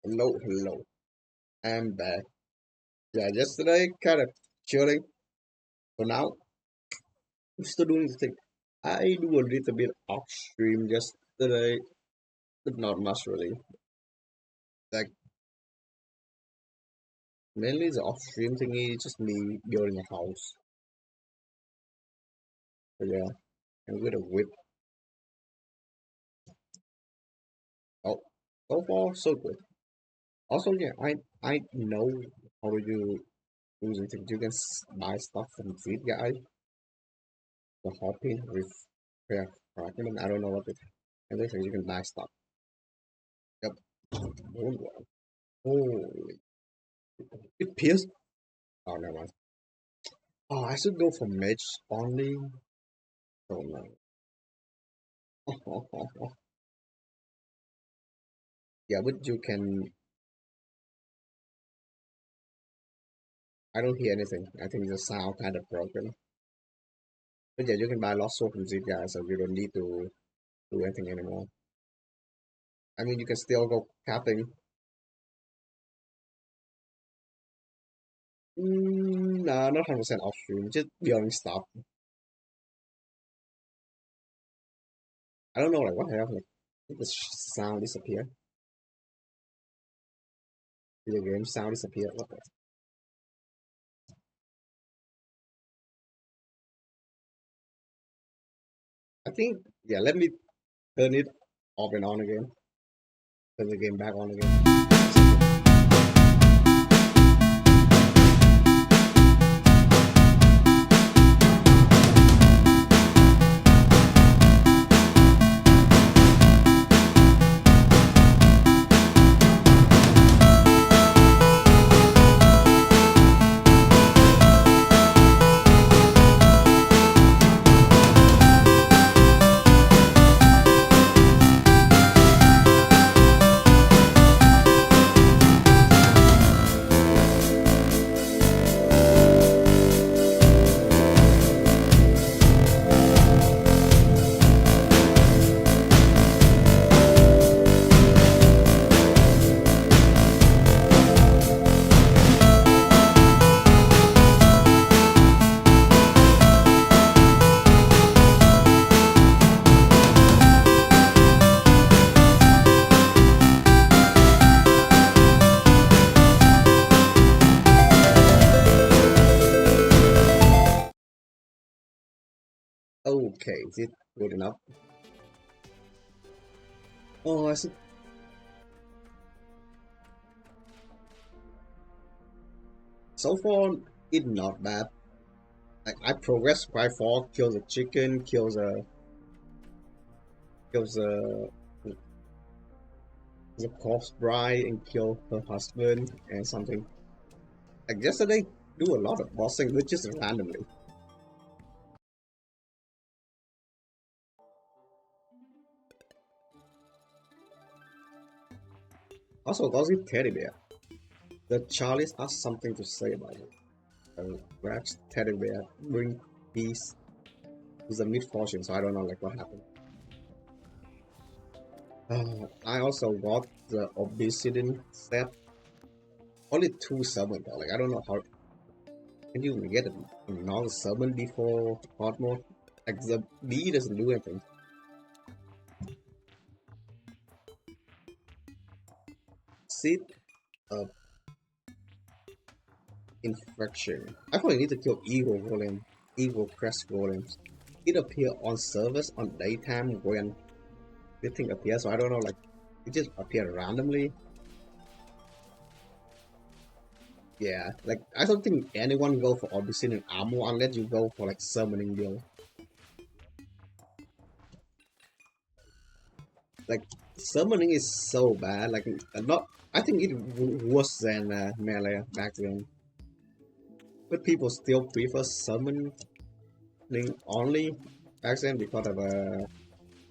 Hello. I'm back. Yeah, yesterday kind of chilling. For now, I'm still doing the thing. I do a little bit off stream yesterday, but not much really. Like mainly the off stream thingy is just me building a house. But yeah, and with a whip. Oh, so far so good. Also, yeah, I know how to do the thing. You can buy stuff from Street Guy, the hopping with yeah, fragment. I don't know what it. And they say you can buy stuff. Yep. Holy. It pierced. Oh, never mind. Oh, I should go for mage only. Oh no. Yeah, but you can. I don't hear anything. I think the sound kind of broken. But yeah, you can buy lost soul from these guys, so you don't need to do anything anymore. I mean, you can still go capping. Nah, not 100% off stream. Just building stuff. I don't know, like what happened. Like, did the sound disappear? Did the game sound disappear? What the? I think. Yeah, let me turn it off and on again. Turn the game back on again. Okay, is it good enough? Oh, I see. So far, it's not bad. Like I progressed quite far. Kills a chicken, kills a corpse bride, and kill her husband and something. Like yesterday, do a lot of bossing, but just randomly. Also, Gossip Teddy Bear. The Charlies has something to say about it. Perhaps Teddy Bear bring peace to the misfortune, so I don't know like what happened. I also got the obsidian set. Only two summon though. Like I don't know how can you even get another summon before hard mode. Like the bee doesn't do anything. Seed of infection. I probably need to kill evil crest golems. It appear on servers on daytime when the thing appears, so I don't know like it just appear randomly. Yeah, like I don't think anyone go for obsidian armor unless you go for like summoning build. Like summoning is so bad. Like not, I think it worse than melee back then. But people still prefer summoning only back then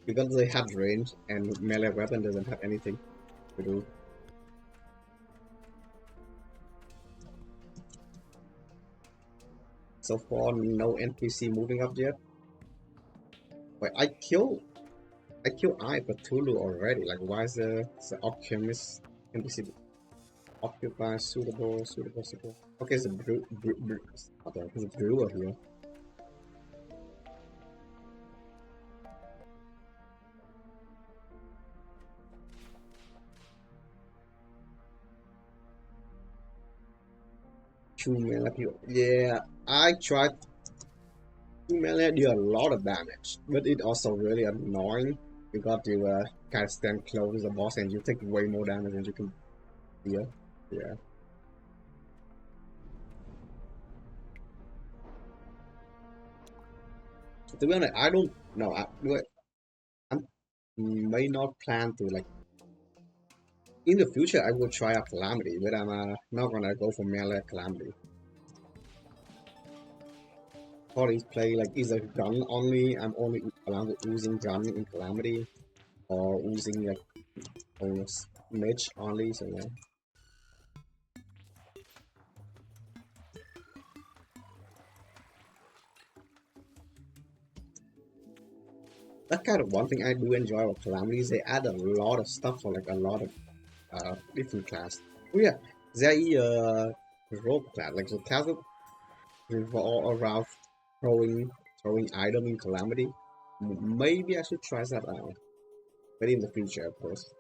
because they had range and melee weapon doesn't have anything to do. So far, no NPC moving up yet. Wait, I kill Eye Cthulhu already. Like, why is the alchemist NPC? Occupy suitable. Okay, it's a okay, there's a brewer here. Two melee people. Yeah, I tried two melee do a lot of damage, but it also really annoying. You got to kind of stand close to the boss and you take way more damage than you can deal. Yeah. So to be honest, I don't know. I may not plan to like in the future. I will try a calamity, but I'm not gonna go for melee calamity. Probably play like either gun only. I'm only allowed to using gun in calamity, or using like mage only. So yeah. That's kind of one thing I do enjoy about calamities. They add a lot of stuff for like a lot of different class. Oh yeah, they rogue class like the class that revolve around throwing item in calamity. Maybe I should try that out, but in the future, of course.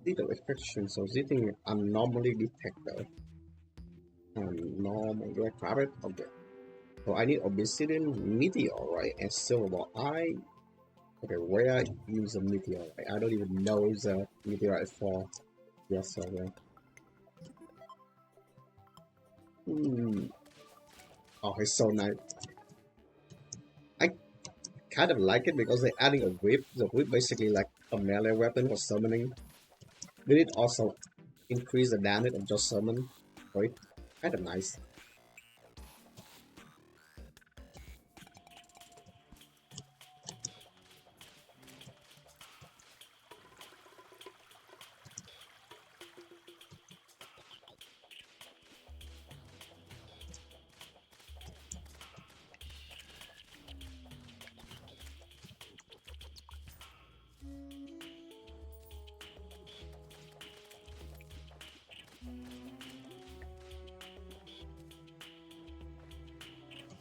Zeta restriction, so zitting anomaly detector. Normal, do I grab it? Okay. So I need obsidian, meteorite, and silver. Okay, where I use a meteorite? I don't even know the meteorite for. Yes, okay. Hmm. Oh, it's so nice. I kind of like it because they're adding a whip. The whip basically like a melee weapon for summoning. But it also increase the damage of just summon. Right? Kind of nice.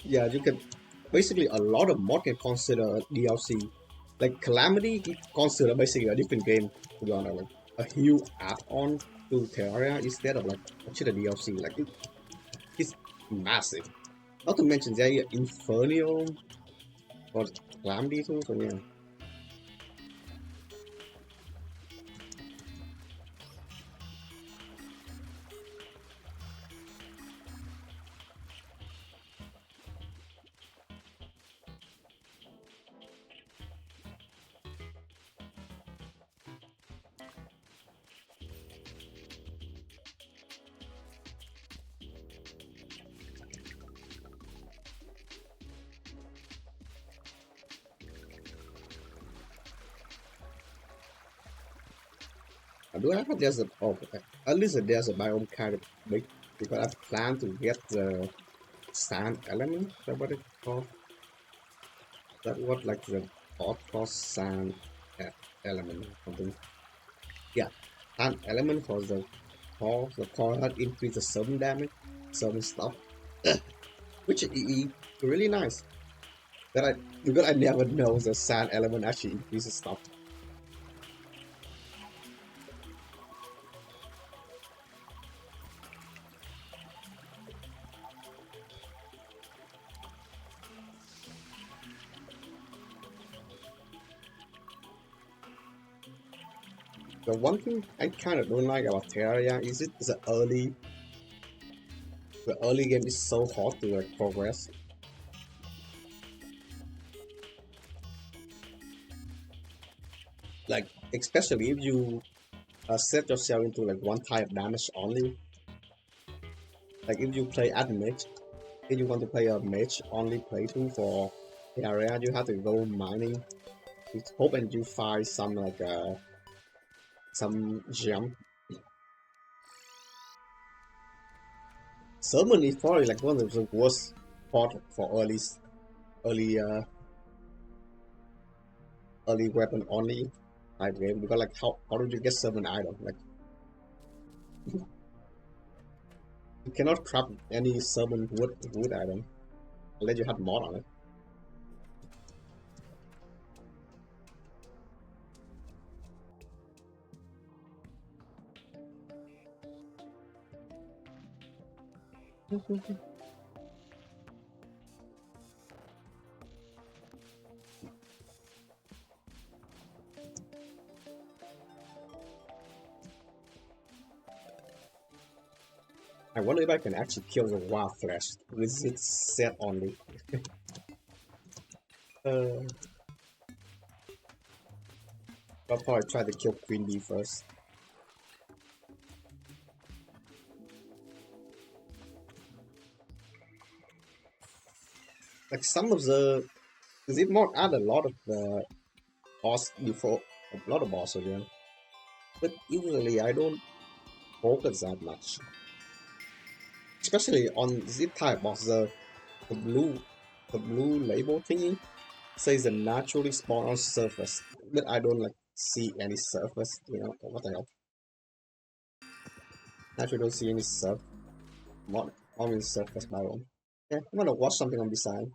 Yeah, you can basically a lot of mod can consider DLC. Like Calamity, he consider basically a different game to be honest. Like a huge add-on to Terraria instead of like actually a DLC. Like it's massive. Not to mention there are Inferno or Calamity too. So yeah. I do have there's a okay. At least there's a biome kind of big because I plan to get the sand element. Is that what it's called? That what like the bot cost sand element or something. Yeah, sand element for the core that increase the sudden damage, sudden stuff, which is really nice. That I because I never know the sand element actually increases stuff. The one thing I kind of don't like about Terraria is the early game is so hard to like progress. Like especially if you set yourself into like one type of damage only. Like if you play admit, if you want to play a mage only playthrough for Terraria, you have to go mining. You hope and you find some like some gem. Summon is probably like one of the worst part for early early weapon only type game, because like how do you get summon item? Like you cannot craft any summon wood item unless you have mod on it. I wonder if I can actually kill the wild flash with its set only. I'll probably try to kill Queen Bee first. Like some of the, it mod add a lot of the boss before, a lot of boss again, but usually I don't focus that much. Especially on this type boss, the blue label thingy says the naturally spawn on surface, but I don't like see any surface. You know what the hell? Actually, don't see any surface. Not on surface biome. Yeah, I'm gonna watch something on this side.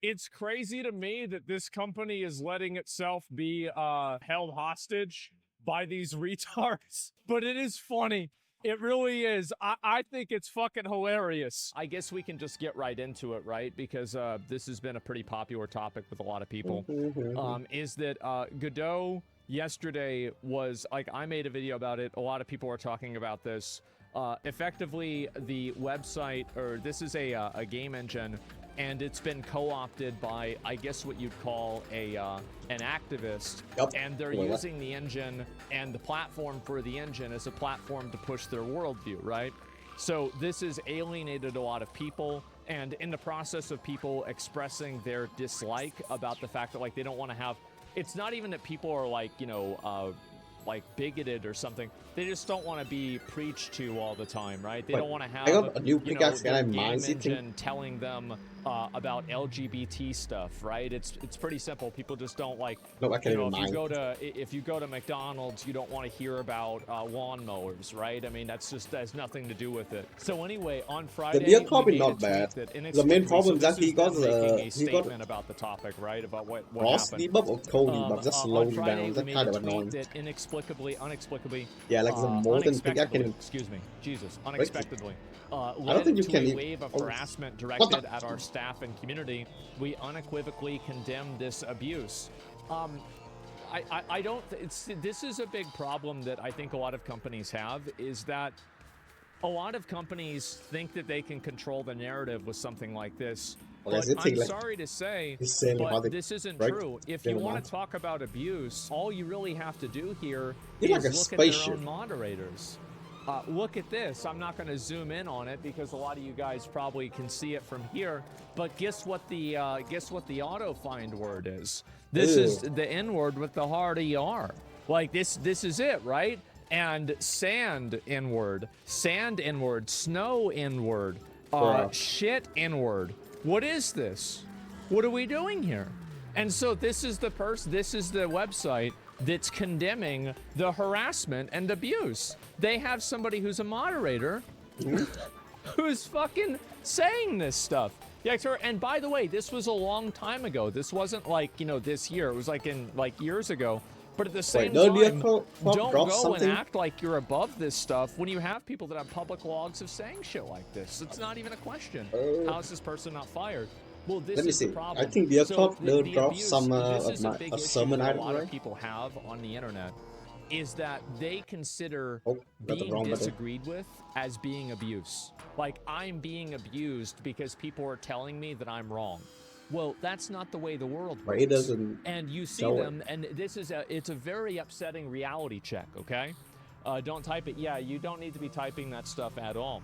It's crazy to me that this company is letting itself be held hostage by these retards, but it is funny. It really is. I think it's fucking hilarious. I guess we can just get right into it, right? Because this has been a pretty popular topic with a lot of people. Is that Godot yesterday was, like, I made a video about it. A lot of people are talking about this. Effectively, the website, or this is a game engine, and it's been co-opted by, I guess what you'd call an activist. Yep. And they're using the engine and the platform for the engine as a platform to push their worldview, right? So this has alienated a lot of people, and in the process of people expressing their dislike about the fact that, like, they don't want to have, it's not even that people are like, you know, like bigoted or something. They just don't want to be preached to all the time, right? They don't want to have, I got a new pickaxe and I'm game engine telling them about LGBT stuff, right? It's pretty simple. People just don't like. No, I can't even if you go to McDonald's, you don't want to hear about lawnmowers, right? I mean, that's has nothing to do with it. So anyway, on Friday, the beer copy not bad. The main problem is that he got a statement about the topic, right? About what happened. Debuff or cold debuff, just slows you down. That's kind of annoying. That unexplicably, yeah, like the molten pickaxe can. Excuse me, Jesus, unexpectedly. I don't think you can. A wave of harassment directed at our staff and community. We unequivocally condemn this abuse. I don't. This is a big problem that I think a lot of companies have, is that a lot of companies think that they can control the narrative with something like this. But I'm sorry to say, but this isn't true. If you want to talk about abuse, all you really have to do here is look at their own moderators. Look at this. I'm not going to zoom in on it because a lot of you guys probably can see it from here. But guess what the auto find word is? This is the N word with the hard ER. Like this is it, right? And sand N-word, sand N-word, snow N-word, shit N-word. What is this? What are we doing here? And so this is the website that's condemning the harassment and abuse. They have somebody who's a moderator who's fucking saying this stuff. Yeah, sir. And by the way, this was a long time ago. This wasn't like, you know, this year. It was like in like years ago. But at the same time, don't go and act like you're above this stuff when you have people that have public logs of saying shit like this. It's not even a question. How is this person not fired? Well, this is the problem. I think the top dropped some a summon item, a lot of people have on the internet is that they consider being disagreed with as being abuse. Like, I'm being abused because people are telling me that I'm wrong. Well, that's not the way the world but works. it doesn't And you see show it. them, and it's a very upsetting reality check, okay? Don't type it. Yeah, you don't need to be typing that stuff at all.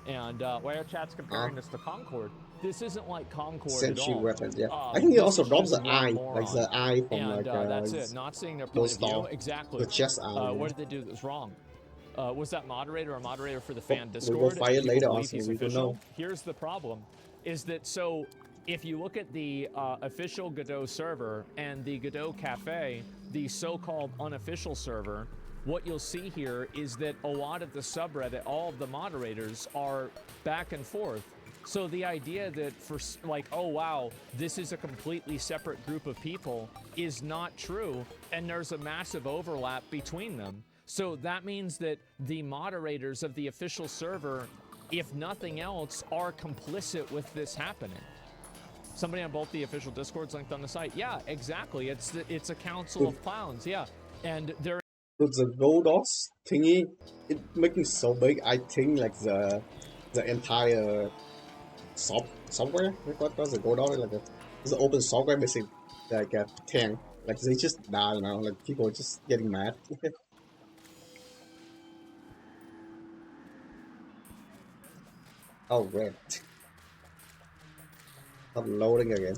And where chat's comparing this to Concord, this isn't like Concord at Senshi all. weapons, yeah. I think he This also is drops just the one eye, like moron. the eye from And like that's it. Not seeing their your point of view. star. Exactly. The chest eye. What did they do that was wrong? Was that moderator a moderator for the Oh, fan we Discord? will fight it People later, believe honestly, he's we don't official. know. Here's the problem, is that so if you look at the official Godot server and the Godot Cafe, the so-called unofficial server, what you'll see here is that a lot of the subreddit, all of the moderators are back and forth. So the idea that for like, oh wow, this is a completely separate group of people is not true, and there's a massive overlap between them. So that means that the moderators of the official server, if nothing else, are complicit with this happening. Somebody on both the official Discords linked on the site. Yeah, exactly. It's a council of clowns. Yeah, and they're With the gold dots thingy, it making so big. I think like the entire software, what was the gold dot, like the open software basically like a tank. Like they just die now. Like people are just getting mad. Oh great. Stop loading again.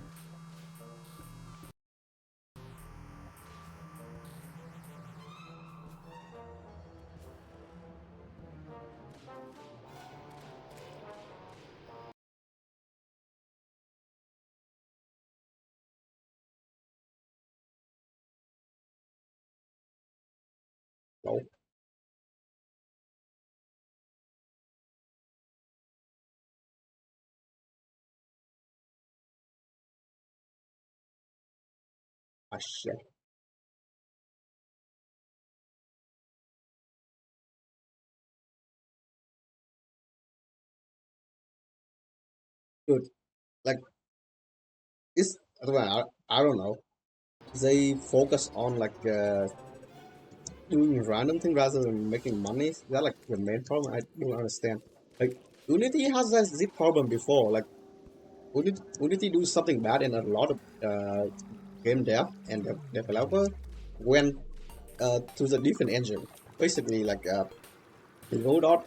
No. Ah shit. Dude, like it's I don't know. They focus on like doing random thing rather than making money. Is that like the main problem? I don't understand. Like Unity has this problem before. Like Unity do something bad in a lot of game dev and developer went to the different engine. Basically, like the Godot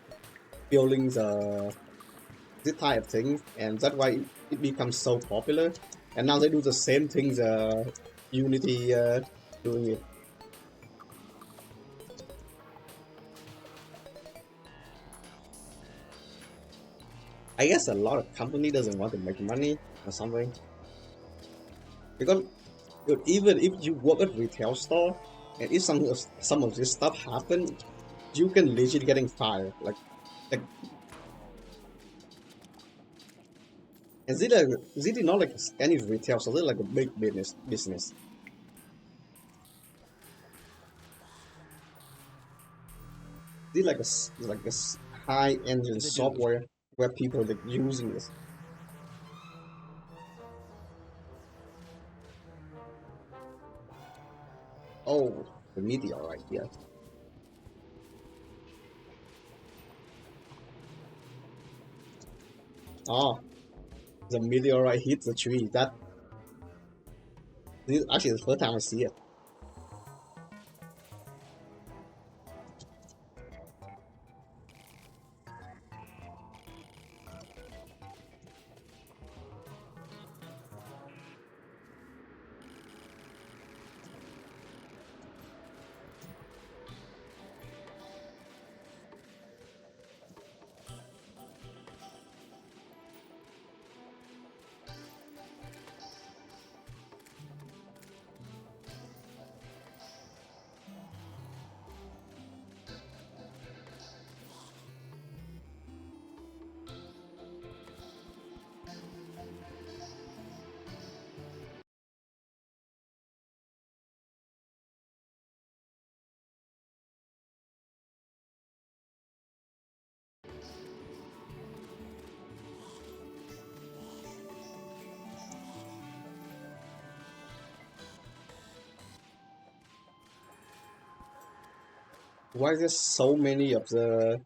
building this type of thing, and that's why it becomes so popular. And now they do the same things. Unity doing it. I guess a lot of company doesn't want to make money or something. Because dude, even if you work at retail store, and if some of this stuff happen, you can legit getting fired. Like is it not like any retail store? It's like a big business. Is it like a high engine software where people are like using this? Oh, the meteorite, yeah. Oh, the meteorite hit the tree. This is actually the first time I see it. Why is there so many of the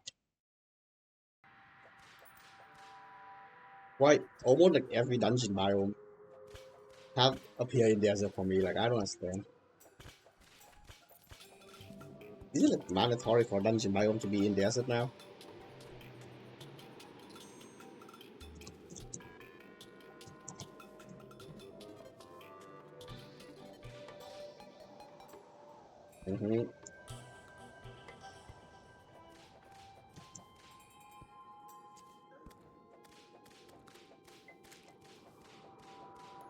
why almost like every dungeon biome? have appear in desert for me? Like, I don't understand. Is it like mandatory for dungeon biome to be in desert now? Mm-hmm.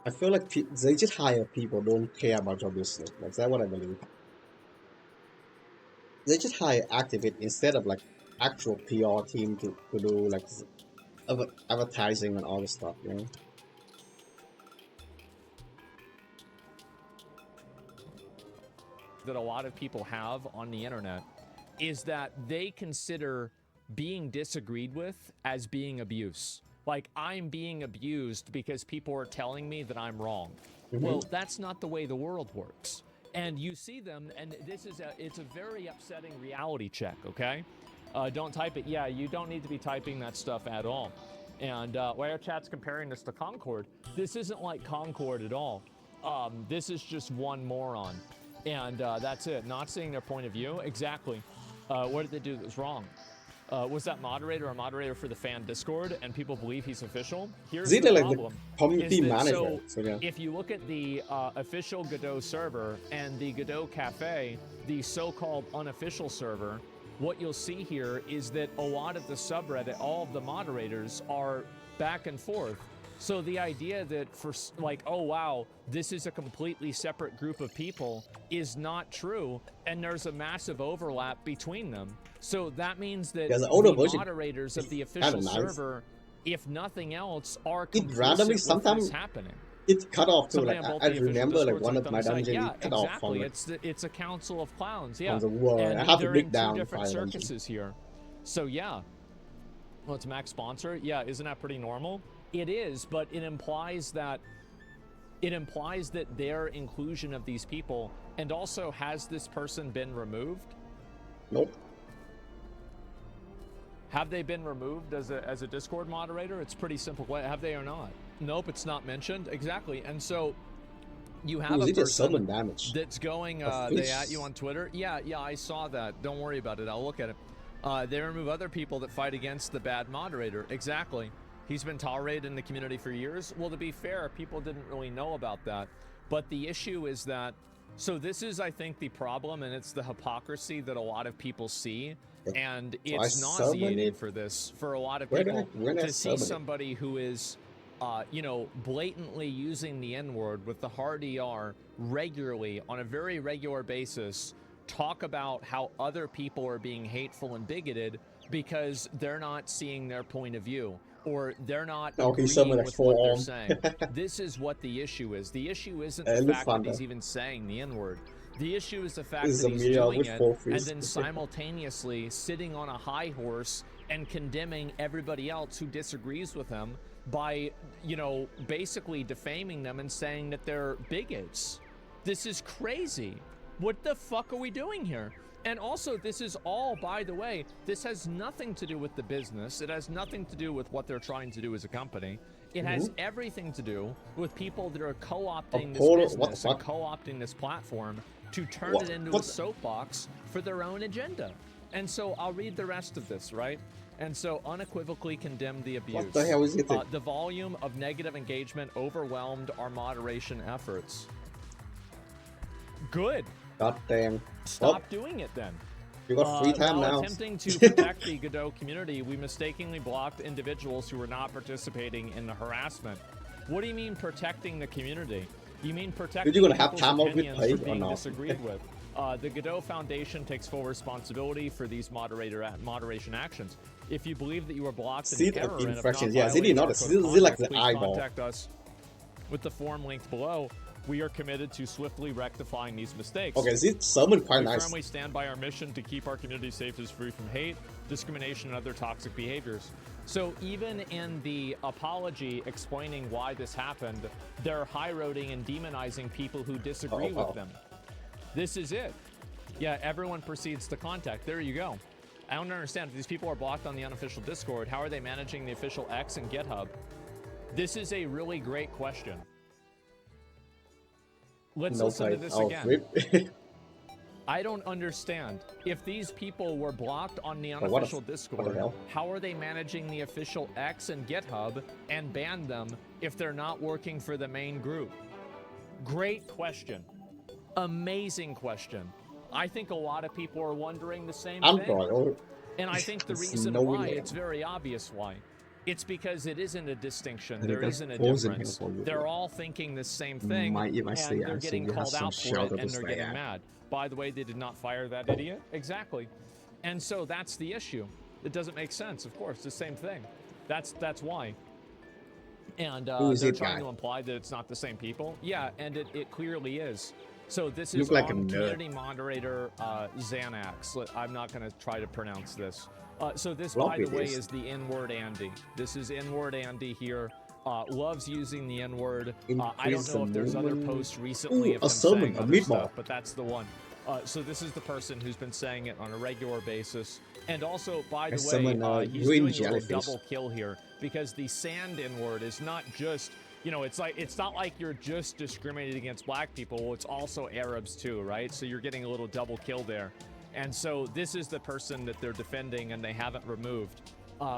I feel like they just hire people who don't care about your business. Like, that's what I believe. They just hire activists instead of like actual PR team to do like advertising and all this stuff, you know? That a lot of people have on the internet is that they consider being disagreed with as being abuse. Like, I'm being abused because people are telling me that I'm wrong. Mm-hmm. Well, that's not the way the world works. And you see them, and it's a very upsetting reality check, okay? Don't type it. Yeah, you don't need to be typing that stuff at all. And why our chat's comparing this to Concord, this isn't like Concord at all. This is just one moron. And that's it. Not seeing their point of view. Exactly. What did they do that was wrong? Was that moderator a moderator for the fan Discord and people believe he's official? Here's the problem. Like the community manager. So yeah. If you look at the official Godot server and the Godot Cafe, the so-called unofficial server, what you'll see here is that a lot of the subreddit, all of the moderators are back and forth. So the idea that for like, oh wow, this is a completely separate group of people is not true, and there's a massive overlap between them. So that means that the moderators of the official server, if nothing else, are complicit with what's happening. It's cut off too. Like, I remember like one of my dungeons cut off from it's a council of clowns. Yeah, and I have to break down 2 different circuses here. So yeah, well, it's Max sponsor. Yeah, isn't that pretty normal? It is, but it implies that their inclusion of these people, and also, has this person been removed? Nope. Have they been removed as a Discord moderator? It's pretty simple. Have they or not? Nope, it's not mentioned. Exactly. And so you have a person that's going, they at you on Twitter. Yeah, I saw that. Don't worry about it. I'll look at it. They remove other people that fight against the bad moderator. Exactly. He's been tolerated in the community for years. Well, to be fair, people didn't really know about that. But the issue is that, so this is, I think, the problem, and it's the hypocrisy that a lot of people see. And it's nauseating for a lot of people to see somebody who is, blatantly using the N-word with the hard ER regularly on a very regular basis, talk about how other people are being hateful and bigoted because they're not seeing their point of view, or they're not agreeing with what they're saying. This is what the issue is. The issue isn't the fact that he's even saying the N-word. The issue is the fact that he's doing it and then simultaneously sitting on a high horse and condemning everybody else who disagrees with him by, basically defaming them and saying that they're bigots. This is crazy. What the fuck are we doing here? And also, this is all, by the way, this has nothing to do with the business. It has nothing to do with what they're trying to do as a company. It has everything to do with people that are co-opting this business and co-opting this platform to turn it into a soapbox for their own agenda. And so I'll read the rest of this, right? And so unequivocally condemned the abuse. What the hell is it? The volume of negative engagement overwhelmed our moderation efforts. Good. God damn. Stop doing it then. You got free time now. Attempting to protect the Godot community, we mistakenly blocked individuals who were not participating in the harassment. What do you mean protecting the community? You mean protecting you're gonna have time off opinions with from being disagreed with? The Godot Foundation takes full responsibility for these moderation actions. If you believe that you were blocked in error and have not violated our code of conduct, please contact us with the form linked below. We are committed to swiftly rectifying these mistakes. Okay, this summon quite nice. We firmly stand by our mission to keep our community safe and free from hate, discrimination, and other toxic behaviors. So even in the apology explaining why this happened, they're high-roading and demonizing people who disagree with them. This is it. Yeah, everyone proceeds to contact. There you go. I don't understand. If these people are blocked on the unofficial Discord, how are they managing the official X and GitHub? This is a really great question. let's No listen to fight. this Oh, again. rip. I don't understand. If these people were blocked on the what unofficial the Discord, hell? how are they managing the official X and GitHub and ban them if they're not working for the main group? Great question. Amazing question. I think a lot of people are wondering the same thing. Android. And I think the It's reason no why, way. it's very obvious why. It's because it isn't a distinction. And There that's isn't a frozen difference. here for you. They're all thinking the same thing, If I and say they're I getting you have called some out for shelter it, to and they're stay getting at. mad. By the way, they did not fire that idiot. Exactly. And so that's the issue. It doesn't make sense. Of course, the same thing. That's why. And they're trying to imply that it's not the same people. Yeah, and it clearly is. So this is like community moderator Xanax. I'm not going to try to pronounce this. So this, by the way, is the N-word Andy. This is N-word Andy here. Loves using the N-word. I don't know if there's other posts recently of him saying other stuff, but that's the one. So this is the person who's been saying it on a regular basis. And also, by the way, he's doing a little double kill here, because the sand N-word is not just, you know, it's not like you're just discriminating against black people. It's also Arabs too, right? So you're getting a little double kill there. And so this is the person that they're defending, and they haven't removed.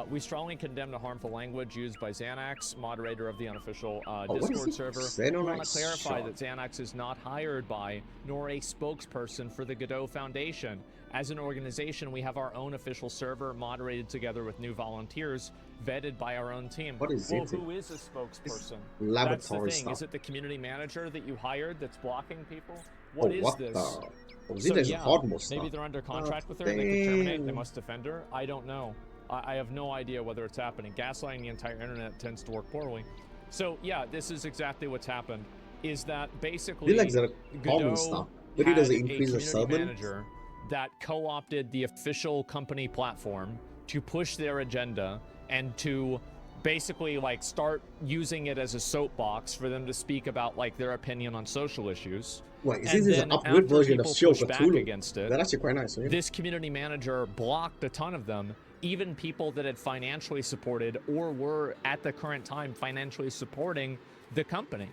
We strongly condemn the harmful language used by Xanax, moderator of the unofficial Discord server. We want to clarify that Xanax is not hired by, nor a spokesperson for the Godot Foundation. As an organization, we have our own official server, moderated together with new volunteers, vetted by our own team. What is well, it? Who is a spokesperson? That's the thing. Stuff. Is it the community manager that you hired that's blocking people? What is this? So yeah, maybe they're under contract with her and they could terminate. They must defend her. I don't know. I have no idea whether it's happening. Gaslighting the entire internet tends to work poorly. So yeah, this is exactly what's happened. Is that basically Godot had a community manager that co-opted the official company platform to push their agenda and to basically like start using it as a soapbox for them to speak about like their opinion on social issues. Wait, is this an upgrade version of Show back against it? That's actually quite nice. Right? This community manager blocked a ton of them, even people that had financially supported or were at the current time financially supporting the company.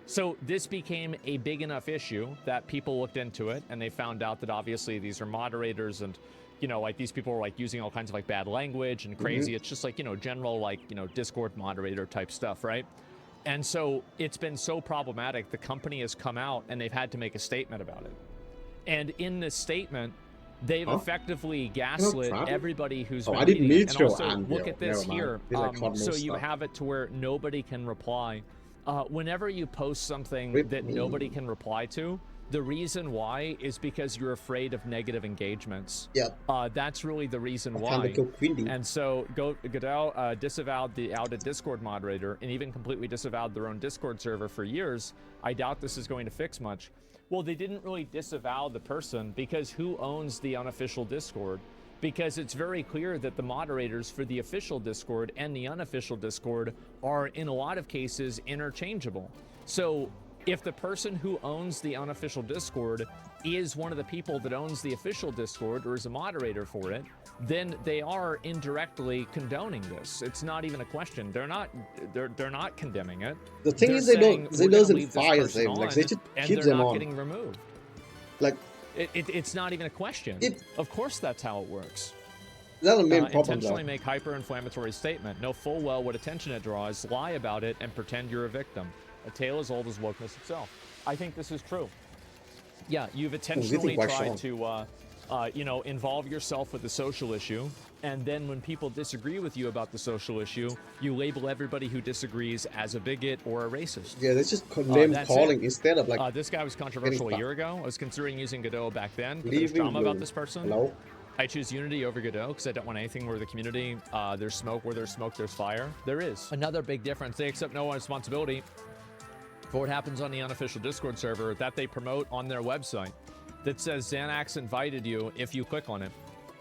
So this became a big enough issue that people looked into it, and they found out that obviously these are moderators, and you know, like these people were like using all kinds of like bad language and crazy. It's just like, you know, general like, you know, Discord moderator type stuff, right? And so it's been so problematic. The company has come out and they've had to make a statement about it. And in this statement, they've effectively gaslit everybody who's been reading it. And also, look at this here. So you have it to where nobody can reply. Whenever you post something that nobody can reply to, the reason why is because you're afraid of negative engagements. Yep. That's really the reason why. And so Godot disavowed the outed Discord moderator and even completely disavowed their own Discord server for years. I doubt this is going to fix much. Well, they didn't really disavow the person, because who owns the unofficial Discord? Because it's very clear that the moderators for the official Discord and the unofficial Discord are, in a lot of cases, interchangeable. So if the person who owns the unofficial Discord is one of the people that owns the official Discord or is a moderator for it, then they are indirectly condoning this. It's not even a question. They're not condemning it. The thing is, they doesn't fire them. Like they just keep them on. Not getting removed. Like it's not even a question. Of course, that's how it works. That's the main problem. Intentionally make hyper-inflammatory statement. Know full well what attention it draws. Lie about it and pretend you're a victim. A tale as old as wokeness itself. I think this is true. Yeah, you've intentionally tried to, you know, involve yourself with the social issue, and then when people disagree with you about the social issue, you label everybody who disagrees as a bigot or a racist. Yeah, that's just name calling instead of like. This guy was controversial a year ago. I was considering using Godot back then, but there's drama about this person. Hello? I choose Unity over Godot because I don't want anything where the community, there's smoke. Where there's smoke, there's fire. There is. Another big difference. They accept no responsibility for what happens on the unofficial Discord server that they promote on their website that says Xanax invited you if you click on it.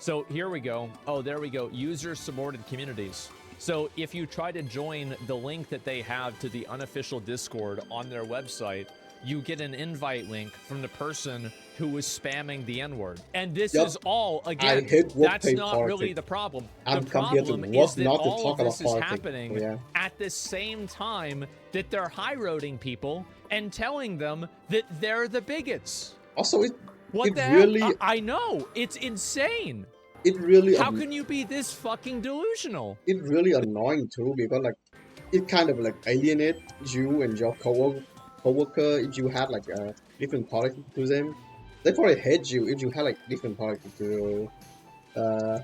So here we go. Oh, there we go. User supported communities. So if you try to join the link that they have to the unofficial Discord on their website, you get an invite link from the person who was spamming the N-word. And this Yup. is all, I again, hate that's workplace not politics. really the problem. I'm The come here to problem work, is that not to all talk of this about is politics. happening Yeah. at the same time that they're high-roading people and telling them that they're the bigots. Also, What it the really, hell? I know. It's insane. it really, How can you be this fucking delusional? it really annoying too, because like it kind of like alienate you and your coworker if you had like a different politics to them. They probably hate you if you had like different politics uh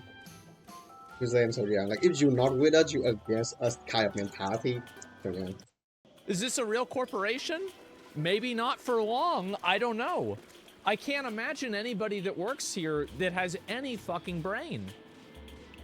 to them. So yeah, like if you're not with us, you against us kind of mentality. So yeah. Is this a real corporation? Maybe not for long. I don't know. I can't imagine anybody that works here that has any fucking brain.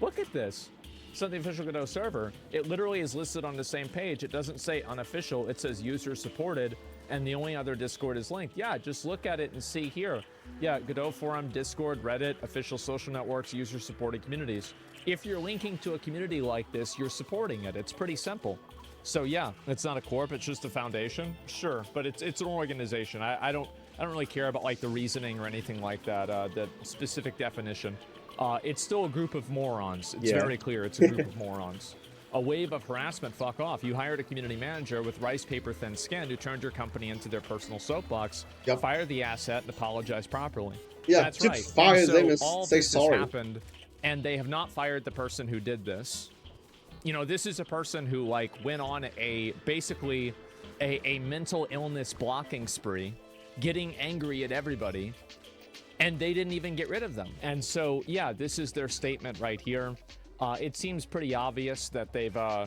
Look at this. It's not the official Godot server. It literally is listed on the same page. It doesn't say unofficial. It says user supported, and the only other Discord is linked. Yeah, just look at it and see here. Yeah, Godot forum, Discord, Reddit, official social networks, user supported communities. If you're linking to a community like this, you're supporting it. It's pretty simple. So yeah, it's not a corp, it's just a foundation. Sure, but it's an organization. I don't really care about like the reasoning or anything like that, the specific definition. It's still a group of morons. It's very clear it's a group of morons. A wave of harassment, fuck off. You hired a community manager with rice paper thin skin who turned your company into their personal soapbox. Yep. Fire the asset and apologize properly. Yeah, that's just right. fire And so them and all say this has sorry. happened, and they have not fired the person who did this. You know, this is a person who like went on basically a mental illness blocking spree, getting angry at everybody, and they didn't even get rid of them. And so, yeah, this is their statement right here. It seems pretty obvious that they've, I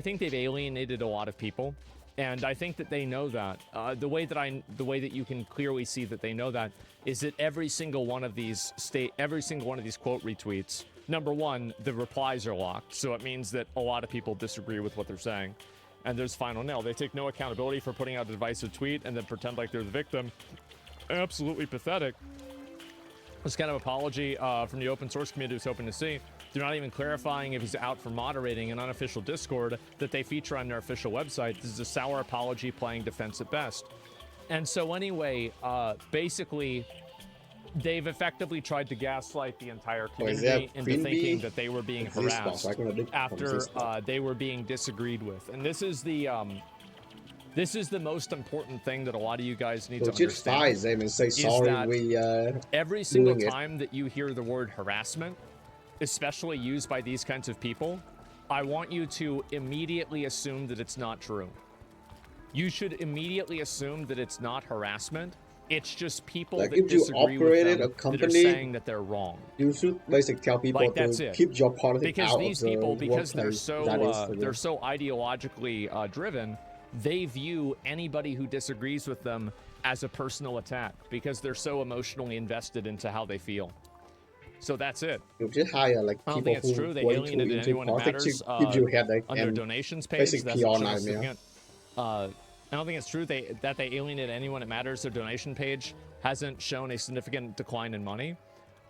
think they've alienated a lot of people, and I think that they know that. The way that you can clearly see that they know that is that every single one of these quote retweets. Number one, the replies are locked, so it means that a lot of people disagree with what they're saying. And there's final nail. They take no accountability for putting out a divisive tweet and then pretend like they're the victim. Absolutely pathetic. This kind of apology from the open source community was hoping to see. They're not even clarifying if he's out for moderating an unofficial Discord that they feature on their official website. This is a sour apology playing defense at best. And so anyway, basically, they've effectively tried to gaslight the entire community into thinking that they were being harassed after they were being disagreed with. And this is the most important thing that a lot of you guys need to understand. Fire them and say sorry. Every single time that you hear the word harassment, especially used by these kinds of people, I want you to immediately assume that it's not true. You should immediately assume that it's not harassment. It's just people like that disagree with them a company, that are saying that they're wrong. You should basically tell people like, to keep your politics because out these of the people, because workplace. they're so ideologically driven, they view anybody who disagrees with them as a personal attack because they're so emotionally invested into how they feel. So that's it. You just hire like I don't people think it's true. They alienated anyone that matters give you headache on their and donations page. basically That's PR what nightmare. I don't think it's true that they alienated anyone that matters. Their donation page hasn't shown a significant decline in money.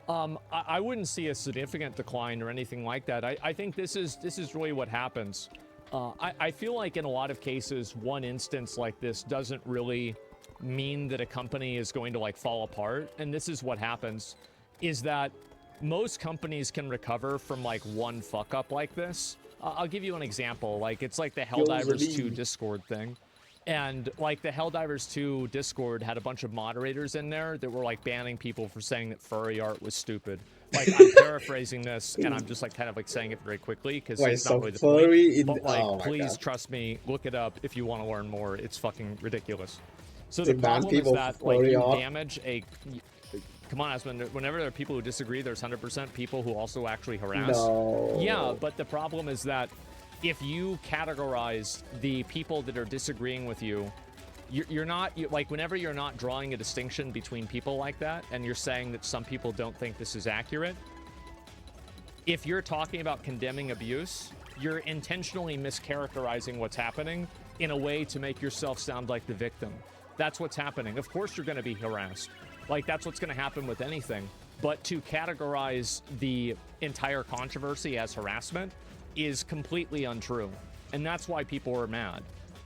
I wouldn't see a significant decline or anything like that. I think this is really what happens. I feel like in a lot of cases, one instance like this doesn't really mean that a company is going to like fall apart. And this is what happens, is that most companies can recover from like one fuck up like this. I'll give you an example. Like it's like the Helldivers 2 Discord thing. And like the Helldivers 2 Discord had a bunch of moderators in there that were like banning people for saying that furry art was stupid. Like I'm paraphrasing this and I'm just like kind of like saying it very quickly because it's not really the point. But like, please trust me, look it up if you want to learn more. It's fucking ridiculous. So the problem is that like you damage a... Come on, Aspen, whenever there are people who disagree, there's 100% people who also actually harass. No. Yeah, but the problem is that if you categorize the people that are disagreeing with you, you're not, like, whenever you're not drawing a distinction between people like that, and you're saying that some people don't think this is accurate, if you're talking about condemning abuse, you're intentionally mischaracterizing what's happening in a way to make yourself sound like the victim. That's what's happening. Of course you're going to be harassed. Like, that's what's going to happen with anything. But to categorize the entire controversy as harassment is completely untrue. And that's why people are mad.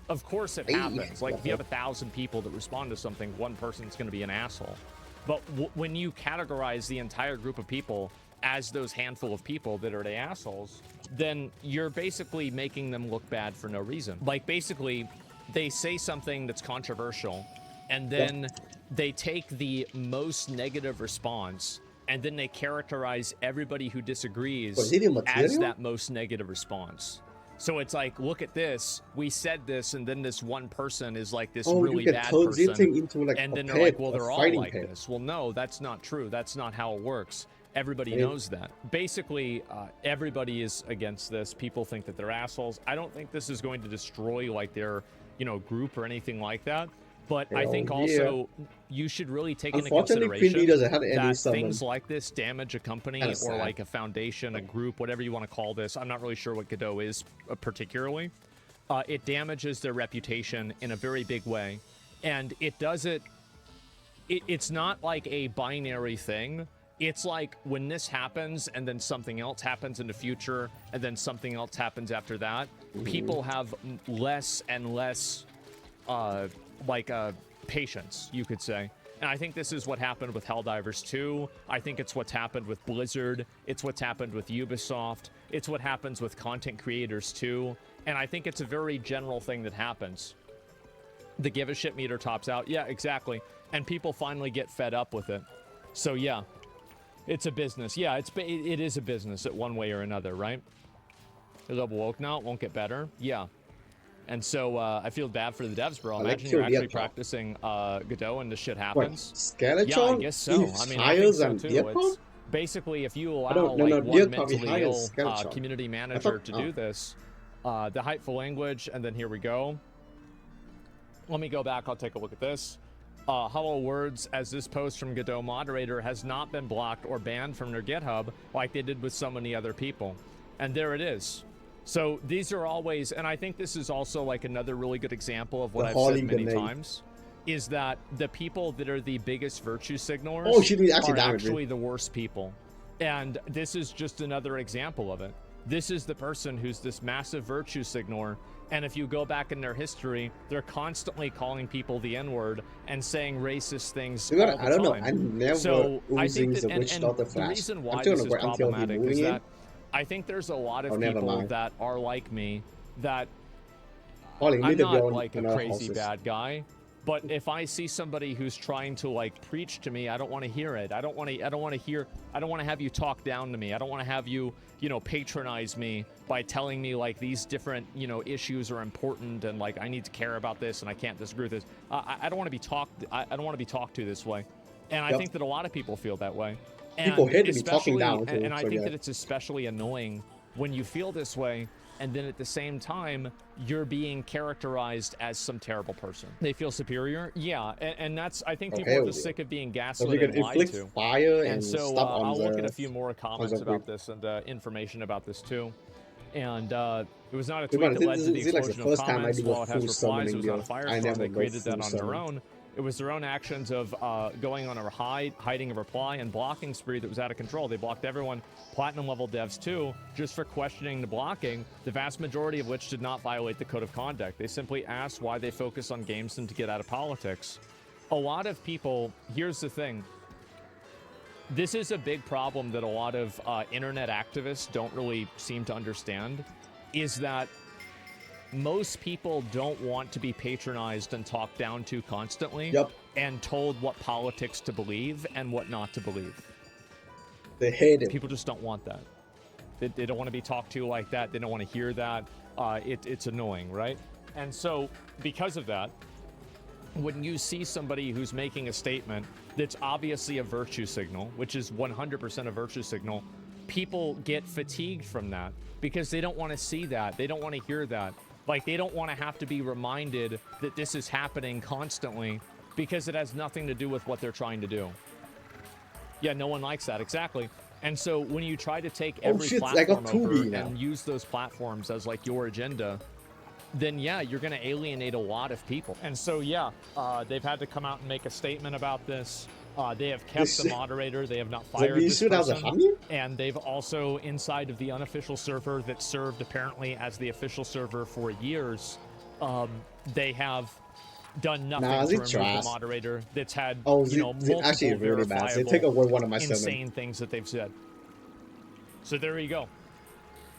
Of course it happens. Like, if you have 1,000 people that respond to something, one person's going to be an asshole. But when you categorize the entire group of people as those handful of people that are the assholes, then you're basically making them look bad for no reason. Like, basically, they say something that's controversial, and then they take the most negative response, and then they characterize everybody who disagrees as that most negative response. So it's like, look at this, we said this, and then this one person is like this really bad person, like and then they're like, well, they're all like this. Well, no, that's not true. That's not how it works. Everybody knows that. Basically, everybody is against this. People think that they're assholes. I don't think this is going to destroy like their, group or anything like that. But I think also you should really take into consideration that things like this damage a company or like a foundation, a group, whatever you want to call this. I'm not really sure what Godot is particularly. It damages their reputation in a very big way. And it does it's not like a binary thing. It's like when this happens and then something else happens in the future and then something else happens after that, people have less and less patience, you could say. And I think this is what happened with Helldivers 2. I think it's what's happened with Blizzard. It's what's happened with Ubisoft. It's what happens with content creators too. And I think it's a very general thing that happens. The give a shit meter tops out. Yeah, exactly. And people finally get fed up with it. So yeah, it's a business. Yeah, it is a business in one way or another, right? You're level woke now, it won't get better. Yeah. And so I feel bad for the devs, bro. Imagine you're actually practicing Godot and this shit happens. Skeleton? Yeah, I guess so. I mean, I think so too. It's basically, if you allow like one mentally ill community manager to do this, the hateful language, and then here we go. Let me go back. I'll take a look at this. Hollow words, as this post from Godot moderator has not been blocked or banned from their GitHub like they did with so many other people. And there it is. So these are always, and I think this is also like another really good example of what I've said many times, is that the people that are the biggest virtue signalers are actually the worst people. And this is just another example of it. This is the person who's this massive virtue signaler, and if you go back in their history, they're constantly calling people the N-word and saying racist things all the time. I don't know, I'm never using the reason why this is problematic is that I think there's a lot of people that are like me, that I'm not like a crazy bad guy, but if I see somebody who's trying to like preach to me, I don't want to hear it. I don't want to have you talk down to me. I don't want to have you, patronize me by telling me like these different, issues are important and like I need to care about this and I can't disagree with this. I don't want to be talked. I don't want to be talked to this way, and I think that a lot of people feel that way. And people hate to be talking down to, and I think that it's especially annoying when you feel this way, and then at the same time, you're being characterized as some terrible person. They feel superior? Yeah, and that's, I think people are just sick of being gaslit and lied to. Fire and so I'll look at a few more comments about this and information about this too. And it was not a tweet that led to the explosion of comments. While it has replies, it was not a firestorm. They created that on their own. It was their own actions of going on a hiding a reply and blocking spree that was out of control. They blocked everyone, platinum level devs too, just for questioning the blocking, the vast majority of which did not violate the code of conduct. They simply asked why they focus on games and to get out of politics. A lot of people, here's the thing. This is a big problem that a lot of internet activists don't really seem to understand, is that most people don't want to be patronized and talked down to constantly and told what politics to believe and what not to believe. They hate it. People just don't want that. They don't want to be talked to like that. They don't want to hear that. It's annoying, right? And so because of that, when you see somebody who's making a statement that's obviously a virtue signal, which is 100% a virtue signal, people get fatigued from that because they don't want to see that. They don't want to hear that. Like, they don't want to have to be reminded that this is happening constantly because it has nothing to do with what they're trying to do. Yeah, no one likes that, exactly. And so when you try to take every platform over and use those platforms as like your agenda, then yeah, you're going to alienate a lot of people. And so yeah, they've had to come out and make a statement about this. They have kept the moderator. They have not fired this person. And they've also, inside of the unofficial server that served apparently as the official server for years, they have done nothing Nah, to it's remove the trash. moderator that's had, Oh, you know, it's actually multiple really bad. They verifiable, take away one of my insane things that they've said. So there you go.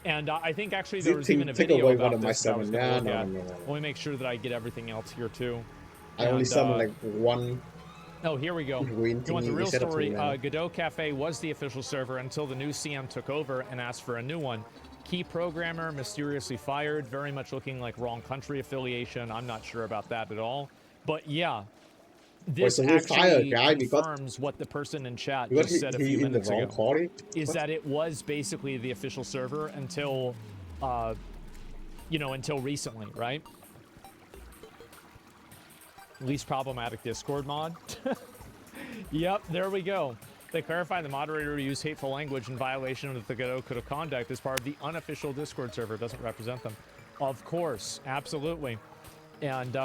And I think actually there was even a take video away one about of my this that I was summon. going to look No, at. no, no, no. Let me make sure that I get everything else here too. I only summon like one. Oh, here we go. Green You want the thingy real instead of story? two now. Godot Cafe was the official server until the new CM took over and asked for a new one. Key programmer mysteriously fired, very much looking like wrong country affiliation. I'm not sure about that at all. But yeah, this so you fire a actually guy confirms what the person in chat because just said a few he in the minutes wrong ago. party? Is What? that it was basically the official server until, you know, until recently, right? Least problematic Discord mod. Yep, there we go. They clarified the moderator used hateful language in violation of the Godot Code of Conduct as part of the unofficial Discord server. Doesn't represent them. Of course, absolutely. And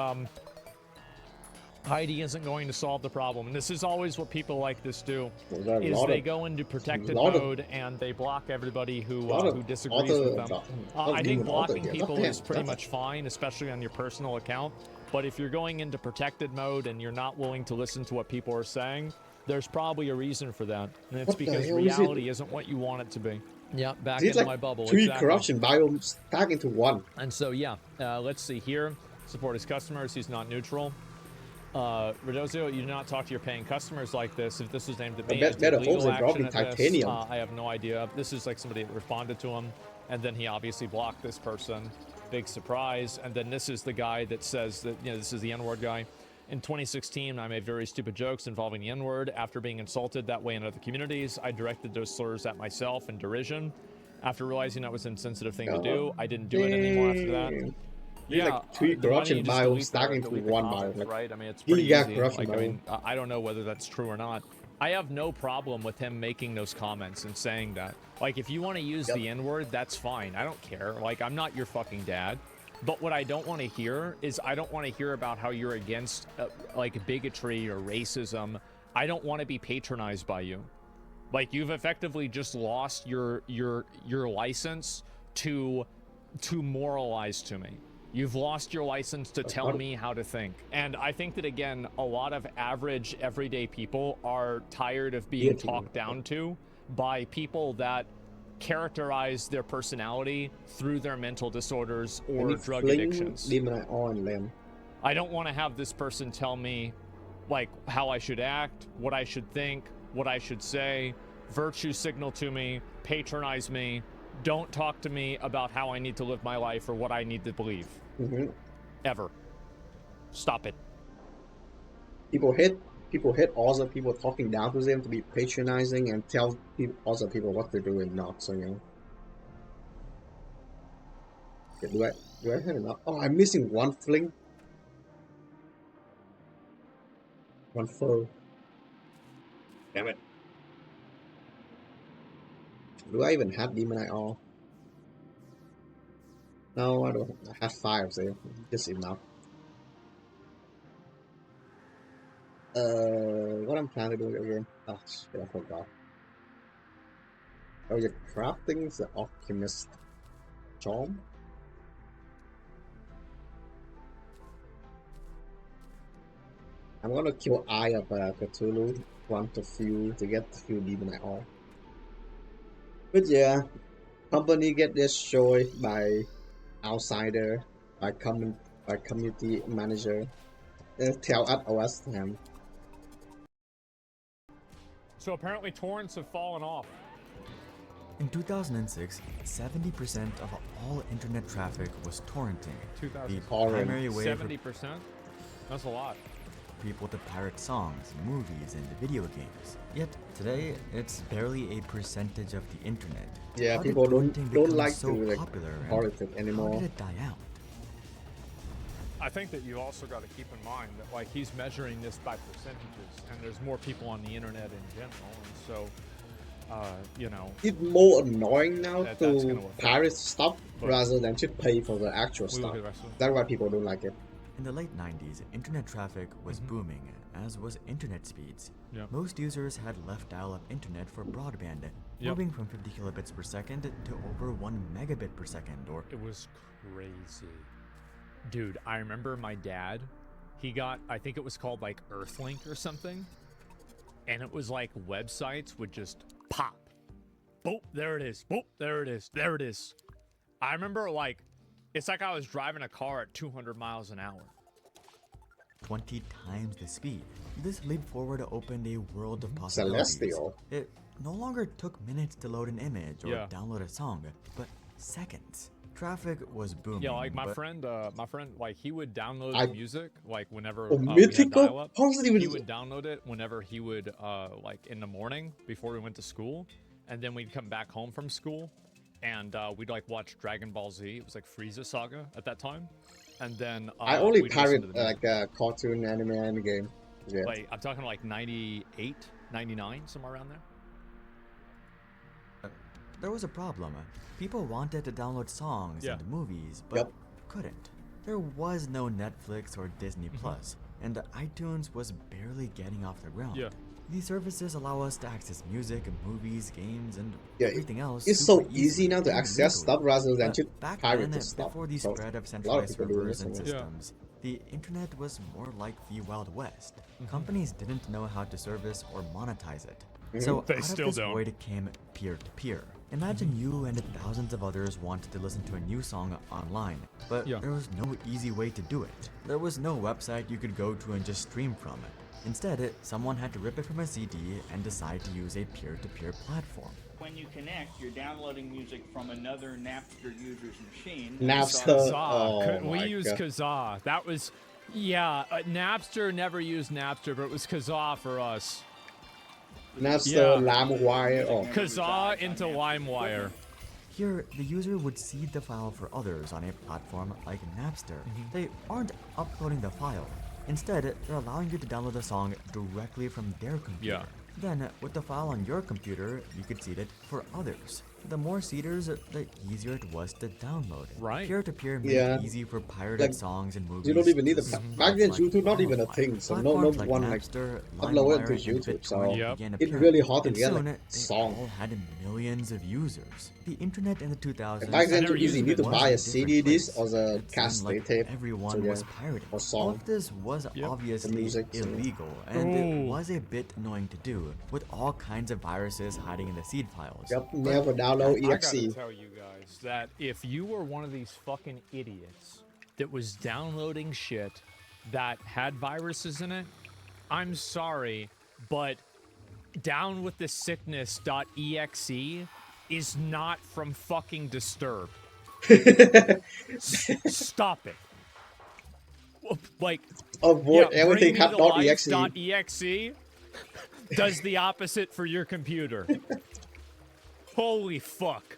Heidi isn't going to solve the problem. And this is always what people like this do, is they go into protected mode and they block everybody who disagrees with them. I think blocking people is pretty much fine, especially on your personal account. But if you're going into protected mode and you're not willing to listen to what people are saying, there's probably a reason for that. And it's because reality isn't what you want it to be. Yeah, back into my bubble. Three corruption biomes stack into one. And so, yeah, let's see here. Support his customers. He's not neutral. Redozio, you do not talk to your paying customers like this. If this was aimed at me, legal action at titanium. I have no idea. This is like somebody that responded to him, and then he obviously blocked this person. Big surprise. And then this is the guy that says that, you know, this is the N-word guy. In 2016, I made very stupid jokes involving the N-word. After being insulted that way in other communities, I directed those slurs at myself in derision. After realizing that was an insensitive thing to do, I didn't do it anymore after that. Yeah, like three corruption biomes stack into one biome. Like, right? I mean, it's pretty easy. Like, I mean, I don't know whether that's true or not. I have no problem with him making those comments and saying that. Like, if you want to use the N-word, that's fine. I don't care. Like, I'm not your fucking dad. But what I don't want to hear is I don't want to hear about how you're against, like, bigotry or racism. I don't want to be patronized by you. Like, you've effectively just lost your license to moralize to me. You've lost your license to tell me how to think. And I think that, again, a lot of average, everyday people are tired of being talked down to by people that characterize their personality through their mental disorders or drug addictions. I don't want to have this person tell me, like, how I should act, what I should think, what I should say, virtue signal to me, patronize me. Don't talk to me about how I need to live my life or what I need to believe. Ever. Stop it. People hate other people talking down to them to be patronizing and tell other people what to do and not. So, you know. Okay, do I have enough? Oh, I'm missing one fling. One foe. Damn it. Do I even have Demon Eye all? No, I don't. I have 5, so just enough. What I'm planning to do again? Oh shit, I forgot. Oh, you're crafting the Alchemist Charm? I'm gonna kill Eye of Cthulhu, want to get a few Demon Eye all. But yeah, company get destroyed by outsider, by community manager. Tell us them. So apparently torrents have fallen off. In 2006, 70% of all internet traffic was torrenting. The primary way 70%? That's a lot. People to pirate songs, movies, and video games. Yet today, it's barely a percentage of the internet. Yeah, How people don't like so to popular pirate it anymore. How did it die out? I think that you also got to keep in mind that, like, he's measuring this by percentages, and there's more people on the internet in general, and so, you know, it's more annoying now to pirate stuff rather than to pay for the actual stuff. That's why people don't like it. In the late 90s, internet traffic was booming, as was internet speeds. Most users had left dial-up internet for broadband, moving from 50 kilobits per second to over 1 megabit per second, or... It was crazy. Dude, I remember my dad, he got, I think it was called like Earthlink or something. And it was like websites would just pop. Boop, there it is. Boop, there it is. There it is. I remember like, it's like I was driving a car at 200 miles an hour. 20 times the speed. This leap forward opened a world of possibilities. Celestial. It no longer took minutes to load an image or Yeah. download a song, but seconds. Traffic was booming. Yeah, like my but friend, like he would download I- the music like whenever Oh, we had mythical? dial-up. How does it even... He would download it whenever he would like in the morning before we went to school, and then we'd come back home from school, and we'd like watch Dragon Ball Z. It was like Frieza Saga at that time, and then I only we'd listen pirate to the music. like a cartoon anime and a game. Yeah. Like I'm talking like 98, 99, somewhere around there. there was a problem. People wanted to download songs Yeah. and movies, but Yep. couldn't. There was no Netflix or Disney Plus, and iTunes was barely getting off the ground. Yeah. These services allow us to access music, movies, games, and Yeah, everything else. It's so super easy now to and access legally. stuff rather than But to back pirate then, the stuff. before the So, spread of a lot of centralized people do servers this and anyway. systems, the internet was more like the Wild West. Companies didn't know how to service or monetize it. So They out still of this don't. void came peer-to-peer. Imagine you and thousands of others wanted to listen to a new song online, but Yeah. there was no easy way to do it. There was no website you could go to and just stream from it. Instead, someone had to rip it from a CD and decide to use a peer-to-peer platform. When you connect, you're downloading music from another Napster user's machine. Napster. Kazaa. Oh We my used God. Kazaa. That was, yeah. Napster never used Napster, but it was Kazaa for us. Napster, Yeah. LimeWire. Oh, Kazaa into LimeWire. Here, the user would seed the file for others on a platform like Napster. They aren't uploading the file. Instead, they're allowing you to download the song directly from their computer. Yeah. Then, with the file on your computer, you could seed it for others. The more seeders, the easier it was to download. Right. Peer-to-peer made Yeah. it easy for pirated Like, songs and movies. you don't even need a... to Back then, like YouTube not even a Spotify. thing, so no Platforms like one like Napster, upload it LimeWire, to and YouTube, so BitTorrent Yep. began it's appearing. really hard to And get soon, like they song. all had millions of users. The internet in the 2000s. Back then, never too easy. You used need to it. buy a was different CD disc place. or a It cassette seemed like tape. everyone So, yeah. was pirating. Or All song. of this was obviously music, so- illegal, and Ooh. it was a bit annoying to do, with all kinds of viruses hiding in the seed files. Yep, never download I exe. gotta tell you guys that if you were one of these fucking idiots that was downloading shit that had viruses in it, I'm sorry, but down with the sickness.exe is not from fucking Disturbed. Stop it. Like, Avoid yeah, everything bring me to .exe. life.exe does the opposite for your computer. Holy fuck.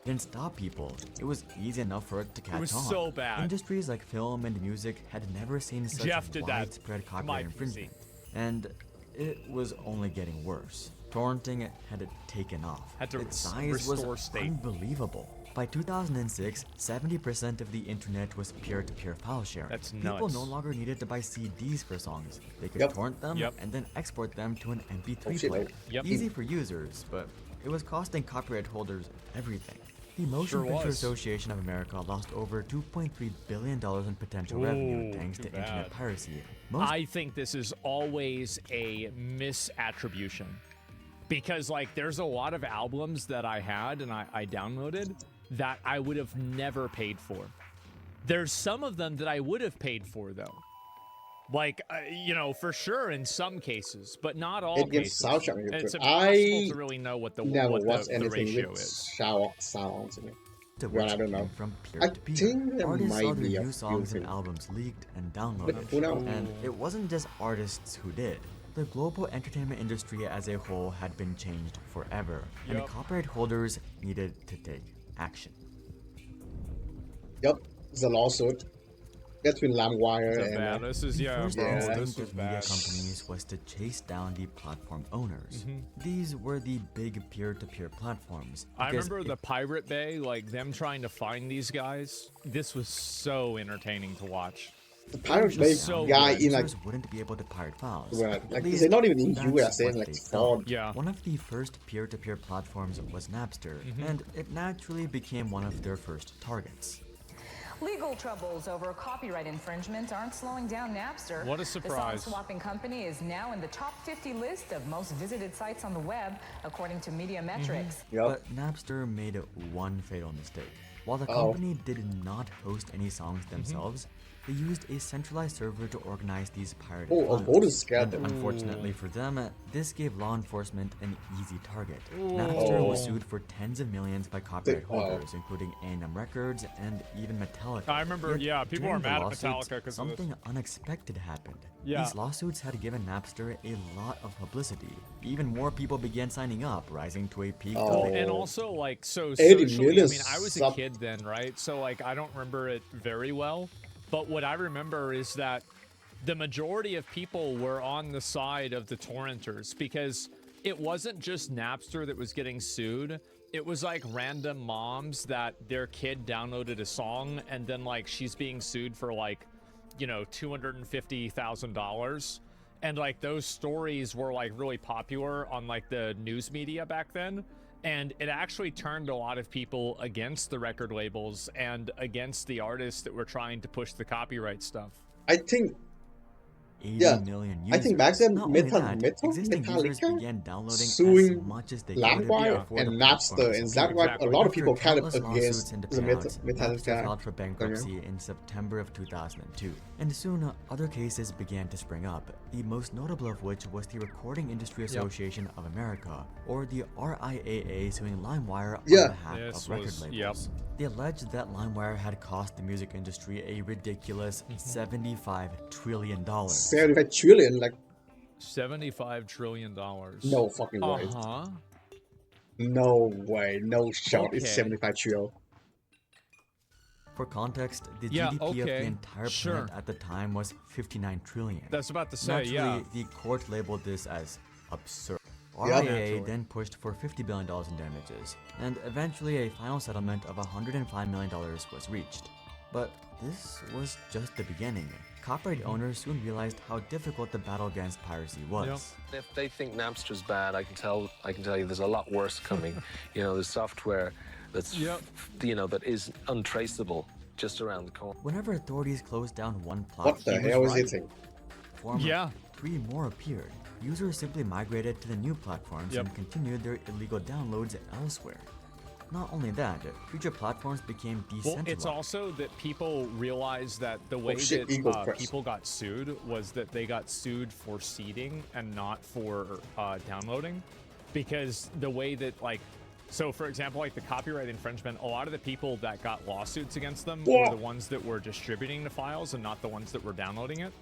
Didn't stop people. It was easy enough for it to catch was on. so bad. Industries like film and music had never seen such Jeff did that. widespread My copyright PC. infringement, and it was only getting worse. Torrenting had taken off. Had to its size was restore state. unbelievable. By 2006, 70% of the internet was peer-to-peer file sharing. That's People nuts. no longer needed to buy CDs for songs. They could Yep. torrent them Yep. and then export them to an MP3 Oh, shit, player. man. Yep. Easy for users, but it was costing copyright holders everything. The Motion Sure Picture was. Association of America lost over $2.3 billion in potential revenue Ooh, thanks too to internet bad. piracy. Most I think this is always a misattribution. Because, like, there's a lot of albums that I had and I downloaded that I would have never paid for. There's some of them that I would have paid for, though. Like, you know, for sure in some cases, but not all It gives cases. sound sharing. It's I impossible to really know what the, never what watched the anything ratio with is. shower sounds in it. to Well, which I don't know. came from I peer-to-peer. think there Artists might saw their be a new songs few and things. albums leaked and downloaded. But who knows? And it wasn't just artists who did. The global entertainment industry as a whole had been changed forever, and Yup. copyright holders needed to take action. Yep, it's a lawsuit between LimeWire So and bad. This is, The yeah, first bro, instinct this was of media bad. companies was to chase down the platform owners. Mm-hmm. These were the big peer-to-peer platforms. I because remember it- the Pirate Bay, like them trying to find these guys. This was so entertaining to watch. the Pirate Bay so guy good. in like users wouldn't be able to pirate files. Well, At like, least they're not even in that's USA, what like, they fraud. thought. Yeah. One of the first peer-to-peer platforms was Napster, and it naturally became one of their first targets. Legal troubles over copyright infringement aren't slowing down Napster. What a surprise. The song-swapping company is now in the top 50 list of most visited sites on the web, according to Media Metrics. But Napster made one fatal mistake. While the company did not host any songs themselves, they used a centralized server to organize these pirated files. bonus And scatter. unfortunately for them, this gave law enforcement an easy target. Napster was sued for tens of millions by copyright holders, including A&M Records and even Metallica. I remember, Yet, yeah, people during were the mad at lawsuits, Metallica because of this. something unexpected happened. Yeah. These lawsuits had given Napster a lot of publicity. Even more people began signing up, rising to a peak of And also, like, so 80 socially, I million mean, I was a sub- kid then, right? So, like, I don't remember it very well. But what I remember is that the majority of people were on the side of the torrenters because it wasn't just Napster that was getting sued. It was like random moms that their kid downloaded a song and then like she's being sued for like, you know, $250,000. And like those stories were like really popular on like the news media back then. And it actually turned a lot of people against the record labels and against the artists that were trying to push the copyright stuff. I think 80 million users. I think back then Not only Metal, that, Metal, existing users Metallica began downloading suing as much as they could LimeWire before and the platform Napster, and disappeared. that's why a lot of After people kind of countless lawsuits against and the payouts, Napster Metallica. filed for bankruptcy in September of 2002, and soon other cases began to spring up, the most notable of which was the Recording Industry Association of America, or the RIAA, suing LimeWire on behalf of record labels. They alleged that LimeWire had cost the music industry a ridiculous $75 trillion. 75 trillion, like $75 trillion. no fucking way. Uh-huh. No way, no shot. It's Okay. 75 trillion. For context, the Yeah, GDP of the okay, entire sure. planet at the time was 59 trillion. That's about to say, Naturally, yeah. the court labeled this as absurd. Yeah. RIAA Naturally. then pushed for $50 billion in damages, and eventually a final settlement of $105 million was reached. But this was just the beginning. Copyright owners soon realized how difficult the battle against piracy was. If they think Napster's bad, I can tell you there's a lot worse coming. You know, there's software that's you know, that is untraceable just around the corner. Whenever authorities closed down one platform, What the hell is it? three more appeared. Users simply migrated to the new platforms and continued their illegal downloads elsewhere. Not only that, future platforms became decentralized. Well, it's also that people realized that the way shit, Eagle that Press. people got sued was that they got sued for seeding and not for downloading. Because the way that, like, so for example, like the copyright infringement, a lot of the people that got lawsuits against them were the ones that were distributing the files and not the ones that were downloading it.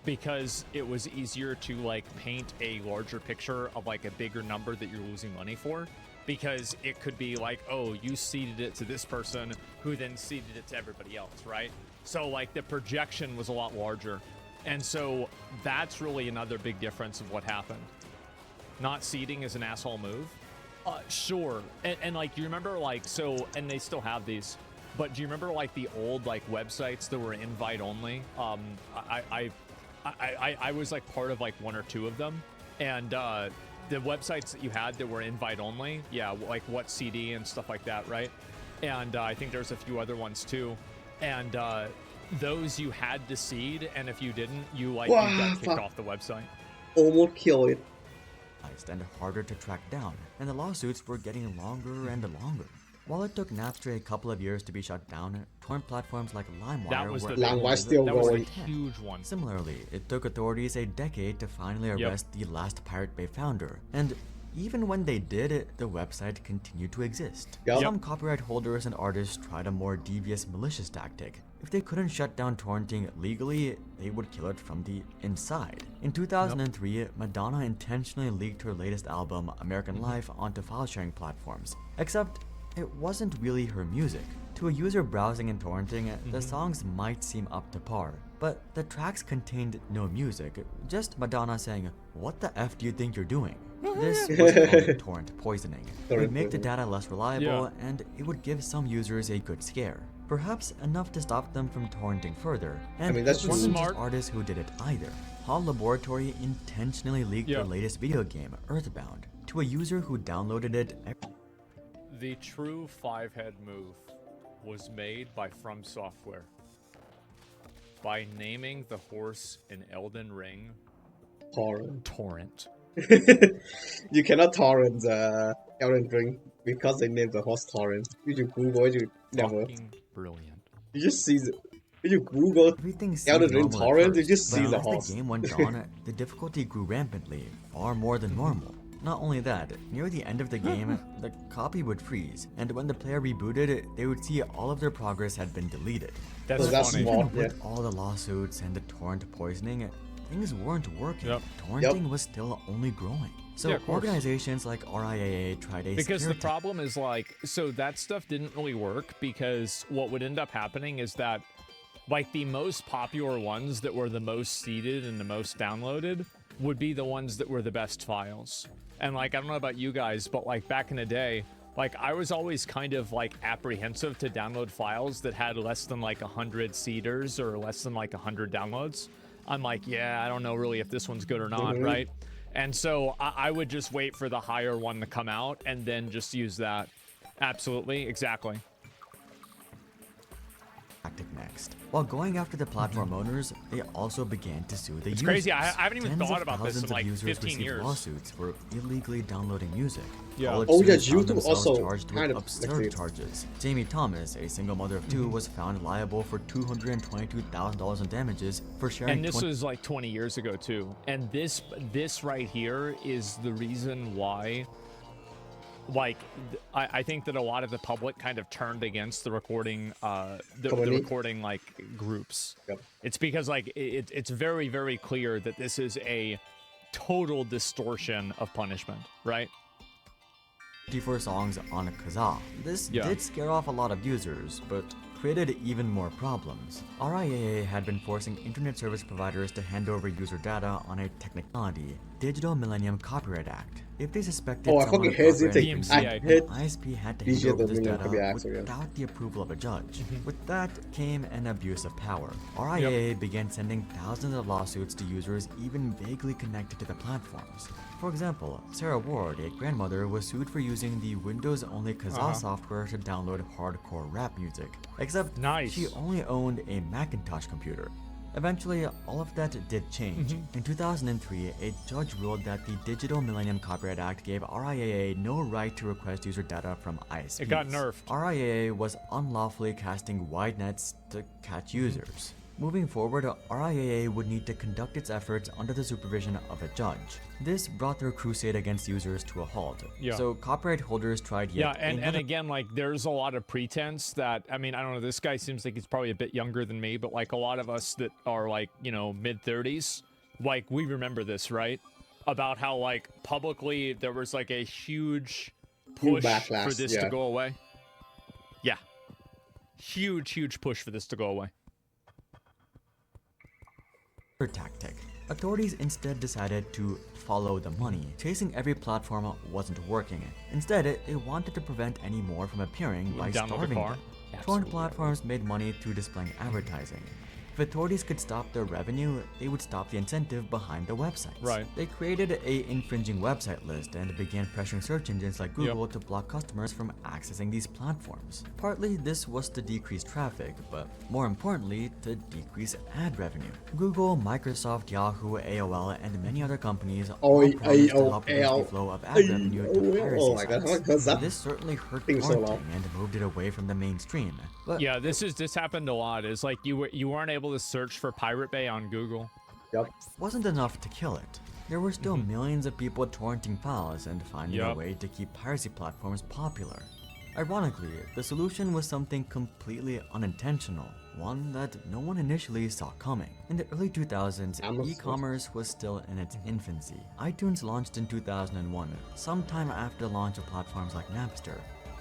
Because it was easier to like paint a larger picture of like a bigger number that you're losing money for. Because it could be like, oh, you seeded it to this person who then seeded it to everybody else, right? So like the projection was a lot larger. And so that's really another big difference of what happened. Not seeding is an asshole move. Sure. And like, do you remember like, so, and they still have these, but do you remember like the old like websites that were invite only? I was like part of like one or two of them. And, the websites that you had that were invite only, like what CD and stuff like that, right? And I think there's a few other ones too. And those you had to seed, and if you didn't, you like you got kicked off the website. Almost kill it. And harder to track down, and the lawsuits were getting longer and longer. While it took Napster a couple of years to be shut down, torrent platforms like LimeWire were LimeWire still that was a going. huge one. Similarly, it took authorities a decade to finally arrest the last Pirate Bay founder, and even when they did, the website continued to exist. Some copyright holders and artists tried a more devious, malicious tactic. If they couldn't shut down torrenting legally, they would kill it from the inside. In 2003, Madonna intentionally leaked her latest album, American Life, onto file-sharing platforms. Except, it wasn't really her music. To a user browsing and torrenting, the songs might seem up to par, but the tracks contained no music, just Madonna saying, "What the F do you think you're doing?" This was called torrent poisoning. It would make the data less reliable, and it would give some users a good scare. Perhaps enough to stop them from torrenting further. And that's it wasn't smart. just artists who did it either. HAL Laboratory intentionally leaked their latest video game, Earthbound, to a user who downloaded it. The true five-head move was made by From Software. By naming the horse in Elden Ring Torrent. You cannot torrent Elden Ring because they named the horse Torrent. If you Google it, you never. Fucking brilliant. You just see the. If you Google Everything seemed Elden Ring normal at Torrent, you first, just see but the as horse. the game went on, the difficulty grew rampantly, far more than normal. Not only that, near the end of the game, the copy would freeze, and when the player rebooted, they would see all of their progress had been deleted. That's So that's funny. small. Even with all the lawsuits and the torrent poisoning, things weren't working. Yep. Torrenting was still only growing. So Yeah, of course. organizations like RIAA tried a Because scare the problem is like, so that stuff didn't really work because what would end up happening is that like the most popular ones that were the most seeded and the most downloaded would be the ones that were the best files. And like, I don't know about you guys, but like back in the day, like I was always kind of like apprehensive to download files that had less than like 100 seeders or less than like 100 downloads. I'm like, yeah, I don't know really if this one's good or not, right? And so I would just wait for the higher one to come out and then just use that. Absolutely, exactly. tactic next. While going after the platform owners, they also began to sue the users. It's crazy. I haven't even Tens thought of about this in thousands of like users 15 received years. lawsuits for illegally downloading music. Yeah. College Oh, yeah, students found YouTube themselves also charged kind with of absurd like charges. Jamie Thomas, a single mother of two, was found liable for $222,000 in damages for sharing. And this was like 20 years ago too. And this right here is the reason why, like, I think that a lot of the public kind of turned against the recording, the recording like groups. Yep. It's because like it's very, very clear that this is a total distortion of punishment, right? 54 songs on Kazaa. This Yeah. did scare off a lot of users, but created even more problems. RIAA had been forcing internet service providers to hand over user data on a technicality, Digital Millennium Copyright Act. If they suspected Oh, I someone fucking of copyright hesitate. infringement, I an hate ISP had to hand Digital over this Millennium data Copyright Act, yeah. without the approval of a judge. With that came an abuse of power. RIAA began sending thousands of lawsuits to users even vaguely connected to the platforms. For example, Sarah Ward, a grandmother, was sued for using the Windows-only Kazaa software to download hardcore rap music. Except Nice. she only owned a Macintosh computer. Eventually, all of that did change. In 2003, a judge ruled that the Digital Millennium Copyright Act gave RIAA no right to request user data from ISPs. It got nerfed. RIAA was unlawfully casting wide nets to catch users. Moving forward, RIAA would need to conduct its efforts under the supervision of a judge. This brought their crusade against users to a halt. Yeah. So copyright holders tried Yeah, yet and another again, like, there's a lot of pretense that, I mean, I don't know, this guy seems like he's probably a bit younger than me, but, like, a lot of us that are, like, you know, mid-30s, like, we remember this, right? About how, like, publicly there was, like, a huge push backlash, for this yeah. to go away. Yeah. Huge push for this to go away. tactic. Authorities instead decided to follow the money. Chasing every platform wasn't working. Instead, they wanted to prevent any more from appearing by Download a starving car? them. Absolutely. Torrent platforms made money through displaying advertising. If authorities could stop their revenue, they would stop the incentive behind the websites. Right. They created a infringing website list and began pressuring search engines like Google to block customers from accessing these platforms. Partly, this was to decrease traffic, but more importantly, to decrease ad revenue. Google, Microsoft, Yahoo, AOL, and many other companies all promised to help reduce the flow of ad revenue to piracy Oh my god, how sites. was that? This certainly hurt Thing so torrenting long. and moved it away from the mainstream. But Yeah, this happened a lot. It's like you weren't able to search for Pirate Bay on Google. Yep. wasn't enough to kill it. There were still millions of people torrenting files and finding a Yup. way to keep piracy platforms popular. Ironically, the solution was something completely unintentional, one that no one initially saw coming. In the early 2000s, Amazon. e-commerce was still in its infancy. iTunes launched in 2001, sometime after the launch of platforms like Napster.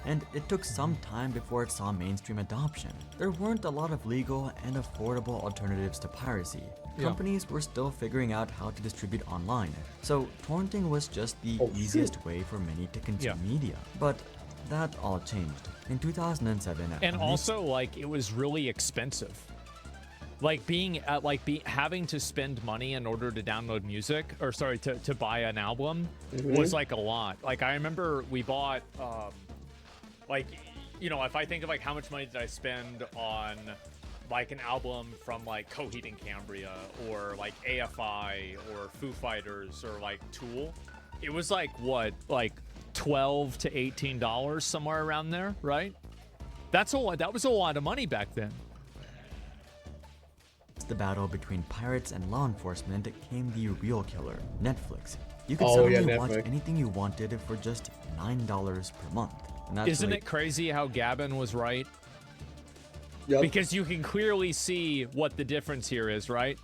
And it took some time before it saw mainstream adoption. There weren't a lot of legal and affordable alternatives to piracy. Companies were still figuring out how to distribute online, so torrenting was just the easiest way for many to consume media. But that all changed. In 2007, And also, like, it was really expensive. Like having to spend money in order to download music, or sorry, to buy an album was like a lot. Like I remember we bought, like you know, if I think of like how much money did I spend on like an album from like Coheed and Cambria or like AFI or Foo Fighters or like Tool, it was like what, like $12 to $18 somewhere around there, right? That was a lot of money back then. The battle between pirates and law enforcement came the real killer, Netflix. You could watch anything you wanted for just $9 per month. And that's Isn't it crazy how Gavin was right? Yep. Because you can clearly see what the difference here is, right?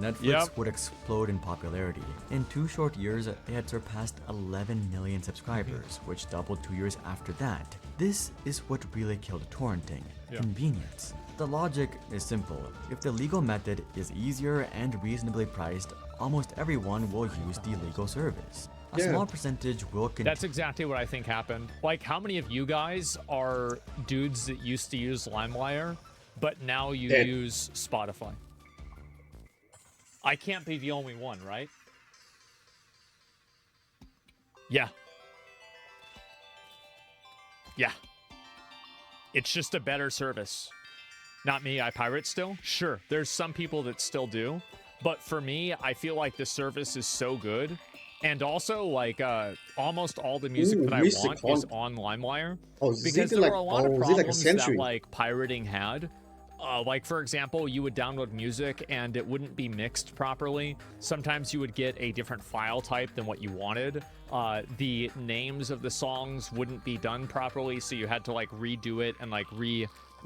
Netflix would explode in popularity. In 2 short years, they had surpassed 11 million subscribers, which doubled 2 years after that. This is what really killed torrenting. Convenience. The logic is simple. If the legal method is easier and reasonably priced, almost everyone will use the legal service. A small percentage will continue. That's exactly what I think happened. Like, how many of you guys are dudes that used to use LimeWire, but now you use Spotify? I can't be the only one, right? Yeah. Yeah. It's just a better service. Not me, I pirate still. Sure, there's some people that still do. But for me, I feel like the service is so good. And also, like, almost all the music that I want is on LimeWire. Because there were a lot of problems that, like, pirating had. Like, for example, you would download music and it wouldn't be mixed properly. Sometimes you would get a different file type than what you wanted. The names of the songs wouldn't be done properly, so you had to, like, redo it and, like,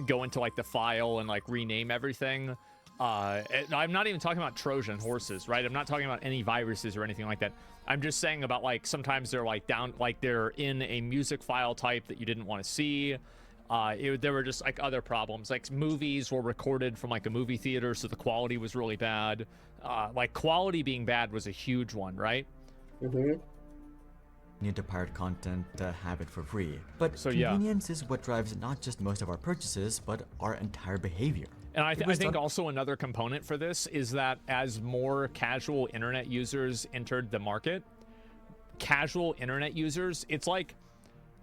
go into, like, the file and, like, rename everything. I'm not even talking about Trojan horses, right? I'm not talking about any viruses or anything like that. I'm just saying about, like, sometimes they're, like, they're in a music file type that you didn't want to see. There were just, like, other problems. Like, movies were recorded from, like, a movie theater, so the quality was really bad. Like, quality being bad was a huge one, right? Need to pirate content to have it for free. But convenience is what drives not just most of our purchases, but our entire behavior. And I think also another component for this is that as more casual internet users entered the market, casual internet users, it's like,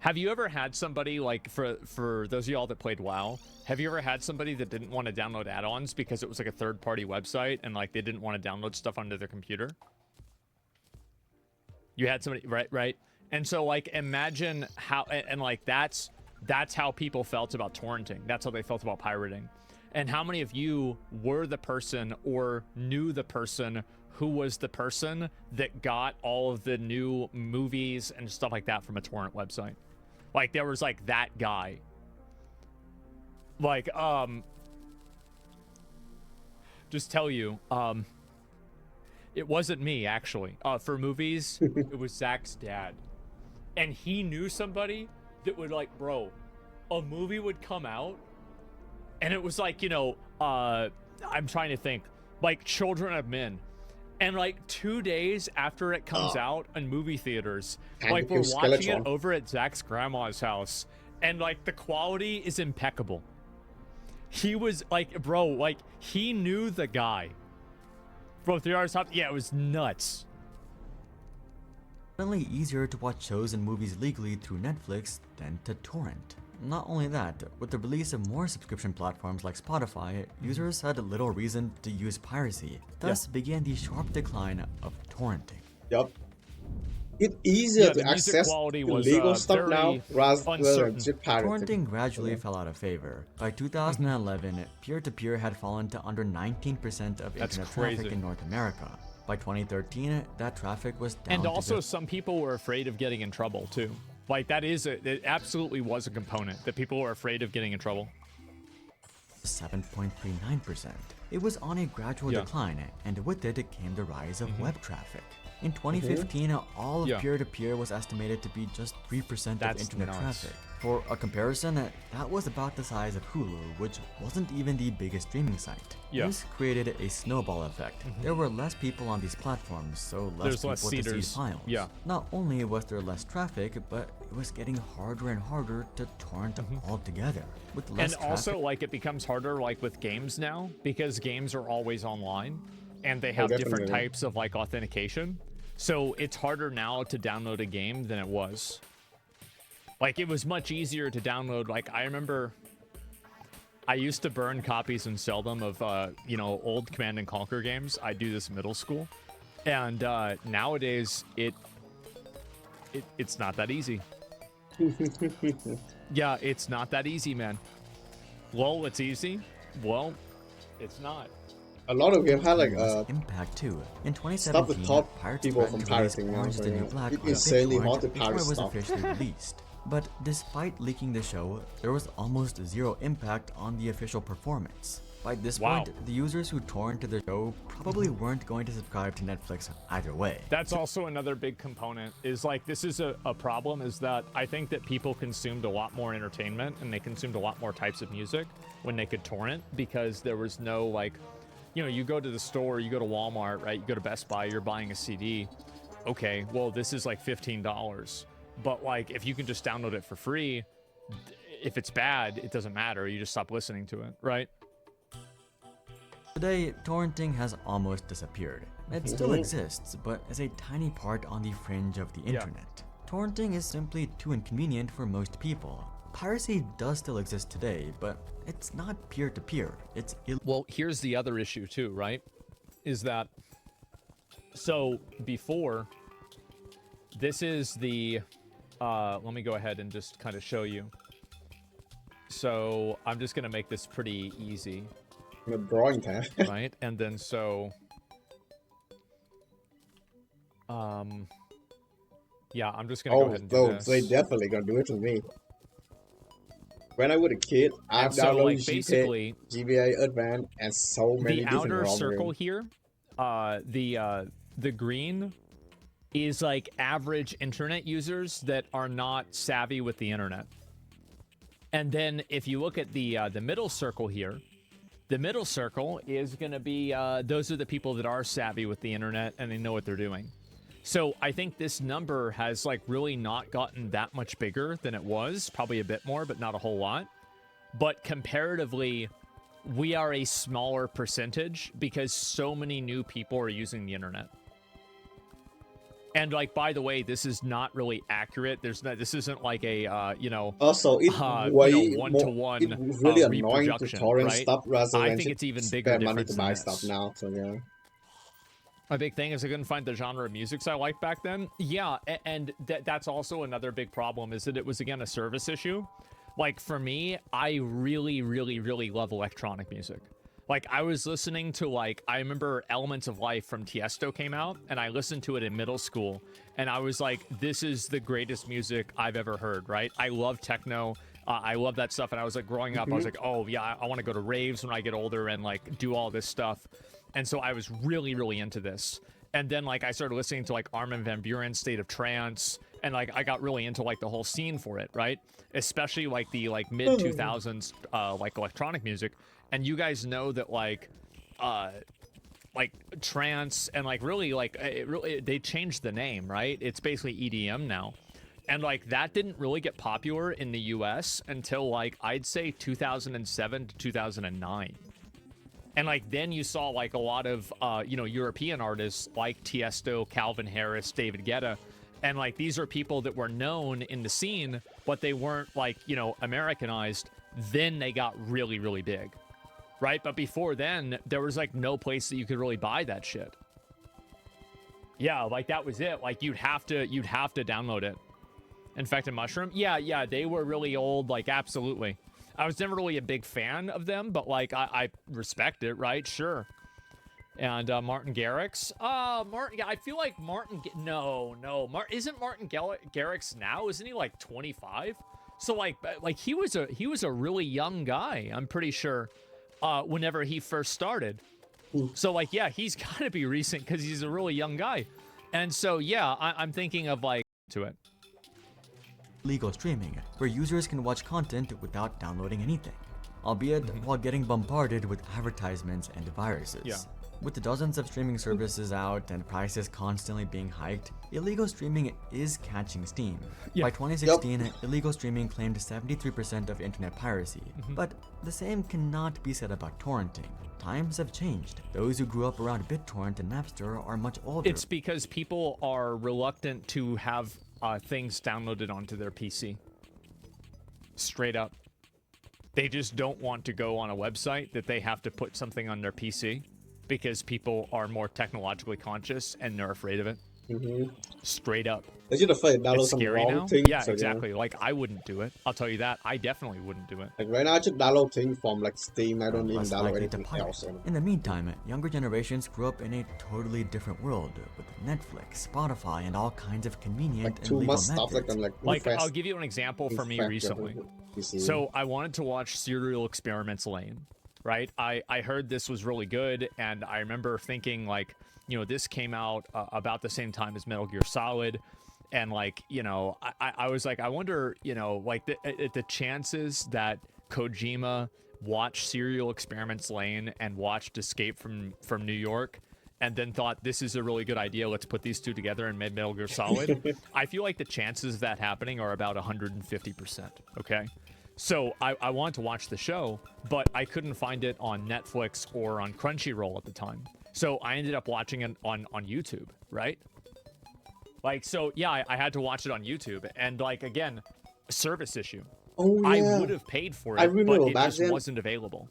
have you ever had somebody, like, for those of y'all that played WoW, have you ever had somebody that didn't want to download add-ons because it was like a third-party website and, like, they didn't want to download stuff onto their computer? You had somebody, right? And so, like, imagine how, and like, that's how people felt about torrenting. That's how they felt about pirating. And how many of you were the person or knew the person who was the person that got all of the new movies and stuff like that from a torrent website? Like, there was, like, that guy. Like, just tell you, it wasn't me, actually. For movies, it was Zach's dad. And he knew somebody that would, like, bro, a movie would come out, and it was like, you know, I'm trying to think, like, Children of Men. And, like, 2 days after it comes out in movie theaters, like, we're watching it over at Zach's grandma's house, and, like, the quality is impeccable. He was, like, bro, like, he knew the guy. Bro, 3 hours top, yeah, it was nuts. It's easier to watch shows and movies legally through Netflix than to torrent. Not only that, with the release of more subscription platforms like Spotify, users had little reason to use piracy. Thus began the sharp decline of torrenting. Yup. It's easier to access illegal stuff now rather than just pirating. Torrenting gradually fell out of favor. By 2011, peer-to-peer had fallen to under 19% of internet traffic in North America. By 2013, that traffic was down. And also, some people were afraid of getting in trouble too. Like, it absolutely was a component that people were afraid of getting in trouble. 7.39%. It was on a gradual decline, and with it came the rise of web traffic. In 2015, all of peer-to-peer was estimated to be just 3% of internet traffic. For a comparison, that was about the size of Hulu, which wasn't even the biggest streaming site. This created a snowball effect. There were less people on these platforms, so less people to see files. Not only was there less traffic, but it was getting harder and harder to torrent altogether. With less traffic, also, like, it becomes harder, like, with games now, because games are always online, and they have different types of, like, authentication. So it's harder now to download a game than it was. Like, it was much easier to download. Like, I remember I used to burn copies and sell them of, you know, old Command & Conquer games. I do this in middle school. And nowadays, it's not that easy. Yeah, it's not that easy, man. Well, it's easy. Well, it's not. A lot of games had like impact too. In stuff that 2017, taught Pirates people threatened from to release pirating now. Orange is the New So, Black yeah. on Insanely BitTorrent haunted before pirate it was stuff. officially released. But despite leaking the show, there was almost zero impact on the official performance. By this point, the users who torrented the show probably weren't going to subscribe to Netflix either way. That's also another big component, is like, this is a problem, is that I think that people consumed a lot more entertainment and they consumed a lot more types of music when they could torrent, because there was no, like, you know, you go to the store, you go to Walmart, right? You go to Best Buy, you're buying a CD. Okay, well, this is like $15. But like, if you can just download it for free, if it's bad, it doesn't matter. You just stop listening to it, right? Today, torrenting has almost disappeared. It still exists, but as a tiny part on the fringe of the internet. Torrenting is simply too inconvenient for most people. Piracy does still exist today, but it's not peer-to-peer. It's well, here's the other issue too, right? Is that, so before, this is the, let me go ahead and just kind of show you. So I'm just gonna make this pretty easy. The drawing tab. Right, and then so, yeah, I'm just gonna go ahead and do this. They definitely gonna do it to me. When I was a kid, I downloaded like, basically GBA Advanced and so many different outer ROM circle games. here, the green is like average internet users that are not savvy with the internet. And then if you look at the middle circle here, the middle circle is going to be, those are the people that are savvy with the internet and they know what they're doing. So I think this number has like really not gotten that much bigger than it was, probably a bit more, but not a whole lot. But comparatively, we are a smaller percentage because so many new people are using the internet. And like, by the way, this is not really accurate. This isn't like a, you know, also it's way one-to-one it's really annoying to reproduction, torrent right? stuff rather I than think it's even bigger spend money difference to than buy this. stuff now. So yeah. My big thing is I couldn't find the genre of music I liked back then. Yeah, and that's also another big problem, is that it was, again, a service issue. Like, for me, I really, really, really love electronic music. Like, I was listening to, like, I remember Elements of Life from Tiesto came out, and I listened to it in middle school, and I was like, this is the greatest music I've ever heard, right? I love techno. I love that stuff, and I was like, growing up, I was like, oh, yeah, I want to go to raves when I get older and, like, do all this stuff. And so I was really, really into this. And then, like, I started listening to, like, Armin van Buuren's State of Trance, and, like, I got really into, like, the whole scene for it, right? Especially, like, the, like, mid-2000s, like, electronic music. And you guys know that, like trance and, like, really, like, they changed the name, right? It's basically EDM now. And, like, that didn't really get popular in the US until, like, I'd say 2007 to 2009. And, like, then you saw, like, a lot of, you know, European artists like Tiesto, Calvin Harris, David Guetta. And, like, these are people that were known in the scene, but they weren't, like, you know, Americanized. Then they got really, really big, right? But before then, there was, like, no place that you could really buy that shit. Yeah, like, that was it. Like, you'd have to download it. Infected Mushroom? Yeah, they were really old, like, absolutely. I was never really a big fan of them, but, like, I respect it, right? Sure. And Martin Garrix? Martin, yeah, I feel like Martin, isn't Martin Garrix now? Isn't he, like, 25? So, like he was a really young guy, I'm pretty sure, whenever he first started. So, like, yeah, he's got to be recent because he's a really young guy. And so, yeah, I'm thinking of, like, to it. Legal streaming, where users can watch content without downloading anything, albeit while getting bombarded with advertisements and viruses. Yeah. With the dozens of streaming services out and prices constantly being hiked, illegal streaming is catching steam. Yeah. By 2016, illegal streaming claimed 73% of internet piracy, but the same cannot be said about torrenting. Times have changed. Those who grew up around BitTorrent and Napster are much older. It's because people are reluctant to have things downloaded onto their PC. Straight up. They just don't want to go on a website that they have to put something on their PC because people are more technologically conscious and they're afraid of it. Straight up. They're just afraid to download It's some scary wrong now. thing. Yeah, so, exactly. Like, I wouldn't do it. I'll tell you that. I definitely wouldn't do it. Like right now, I just download things from like Steam. I don't even less download likely to anything pirate. else. In the meantime, younger generations grew up in a totally different world with Netflix, Spotify, and all kinds of convenient Like and too legal much stuff that methods. can Like, I'll give you an example for me recently. So I wanted to watch Serial Experiments Lane, right? I heard this was really good, and I remember thinking, like, you know, this came out about the same time as Metal Gear Solid, and, like, you know, I was like, I wonder, you know, like, the chances that Kojima watched Serial Experiments Lane and watched Escape from New York and then thought, this is a really good idea, let's put these two together and made Metal Gear Solid. I feel like the chances of that happening are about 150%, okay? So I wanted to watch the show, but I couldn't find it on Netflix or on Crunchyroll at the time. So I ended up watching it on YouTube, right? Like, so yeah, I had to watch it on YouTube, and, like, again, a service issue. Oh yeah. I would have paid for it, but it just wasn't available.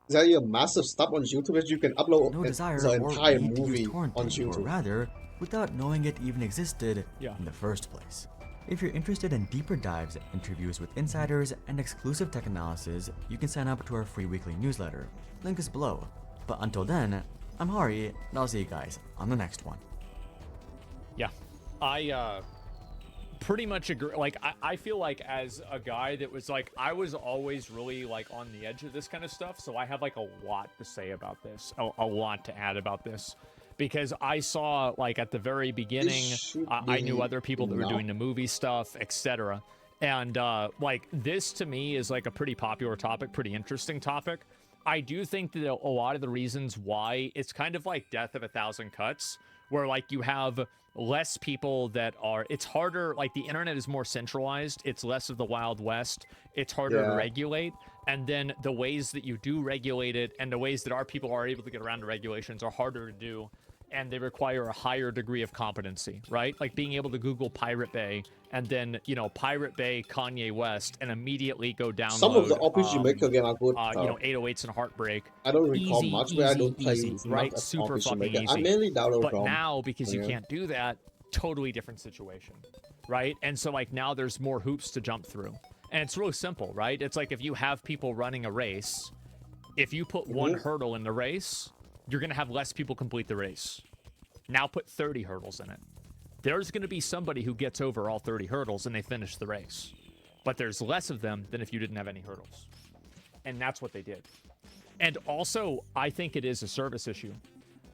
There's a massive stuff on YouTube that you can upload No desire the or entire need to use movie torrenting, on or YouTube. rather, without knowing it even existed in the first place. If you're interested in deeper dives, interviews with insiders, and exclusive tech analysis, you can sign up to our free weekly newsletter. Link is below. But until then, I'm Hari, and I'll see you guys on the next one. Yeah, I pretty much agree. Like, I feel like as a guy that was like, I was always really like on the edge of this kind of stuff, so I have like a lot to say about this, a lot to add about this, because I saw, like, at the very beginning, I knew other people that were doing the movie stuff, etc. And like, this to me is like a pretty popular topic, pretty interesting topic. I do think that a lot of the reasons why it's kind of like Death of a Thousand Cuts, where, like, you have less people that are, it's harder, like, the internet is more centralized, it's less of the Wild West, it's harder to regulate, and then the ways that you do regulate it and the ways that our people are able to get around the regulations are harder to do, and they require a higher degree of competency, right? Like being able to Google Pirate Bay and then, you know, Pirate Bay Kanye West and immediately go download Some of the RPG Maker games are good. you know, 808s and Heartbreak. I don't recall much, but I don't play easy, right? much Super RPG fucking Maker. easy. I mainly download But from. now, because you can't do that, totally different situation, right? And so, like, now there's more hoops to jump through. And it's really simple, right? It's like if you have people running a race, if you put one hurdle in the race, you're going to have less people complete the race. Now put 30 hurdles in it. There's going to be somebody who gets over all 30 hurdles and they finish the race. But there's less of them than if you didn't have any hurdles. And that's what they did. And also, I think it is a service issue.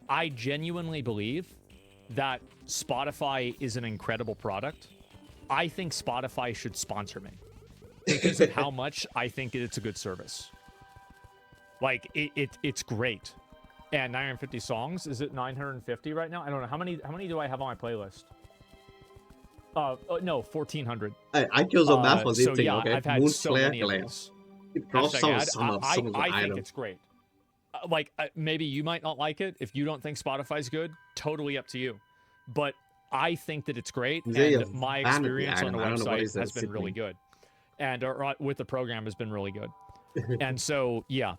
I genuinely believe that Spotify is an incredible product. I think Spotify should sponsor me because of how much I think it's a good service. Like, it's great. And 950 songs. Is it 950 right now? I don't know. How many do I have on my playlist? No, 1,400. I killed the math for this so thing, yeah, okay? I've had so many of Glass. these. It drops some of I the think items. it's great. Like, maybe you might not like it. If you don't think Spotify's good, totally up to you. But I think that it's great, and my experience on the website has been really good. And with the program has been really good. And so, yeah.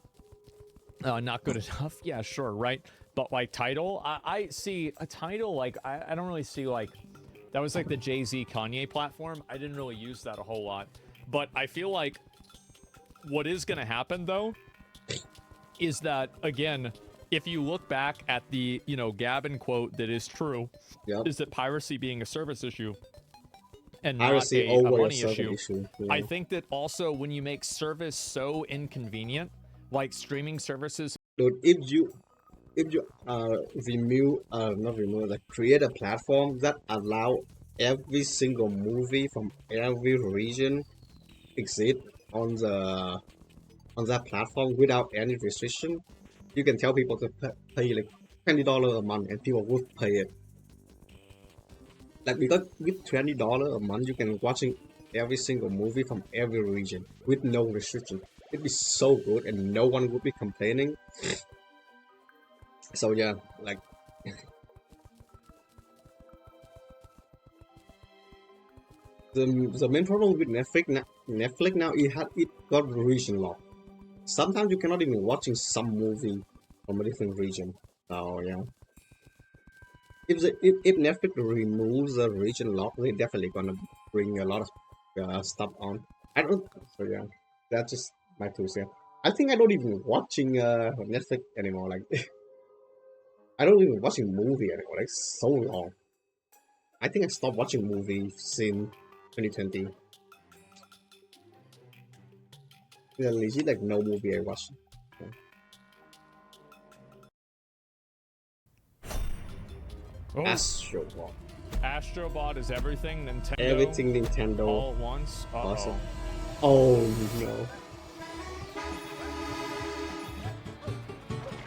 Not good enough? Yeah, sure, right? But, like, Tidal, I see a Tidal, like, I don't really see, like, that was, like, the Jay-Z Kanye platform. I didn't really use that a whole lot. But I feel like what is going to happen, though, is that, again, if you look back at the, you know, Gavin quote that is true, is that piracy being a service issue and not a money issue. Yeah. I think that also when you make service so inconvenient, like streaming services. Dude, if you create a platform that allow every single movie from every region exist on that platform without any restriction, you can tell people to pay like $20 a month and people would pay it. Like, because with $20 a month you can watching every single movie from every region with no restriction. It'd be so good and no one would be complaining. So yeah, like the main problem with Netflix now it got region lock. Sometimes you cannot even watching some movie from a different region. So yeah, if Netflix removes the region lock, they're definitely gonna bring a lot of stuff on. I don't. So yeah, that's just my 2 cents. I think I don't even watching Netflix anymore. Like I don't even watching movie anymore. Like so long. I think I stopped watching movies since 2020. Yeah, legit like no movie I watch. Oh. Astrobot. Astrobot is everything Nintendo. Everything Nintendo. All at once. Awesome. Oh no.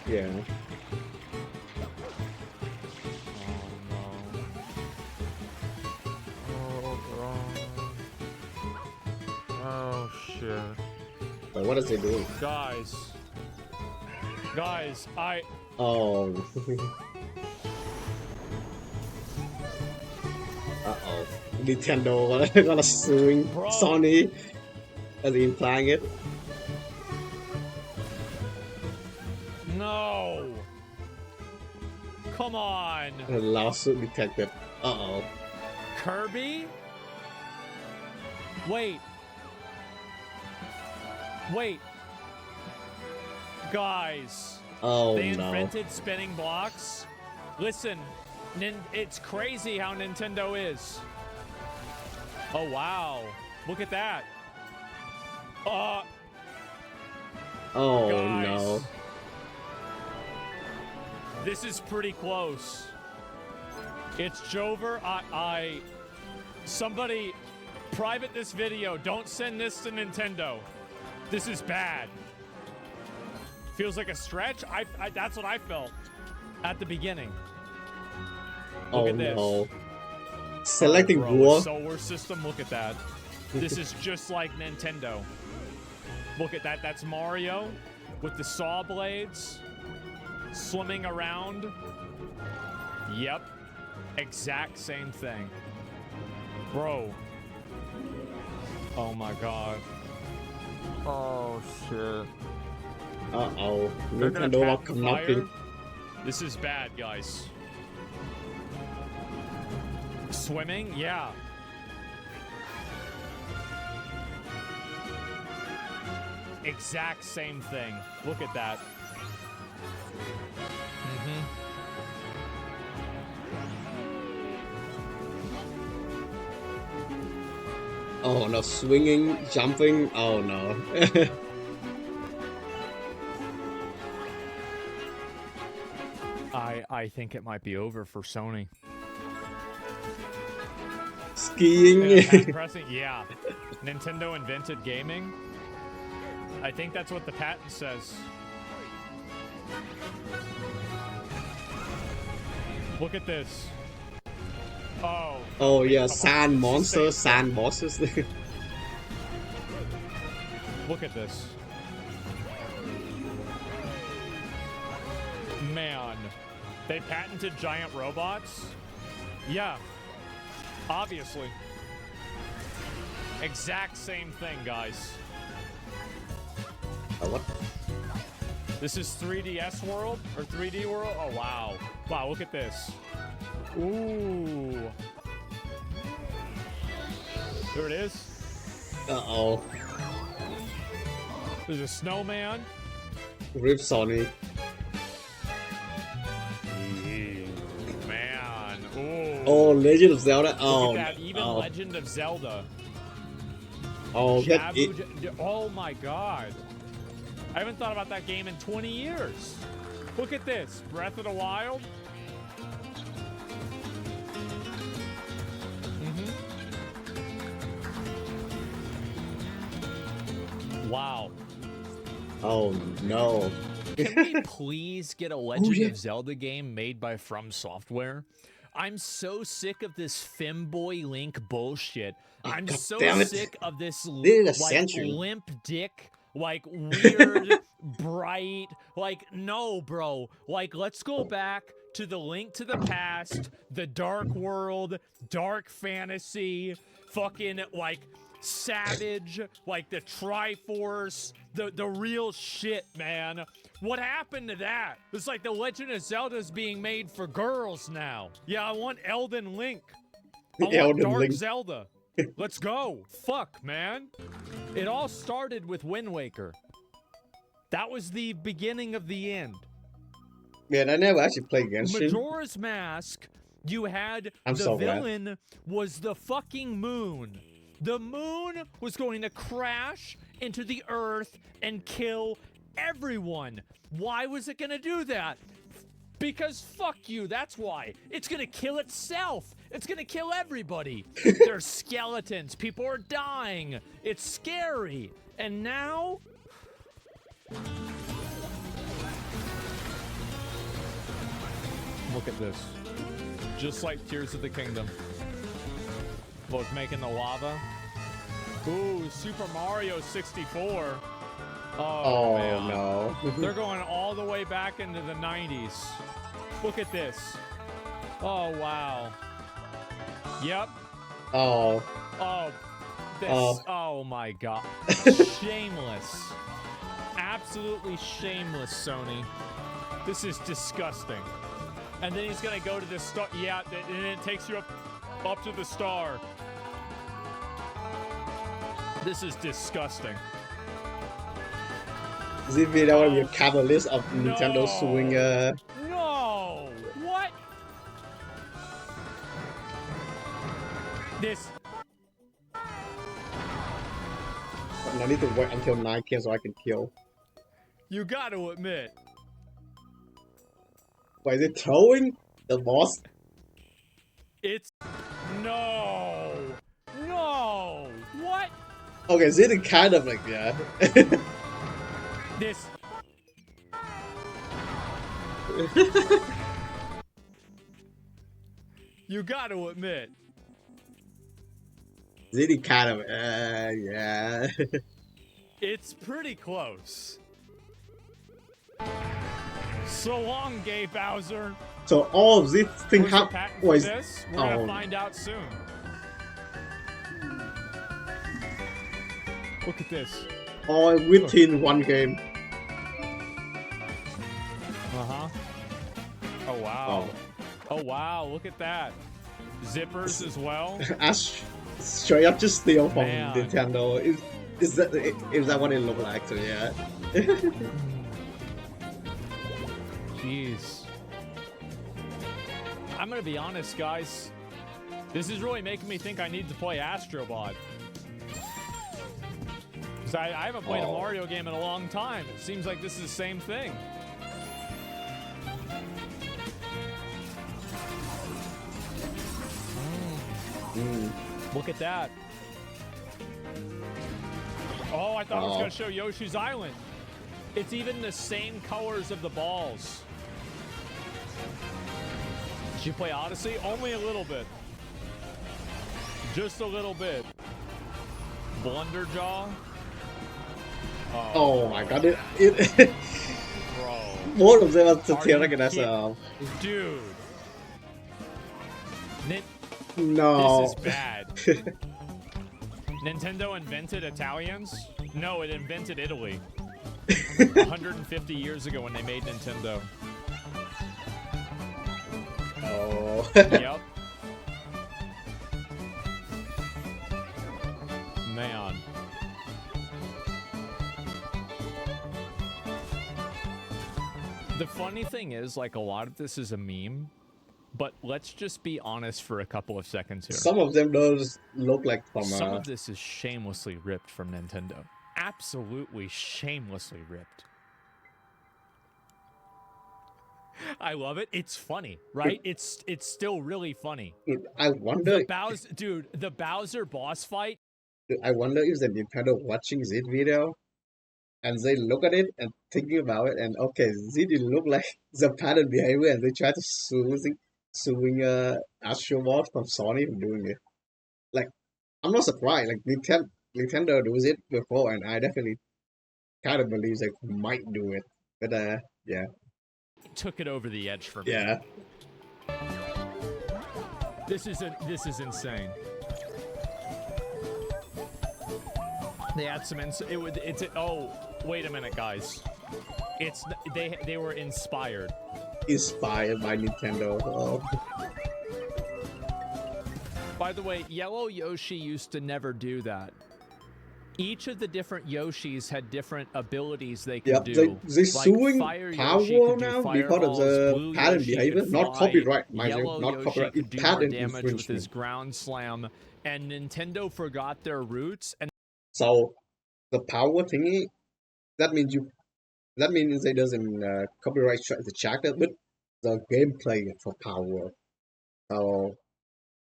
Yeah. Oh shit. But what does it do? Guys, Oh. Uh-oh. Nintendo gonna suing Sony as implying it. No. Come on. A lawsuit detected. Uh-oh. Kirby? Wait. Guys. Oh They no. invented spinning blocks? Listen, it's crazy how Nintendo is. Oh, wow. Look at that. Oh guys. no. This is pretty close. It's Jover. Somebody private this video. Don't send this to Nintendo. This is bad. Feels like a stretch. That's what I felt at the beginning. Look at this. No. Selecting bro, war. solar system. Look at that. This is just like Nintendo. Look at that. That's Mario with the saw blades swimming around. Yep. Exact same thing. Bro. Oh my god. Oh shit. Uh-oh. They're gonna Nintendo are patent knocking. fire. This is bad, guys. Swimming? Yeah. Exact same thing. Look at that. Oh no, swinging, jumping. Oh no. I think it might be over for Sony. Skiing. Patent pressing? Yeah. Nintendo invented gaming. I think that's what the patent says. Look at this. Oh. Oh yeah, come sand on. monsters, Same sand bosses. Look at this. Man. They patented giant robots? Yeah. Obviously. Exact same thing, guys. What? This is 3DS World? Or 3D World? Oh, wow. Wow, look at this. Ooh. There it is. Uh-oh. There's a snowman. Rip Sony. Man. Ooh. Oh, Legend of Zelda. Oh, Look at that. Even oh. Legend of Zelda. Oh, that Oh my god. I haven't thought about that game in 20 years. Look at this. Breath of the Wild. Wow. Oh no. Can we please get a Legend of Zelda game made by From Software? I'm so sick of this femboy Link bullshit. I'm so sick of this like limp dick like weird, bright, like, no, bro. Like, let's go back to the Link to the Past, the Dark World, dark fantasy, fucking, like, Savage, like the Triforce, the real shit, man. What happened to that? It's like the Legend of Zelda's being made for girls now. Yeah, I want Elden Link. I want Elden Dark Link. Zelda. Let's go. Fuck, man. It all started with Wind Waker. That was the beginning of the end. Man, I never actually played Genshin. Majora's Mask, you had I'm the so villain was the fucking moon. The moon was going to crash into the earth and kill everyone. Why was it going to do that? Because fuck you, that's why. It's going to kill itself. It's going to kill everybody. There's skeletons. People are dying. It's scary. And now... Look at this. Just like Tears of the Kingdom. Look, making the lava. Ooh, Super Mario 64. Oh man. No. They're going all the way back into the 90s. Look at this. Oh, wow. Yep. Oh. Oh. This. Oh my god. Shameless. Absolutely shameless, Sony. This is disgusting. And then he's gonna go to the star. Yeah, and it takes you up to the star. This is disgusting. This video will be a catalyst of Nintendo suing No! What? This... I need to wait until 9 kills so I can kill. You gotta admit. Why is it throwing the boss? It's... No! No! What? Okay, this is kind of like, yeah. This... You gotta admit. This is kind of, yeah. It's pretty close. So long, Gay Bowser. So all of this thing Where's the patent for was this? We're gonna find out soon. Look at this. all within one game. Uh-huh. Oh, wow. Oh, wow. Look at that. Zippers as well. As straight up just steal from Man. Nintendo. Is that what it looked like? So yeah. Jeez. I'm gonna be honest, guys. This is really making me think I need to play Astro Bot. Because I haven't played a Mario game in a long time. It seems like this is the same thing. Look at that. Oh, I thought it was going to show Yoshi's Island. It's even the same colors of the balls. Did you play Odyssey? Only a little bit. Just a little bit. Blunderjaw. Oh my god, it Bro. most of them are Are satiric you as kidding? Dude. no. This is bad. Nintendo invented Italians? No, it invented Italy. 150 years ago when they made Nintendo. Oh. Yep. Man. The funny thing is, like, a lot of this is a meme, but let's just be honest for a couple of seconds here. Some of them does look like from Some of this is shamelessly ripped from Nintendo. Absolutely shamelessly ripped. I love it. It's funny, right? It's still really funny. I wonder. The Bowser boss fight. I wonder if the Nintendo watching this video, and they look at it and thinking about it, and okay, this didn't look like the pattern behavior, and they try to suing Astro Bot from Sony for doing it. Like, I'm not surprised. Like Nintendo does it before, and I definitely kind of believes they might do it, but yeah. Took it over the edge for me. Yeah. This is insane. They had some oh, wait a minute, guys. They were inspired. Inspired by Nintendo. Oh. By the way, Yellow Yoshi used to never do that. Each of the different Yoshis had different abilities they could do. They're suing Fire Power Yoshi could do now because of fireballs, the Blue patent Yoshi behavior, could not fly, copyright, mind you, Yellow not Yoshi copyright, could it's do more patent damage with his infringement. ground slam, and Nintendo forgot their roots. And So the power thingy, that means it doesn't copyright strike the chapter, but the gameplay for power. So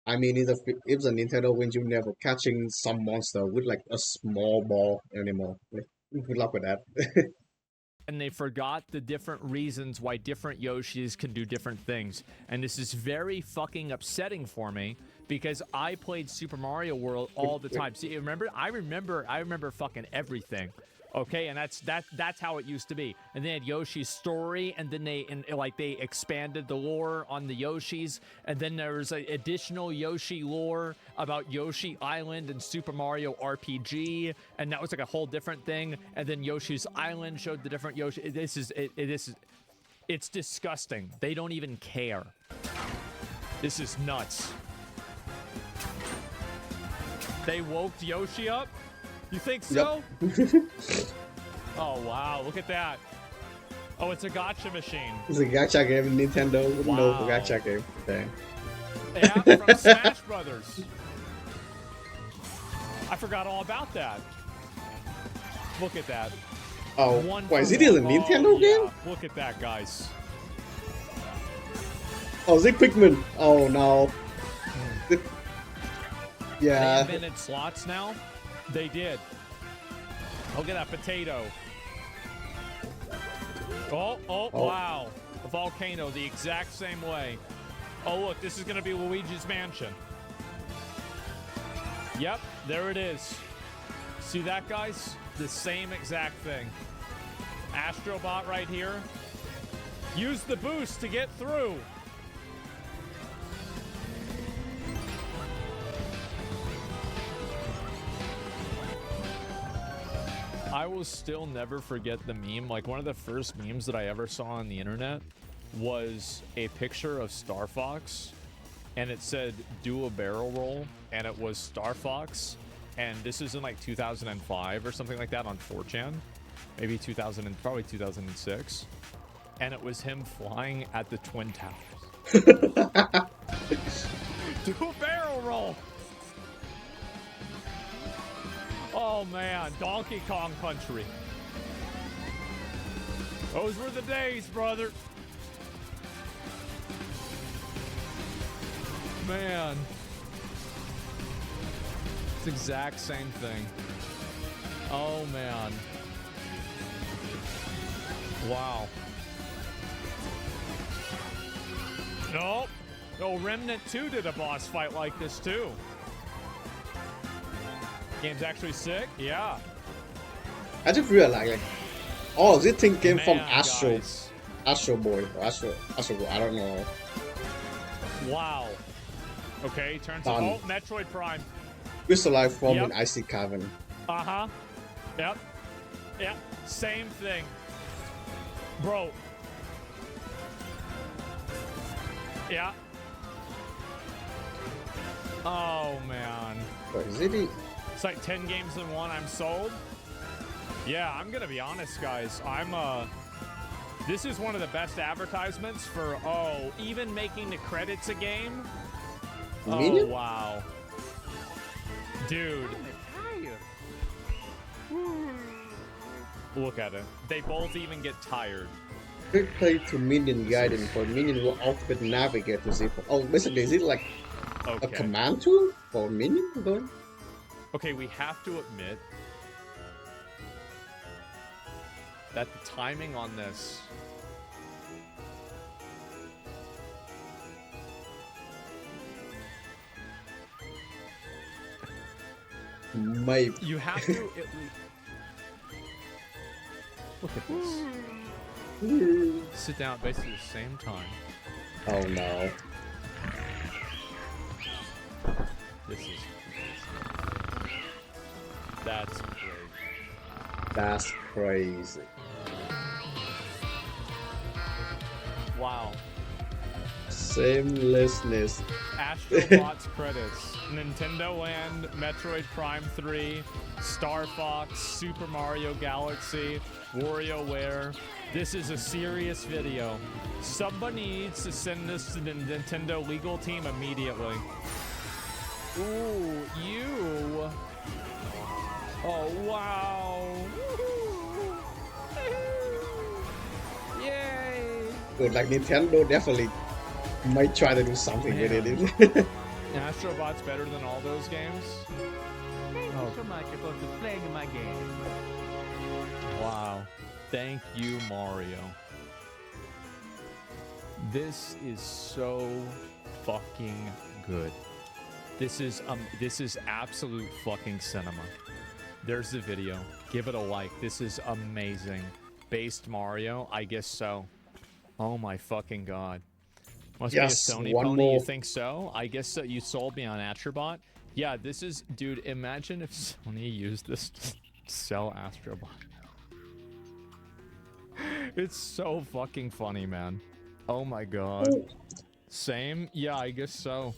I mean, if the Nintendo wins, you never catching some monster with like a small ball anymore. Like, good luck with that. and they forgot the different reasons why different Yoshis can do different things. And this is very fucking upsetting for me because I played Super Mario World all the time. See, I remember fucking everything. Okay, and that's how it used to be. And they had Yoshi's Story, and then they expanded the lore on the Yoshis, and then there was an additional Yoshi lore about Yoshi Island and Super Mario RPG, and that was like a whole different thing. And then Yoshi's Island showed the different Yoshi. It's disgusting. They don't even care. This is nuts. They woke Yoshi up? You think so? Yep. Oh, wow. Look at that. Oh, it's a gacha machine. It's a gacha game. Nintendo wouldn't know Wow. for gacha game. Dang. Yeah, from Smash Brothers. I forgot all about that. Look at that. Oh, One wait, is for it a one. Nintendo Oh, game? yeah. Look at that, guys. Oh, is it Pikmin? Oh, no. Yeah. They invented slots now? They did. Look at that potato. Oh, wow. A volcano the exact same way. Oh, look, this is going to be Luigi's Mansion. Yep, there it is. See that, guys? The same exact thing. Astrobot right here. Use the boost to get through. I will still never forget the meme. Like, one of the first memes that I ever saw on the internet was a picture of Star Fox, and it said, do a barrel roll, and it was Star Fox, and this is in, like, 2005 or something like that on 4chan. Maybe probably 2006. And it was him flying at the Twin Towers. Do a barrel roll! Oh man, Donkey Kong Country. Those were the days, brother. Man. It's the exact same thing. Oh man. Wow. Nope. No, Remnant 2 did a boss fight like this too. Game's actually sick? Yeah. I just realized, like, oh, this thing came from Astro. Guys. Astro Boy. Or Astro Boy, I don't know. Wow. Okay, turns Done. out. Oh, Metroid Prime. Crystallized from Yep. an icy cavern. Uh-huh. Yep. Yep. Same thing. Bro. Yeah. Oh, man. But is it? It's like 10 games in one. I'm sold. Yeah, I'm gonna be honest, guys. This is one of the best advertisements for, even making the credits a game. Minion? Oh, wow. Dude. Look at it. They both even get tired. Quick play to Minion guidance for Minion will outfit navigate to see. Oh, basically, is it like a command tool for Minion going? Okay, we have to admit that the timing on this Maybe. you have to Look at this. Sit down basically the same time. Oh no. This is that's crazy. That's crazy. Wow. Shamelessness. Astrobot's credits. Nintendo Land, Metroid Prime 3, Star Fox, Super Mario Galaxy, WarioWare. This is a serious video. Somebody needs to send this to the Nintendo legal team immediately. Ooh, you. Oh, wow. Yay. Good, like Nintendo definitely might try to do something with it. Astrobot's better than all those games. Thank you so much for playing my game. Wow. Thank you, Mario. This is so fucking good. This is absolute fucking cinema. There's the video. Give it a like. This is amazing. Based Mario? I guess so. Oh my fucking god. Must Yes, be a Sony one pony, more. you think so? I guess so. You sold me on Astrobot. Yeah, this is... Dude, imagine if Sony used this to sell Astrobot. It's so fucking funny, man. Oh my god. Same? Yeah, I guess so.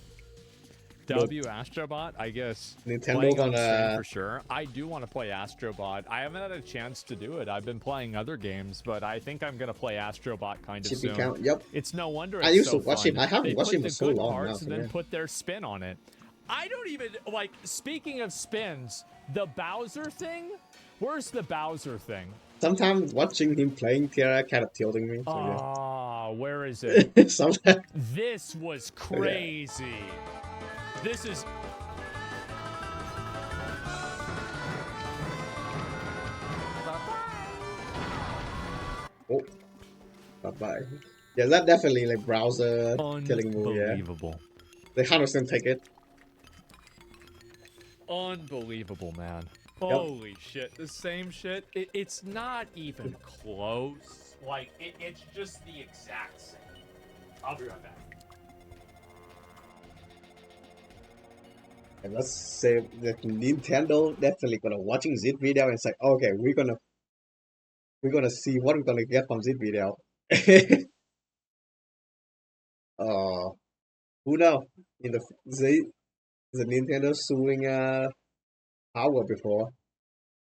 W Astrobot, I guess. Nintendo Playing on gonna- stream for sure. I do want to play Astrobot. I haven't had a chance to do it. I've been playing other games, but I think I'm gonna play Astrobot kind of Chippy soon. count, yep. It's no wonder I it's used so to watch fun. him. I haven't They watched put him the for so good long parts now, and then yeah. put their spin on it. I don't even like. Speaking of spins, the Bowser thing. Where's the Bowser thing? Sometimes watching him playing Terra kind of tilting me. So Ah, where is it? yeah. Sometimes. This was crazy. This is. Oh. Bye-bye. Yeah, that definitely like browser killing move, yeah. Unbelievable. They 100% take it. Unbelievable, man. Holy shit. The same shit. It's not even close. Like, it's just the exact same. I'll be right back. And let's say that Nintendo definitely gonna watching this video and say, okay, we're gonna see what we're gonna get from this video. Who knows? In the Nintendo suing Power before,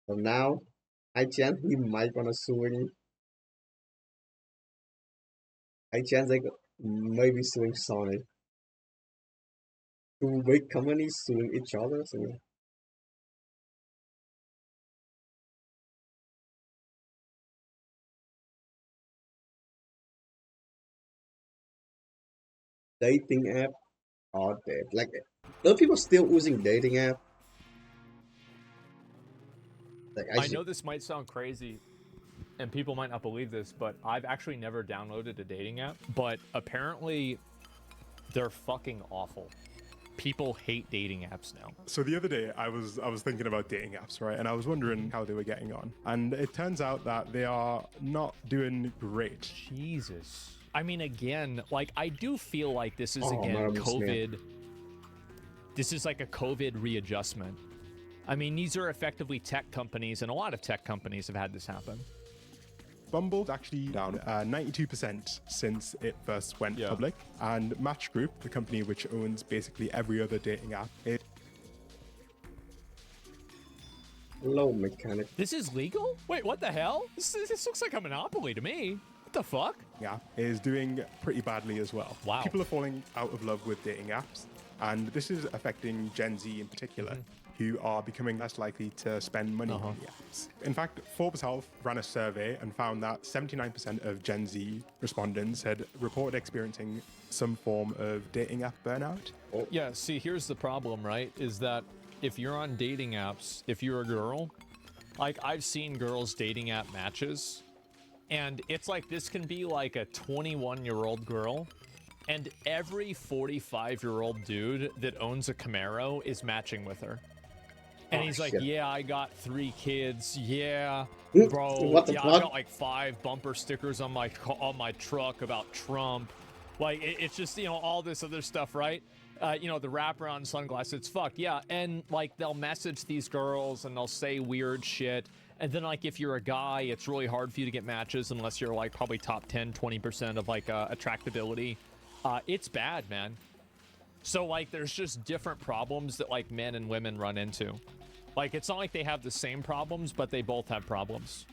so now I chance he might gonna suing. I chance they maybe suing Sony. Two big companies suing each other. So yeah. Dating app are dead. Like, are people still using dating app? Like, I know this might sound crazy, and people might not believe this, but I've actually never downloaded a dating app. But apparently, they're fucking awful. People hate dating apps now. So the other day, I was thinking about dating apps, right? And I was wondering how they were getting on. And it turns out that they are not doing great. Jesus. I mean, again, like, I do feel like this is, Oh, again, man, COVID. This is like a COVID readjustment. I mean, these are effectively tech companies, and a lot of tech companies have had this happen. Bumble's actually down 92% since it first went public. And Match Group, the company which owns basically every other dating app, low mechanic. This is legal? Wait, what the hell? This looks like a monopoly to me. What the fuck? yeah, is doing pretty badly as well. Wow. People are falling out of love with dating apps. And this is affecting Gen Z in particular, who are becoming less likely to spend money on the apps. In fact, Forbes Health ran a survey and found that 79% of Gen Z respondents had reported experiencing some form of dating app burnout. Yeah, see, here's the problem, right? Is that if you're on dating apps, if you're a girl, like, I've seen girls' dating app matches, and it's like, this can be like a 21-year-old girl, and every 45-year-old dude that owns a Camaro is matching with her. And he's like, shit. yeah, I got 3 kids. Yeah, Mm, bro. what the Yeah, fuck? I got like 5 bumper stickers on my truck about Trump. Like, it's just, you know, all this other stuff, right? You know, the wraparound sunglasses, it's fucked. Yeah, and like they'll message these girls and they'll say weird shit. And then like if you're a guy, it's really hard for you to get matches unless you're like probably top 10, 20% of like attractability. It's bad, man. So like there's just different problems that like men and women run into. Like it's not like they have the same problems, but they both have problems.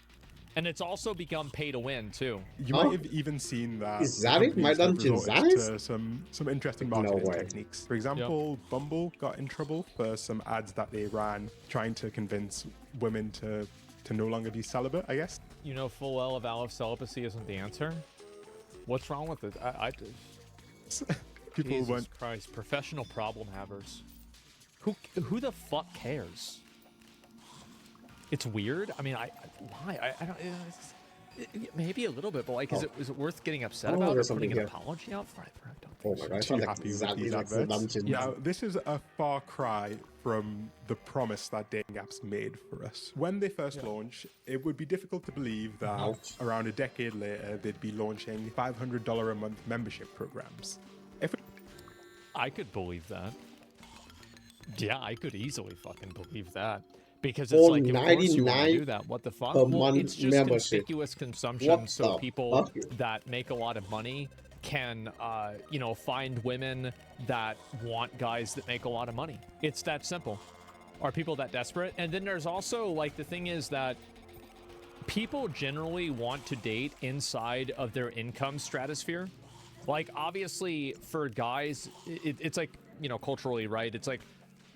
And it's also become pay to win too. You might have even seen that Is that it? My companies have dungeon, resorted that is? to some interesting No marketing way. techniques. For example, Bumble got in trouble for some ads that they ran trying to convince women to no longer be celibate, I guess. You know full well a vow of celibacy isn't the answer. What's wrong with it? People Jesus weren't. Christ, professional problem havers. Who the fuck cares? It's weird. I mean, why? I don't. Maybe a little bit, but like, is it worth getting upset about or there's putting something an here. apology out for? I don't Oh think my so. god, Too I happy with exactly these like the adverts. dungeon. Now, this is a far cry from the promise that dating apps made for us. When they first launched, it would be difficult to believe that Ouch. around a decade later, they'd be launching $500 a month membership programs. I could believe that. Yeah, I could easily fucking believe that. Because it's like, of course you want to do that. What the fuck? a Well, month it's just membership. conspicuous consumption, What so the people fuck? that make a lot of money can, you know, find women that want guys that make a lot of money. It's that simple. Are people that desperate? And then there's also, like, the thing is that people generally want to date inside of their income stratosphere. Like, obviously, for guys, it's like, you know, culturally, right? It's like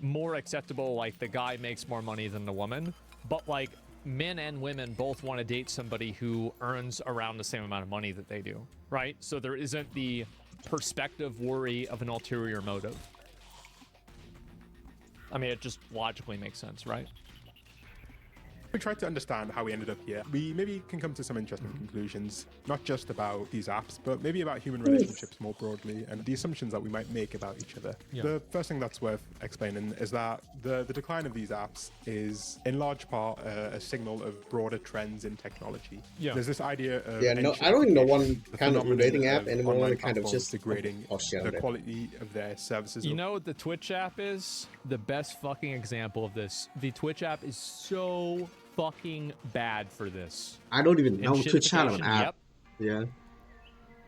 more acceptable, like, the guy makes more money than the woman. But, like, men and women both want to date somebody who earns around the same amount of money that they do, right? So there isn't the perspective worry of an ulterior motive. I mean, it just logically makes sense, right? We tried to understand how we ended up here. We maybe can come to some interesting conclusions, not just about these apps, but maybe about human relationships more broadly and the assumptions that we might make about each other. Yeah. The first thing that's worth explaining is that the decline of these apps is in large part a signal of broader trends in technology. Yeah. There's this idea of Yeah, no, I don't even know one the kind of phenomenon dating app of anymore. online Kind of platforms just degrading shit, the quality of their services. You know what the Twitch app is? The best fucking example of this. The Twitch app is so fucking bad for this. I don't even know And Twitch had an shitification, app. Yep. Yeah.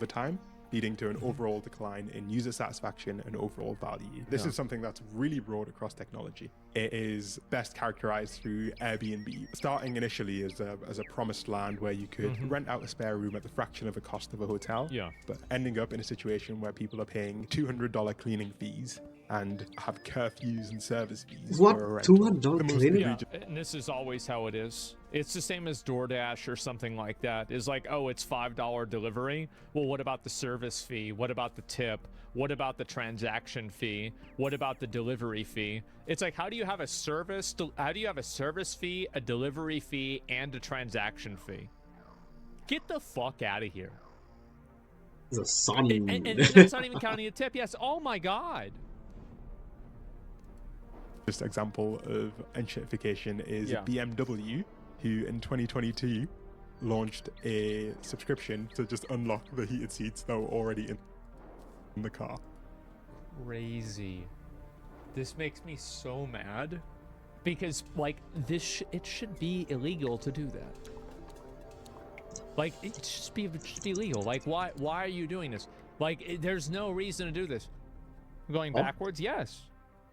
over time, leading to an overall decline in user satisfaction and overall value. This is something that's really broad across technology. It is best characterized through Airbnb, starting initially as a promised land where you could rent out a spare room at the fraction of the cost of a hotel, but ending up in a situation where people are paying $200 cleaning fees and have curfews and service fees What? for a rental. $200 The most cleaning? Yeah, and this is always how it is. It's the same as DoorDash or something like that. It's like, oh, it's $5 delivery. Well, what about the service fee? What about the tip? What about the transaction fee? What about the delivery fee? It's like, how do you have a service? How do you have a service fee, a delivery fee, and a transaction fee? Get the fuck out of here. It's a son. And that's not even counting the tip. Yes. Oh my God. Just example of enshittification is BMW, who in 2022 launched a subscription to just unlock the heated seats that were already in the car. Crazy. This makes me so mad because, like, it should be illegal to do that. Like, it should be legal. Like, why are you doing this? Like, there's no reason to do this. Going backwards, yes.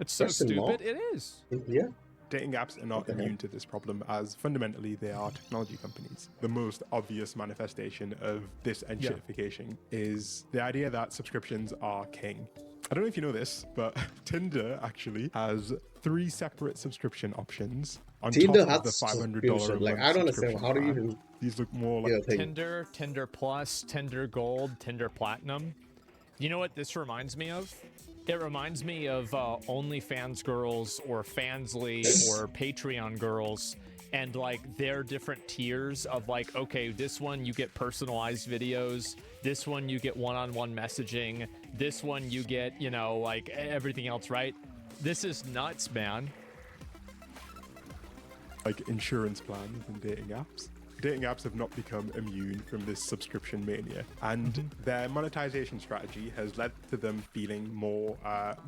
It's so stupid. It is. Yeah. Dating apps are not immune to this problem, as fundamentally they are technology companies. The most obvious manifestation of this enshittification is the idea that subscriptions are king. I don't know if you know this, but Tinder actually has 3 separate subscription options on Tinder top of the has $500 a subscription. Like, month I don't understand. subscription How do you plan. even... These look more like Tinder, Tinder Plus, Tinder Gold, Tinder Platinum. You know what this reminds me of? It reminds me of OnlyFans girls or Fansly or Patreon girls and like their different tiers of like, okay, this one you get personalized videos, this one you get one-on-one messaging, this one you get, you know, like everything else, right? This is nuts, man. like insurance plans and dating apps. Dating apps have not become immune from this subscription mania, and their monetization strategy has led to them feeling more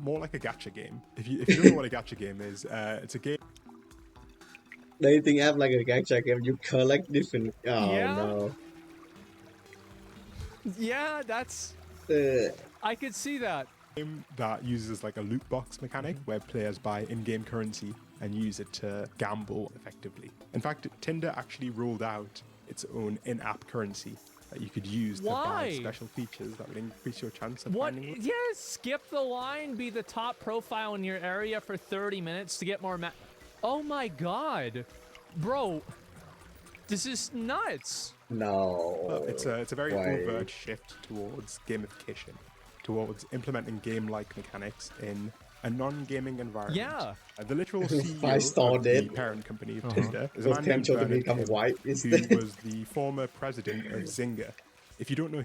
like a gacha game. If you don't know what a gacha game is, it's a game. Dating app like a gacha game, you collect different. Oh Yeah. no. Yeah, that's. I could see that. Game that uses like a loot box mechanic where players buy in-game currency and use it to gamble effectively. In fact, Tinder actually rolled out its own in-app currency that you could use to buy special features that would increase your chance of finding one. Yeah, skip the line, be the top profile in your area for 30 minutes to get more Oh my god. Bro, this is nuts. No. Well, it's a very overt shift towards gamification, towards implementing game-like mechanics in a non-gaming environment. Yeah. The literal CEO of the parent company of Tinder is a man named Bernard Kim, who was the former president of Zynga. If you don't know,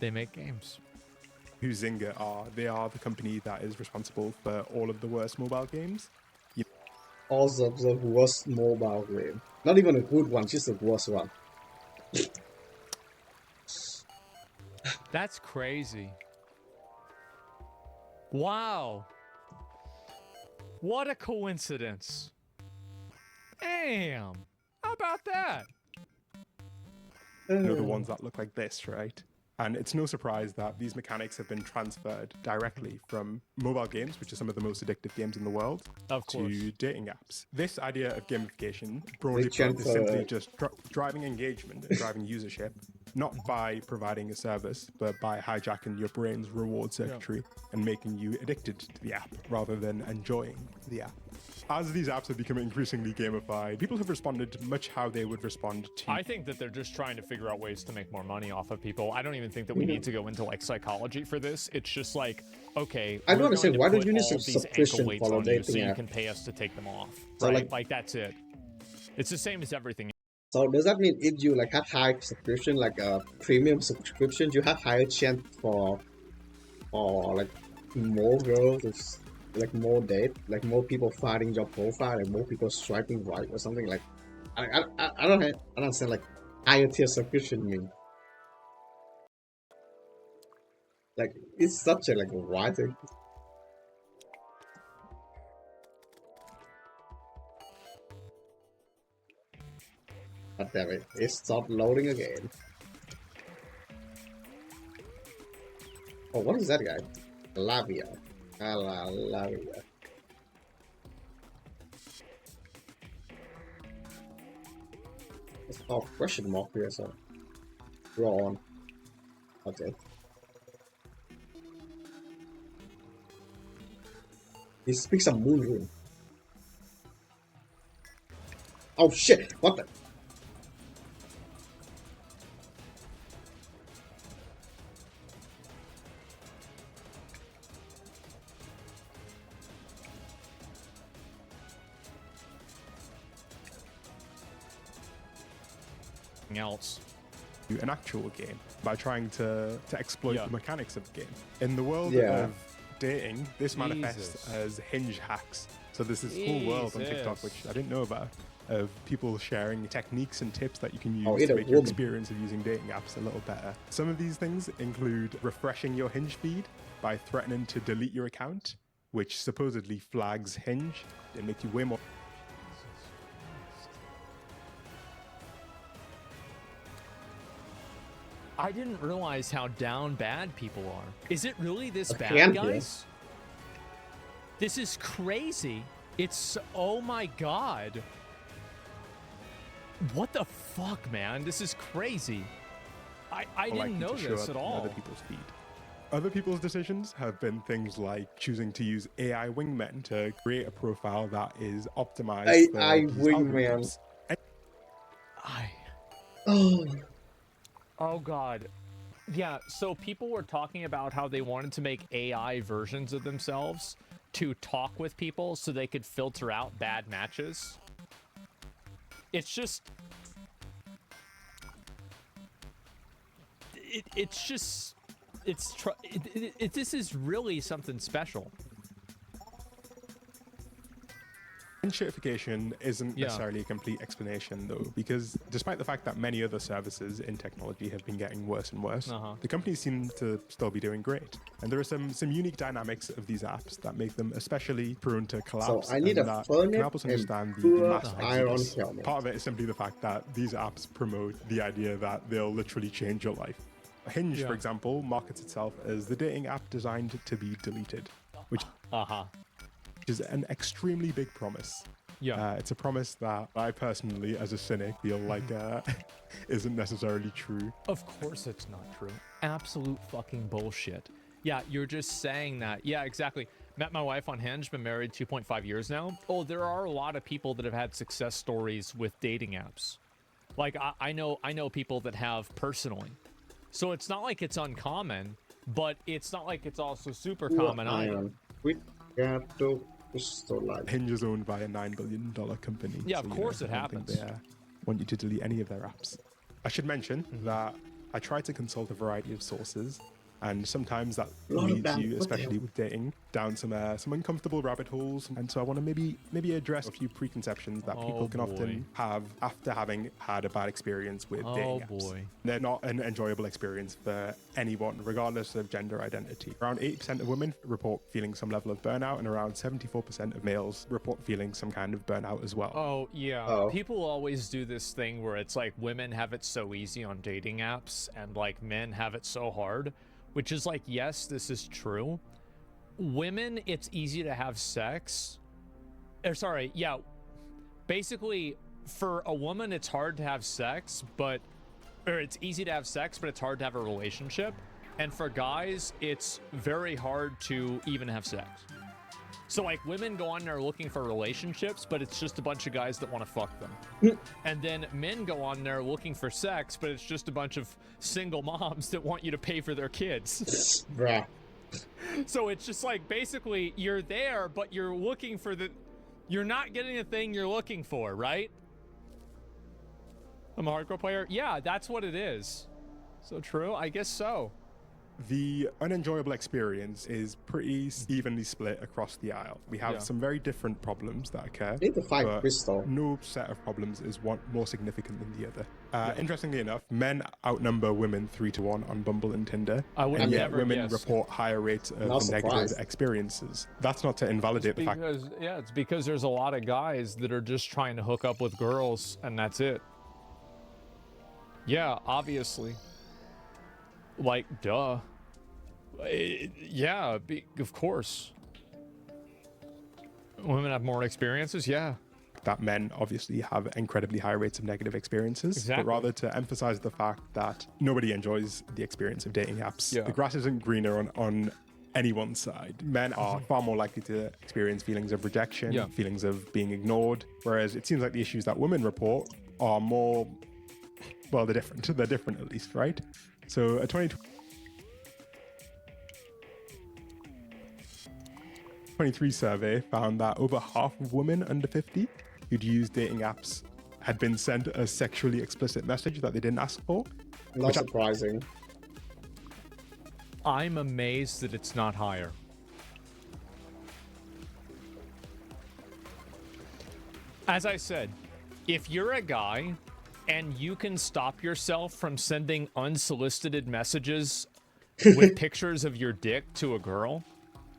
they make games. Who Zynga are? They are the company that is responsible for all of the worst mobile games. Also the worst mobile game. Not even a good one, just the worst one. That's crazy. Wow. What a coincidence. Damn. How about that? You know, the ones that look like this, right? And it's no surprise that these mechanics have been transferred directly from mobile games, which are some of the most addictive games in the world, to dating apps. This idea of gamification, broadly put, is simply just driving engagement and driving usership, not by providing a service, but by hijacking your brain's reward circuitry and making you addicted to the app rather than enjoying the app. As these apps have become increasingly gamified, people have responded much how they would respond to... I think that they're just trying to figure out ways to make more money off of people. I don't even think that we need to go into like psychology for this. It's just like, okay, I don't understand, why don't you need some these subscription ankle weights for on you dating so you app? can pay us to take them off, So, right? Like that's it. It's the same as everything. So does that mean if you like have high subscription, like a premium subscription, you have higher chance for like more girls, like more date, like more people finding your profile, like more people swiping right or something? Like I don't understand like higher tier subscription mean. Like it's such a like a wide thing. God damn it, it stopped loading again. Oh, what is that guy? Lavia. Lavia. It's called question mark here, so draw on. Okay. He speaks a moon rune. Oh shit! What the? Else. An actual game by trying to exploit the mechanics of the game. In the world of dating, this manifests as hinge hacks. So there's this whole world on TikTok, which I didn't know about, of people sharing techniques and tips that you can use to make your experience of using dating apps a little better. Some of these things include refreshing your Hinge feed by threatening to delete your account, which supposedly flags Hinge and makes you way more... I didn't realize how down bad people are. Is it really this bad, guys? This is crazy. It's... oh my god. What the fuck, man? This is crazy. I didn't know this at all. Other people's feed. Other people's decisions have been things like choosing to use AI wingmen to create a profile that is optimized AI wingmen. Oh god. Yeah, so people were talking about how they wanted to make AI versions of themselves to talk with people so they could filter out bad matches. It's just... It's just... This is really something special. Hinge certification isn't necessarily a complete explanation, though, because despite the fact that many other services in technology have been getting worse and worse, the companies seem to still be doing great. And there are some unique dynamics of these apps that make them especially prone to collapse. So I need and a that furnace can help us understand and the poor mass iron exodus. helmet. Part of it is simply the fact that these apps promote the idea that they'll literally change your life. Hinge, for example, markets itself as the dating app designed to be deleted, which is an extremely big promise. It's a promise that I personally, as a cynic, feel like isn't necessarily true. Of course it's not true. Absolute fucking bullshit. Yeah, you're just saying that. Yeah, exactly. Met my wife on Hinge, been married 2.5 years now. Oh, there are a lot of people that have had success stories with dating apps. Like, I know people that have personally. So it's not like it's uncommon, but it's not like it's also super common either. Hinge is owned by a $9 billion company. Yeah, of course it happens. They want you to delete any of their apps. I should mention that I try to consult a variety of sources, and sometimes that leads you, especially with dating, down some uncomfortable rabbit holes. And so I want to maybe address a few preconceptions that people can often have after having had a bad experience with dating apps. They're not an enjoyable experience for anyone, regardless of gender identity. Around 80% of women report feeling some level of burnout, and around 74% of males report feeling some kind of burnout as well. Oh, yeah. People always do this thing where it's like women have it so easy on dating apps and like men have it so hard. Which is like, yes, this is true. Women, it's easy to have sex. Basically, for a woman, it's hard to have sex, or it's easy to have sex, but it's hard to have a relationship. And for guys, it's very hard to even have sex. So like women go on there looking for relationships, but it's just a bunch of guys that want to fuck them. And then men go on there looking for sex, but it's just a bunch of single moms that want you to pay for their kids. So it's just like, basically you're there, but you're looking for you're not getting the thing you're looking for, right? I'm a hardcore player. Yeah, that's what it is. So true. I guess so. The unenjoyable experience is pretty evenly split across the aisle. We have some very different problems that occur, but no set of problems is one more significant than the other. Interestingly enough, men outnumber women 3-1 on Bumble and Tinder, and yet women report higher rates of negative experiences. That's not to invalidate the fact. Yeah, it's because there's a lot of guys that are just trying to hook up with girls, and that's it. Yeah, obviously. Like, duh. Yeah, of course. Women have more experiences, yeah. That men obviously have incredibly high rates of negative experiences, but rather to emphasize the fact that nobody enjoys the experience of dating apps. The grass isn't greener on anyone's side. Men are far more likely to experience feelings of rejection, feelings of being ignored, whereas it seems like the issues that women report are more, well, they're different. They're different at least, right? So a 2023 survey found that over half of women under 50 who'd used dating apps had been sent a sexually explicit message that they didn't ask for. Not surprising. I'm amazed that it's not higher. As I said, if you're a guy and you can stop yourself from sending unsolicited messages with pictures of your dick to a girl,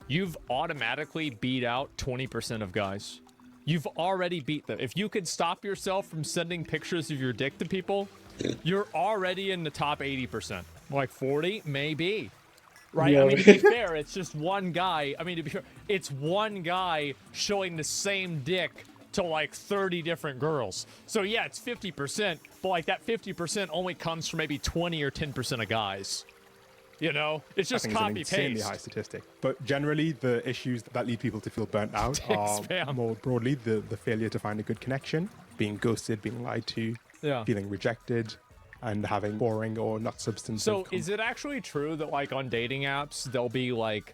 you've automatically beat out 20% of guys. You've already beat them. If you could stop yourself from sending pictures of your dick to people, you're already in the top 80%. Like 40, maybe. Right? Yeah. I mean, to be fair, it's just one guy. I mean, to be fair, it's one guy showing the same dick to like 30 different girls. So yeah, it's 50%, but like that 50% only comes from maybe 20 or 10% of guys. You know, it's just copy paste. It's an insanely high statistic. But generally, the issues that lead people to feel burnt out are more broadly the failure to find a good connection, being ghosted, being lied to, feeling rejected, and having boring or not substantive. So is it actually true that like on dating apps, there'll be like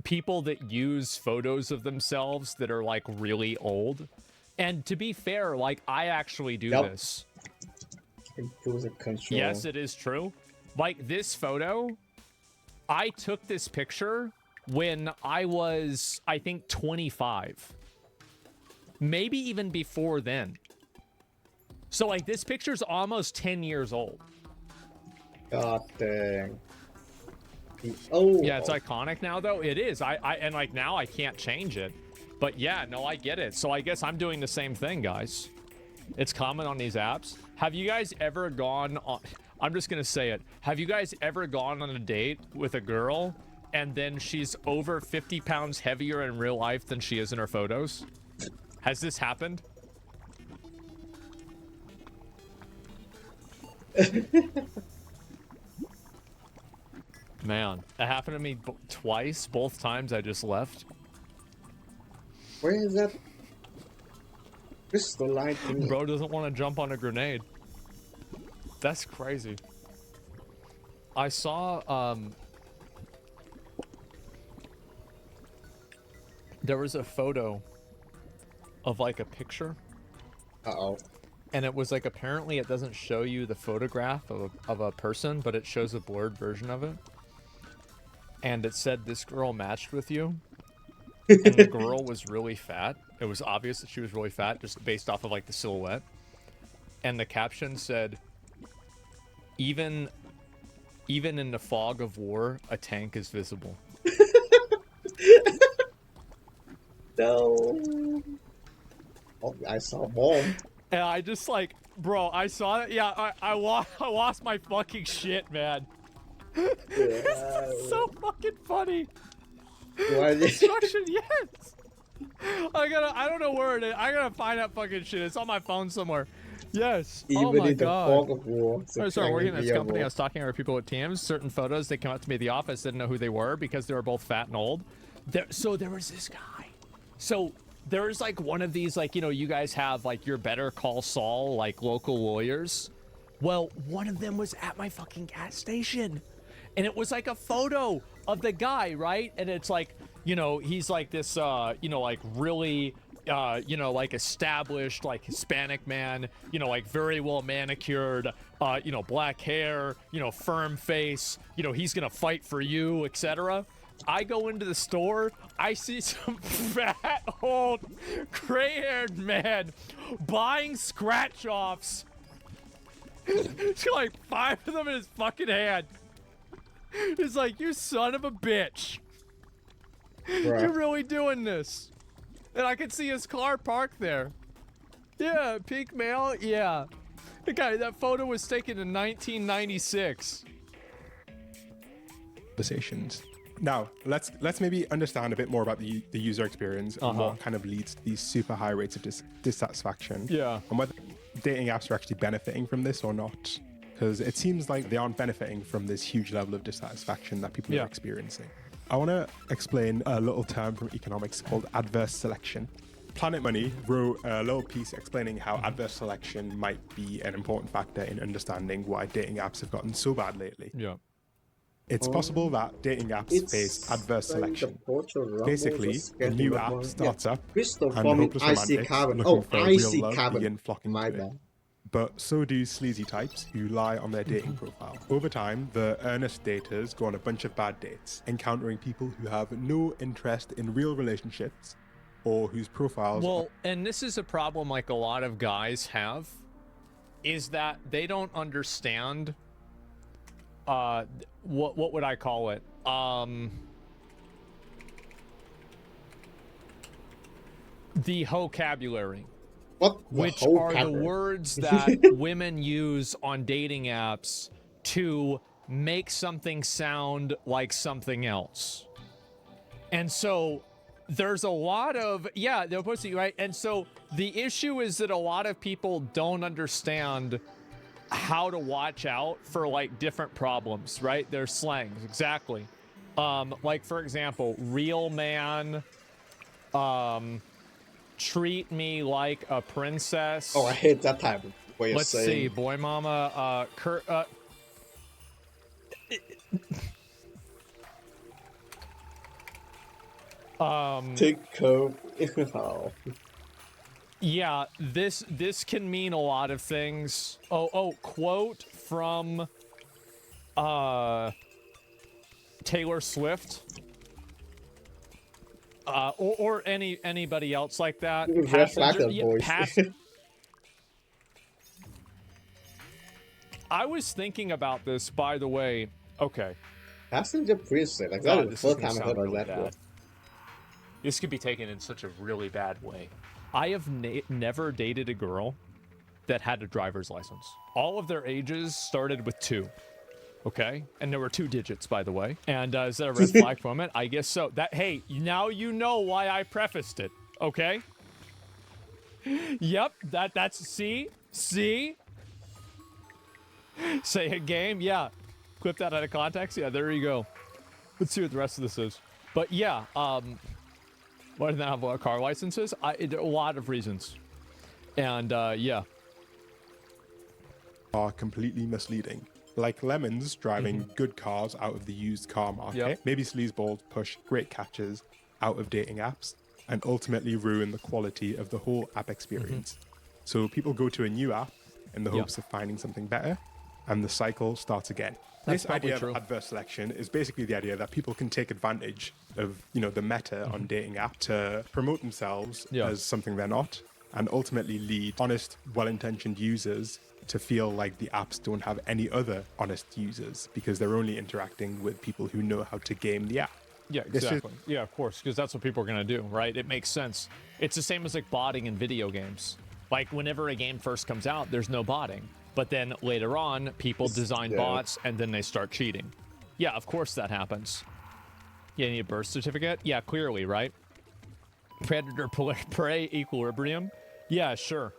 people that use photos of themselves that are like really old? And to be fair, like I actually do this. Yes, it is true. Like this photo, I took this picture when I was, I think, 25. maybe even before then. So like this picture's almost 10 years old. God dang. Oh. Yeah, it's iconic now though. It is. And like now I can't change it. But yeah, no, I get it. So I guess I'm doing the same thing, guys. It's common on these apps. Have you guys ever gone on... I'm just going to say it. Have you guys ever gone on a date with a girl and then she's over 50 pounds heavier in real life than she is in her photos? Has this happened? Man, it happened to me twice. Both times I just left. Where is that crystal light thing? Bro doesn't want to jump on a grenade. That's crazy. I saw, there was a photo of like a picture. Uh-oh. And it was like, apparently it doesn't show you the photograph of a person, but it shows a blurred version of it. And it said this girl matched with you. And the girl was really fat. It was obvious that she was really fat, just based off of like the silhouette. And the caption said, even in the fog of war, a tank is visible. No. Oh, I saw a bomb. And I just like, bro, I saw it. Yeah, I lost my fucking shit, man. This is so fucking funny. Destruction, yes. I don't know where it is. I gotta find that fucking shit. It's on my phone somewhere. Yes. Even oh my in the god. fog of war. I started working at this company. I was talking to people with teams. Certain photos, they come up to me at the office, didn't know who they were because they were both fat and old. So there was this guy. So there's like one of these, like, you know, you guys have like your Better Call Saul, like local lawyers. Well, one of them was at my fucking gas station. And it was like a photo of the guy, right? And it's like, you know, he's like this, you know, like really, you know, like established, like Hispanic man, you know, like very well manicured, you know, black hair, you know, firm face, you know, he's gonna fight for you, etc. I go into the store, I see some fat, old, gray-haired man buying scratch-offs. It's like 5 of them in his fucking hand. It's like, you son of a bitch. Bruh. You're really doing this. And I can see his car parked there. Yeah, pink male, yeah. The guy, that photo was taken in 1996. Conversations. Now, let's maybe understand a bit more about the user experience and what kind of leads to these super high rates of dissatisfaction. Yeah. And whether dating apps are actually benefiting from this or not. Because it seems like they aren't benefiting from this huge level of dissatisfaction that people are experiencing. I want to explain a little term from economics called adverse selection. Planet Money wrote a little piece explaining how adverse selection might be an important factor in understanding why dating apps have gotten so bad lately. Yeah. It's possible that dating apps face adverse selection. Basically, a new app starts up and hopeless romantics looking for real love begin flocking to it. But so do sleazy types who lie on their dating profile. Over time, the earnest daters go on a bunch of bad dates, encountering people who have no interest in real relationships or whose profiles... Well, and this is a problem like a lot of guys have, is that they don't understand, what would I call it? The vocabulary. Which are the words that women use on dating apps to make something sound like something else. And so there's a lot of, yeah, they're supposed to, right? And so the issue is that a lot of people don't understand how to watch out for like different problems, right? There's slangs, exactly. Like for example, real man, treat me like a princess. Oh, I hate that type of way of saying. Let's see, boy mama, Take coke. Oh. Yeah, this can mean a lot of things. Oh, quote from Taylor Swift. or anybody else like that. Red flag that Yeah, voice. I was thinking about this, by the way. Okay. Passenger princess. Like, God, that was this the is first gonna time I sound heard of really that bad. word. This could be taken in such a really bad way. I have never dated a girl that had a driver's license. All of their ages started with 2. Okay? And there were 2 digits, by the way. And is that a red flag from it? I guess so. Hey, now you know why I prefaced it. Okay? Yep, that's see? Say a game? Yeah. Clip that out of context? Yeah, there you go. Let's see what the rest of this is. But yeah, why didn't they have car licenses? A lot of reasons. And yeah. Are completely misleading. Like Lemons driving good cars out of the used car market. Yep. Maybe sleazeballs push great catches out of dating apps and ultimately ruin the quality of the whole app experience. So people go to a new app in the hopes of finding something better, and the cycle starts again. That's This idea true. of adverse selection is basically the idea that people can take advantage of, the meta on dating app to promote themselves as something they're not, and ultimately lead honest, well-intentioned users to feel like the apps don't have any other honest users because they're only interacting with people who know how to game the app. Yeah, exactly. Yeah, of course, because that's what people are going to do, right? It makes sense. It's the same as like botting in video games. Like whenever a game first comes out, there's no botting. But then later on, people design bots and then they start cheating. Yeah, of course that happens. You need a birth certificate? Yeah, clearly, right? Predator-prey equilibrium? Yeah, sure.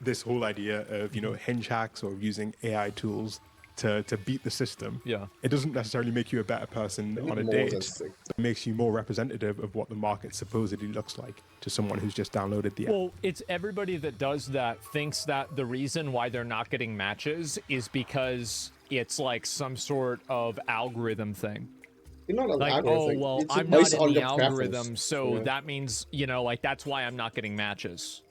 This whole idea of, hinge hacks or using AI tools to beat the system. Yeah. It doesn't necessarily make you a better person on a date. It makes you more representative of what the market supposedly looks like to someone who's just downloaded the app. Well, it's everybody that does that thinks that the reason why they're not getting matches is because it's like some sort of algorithm thing. Like, algorithm. well, It's I'm not based in on the your algorithm, preference. so that means, like that's why I'm not getting matches.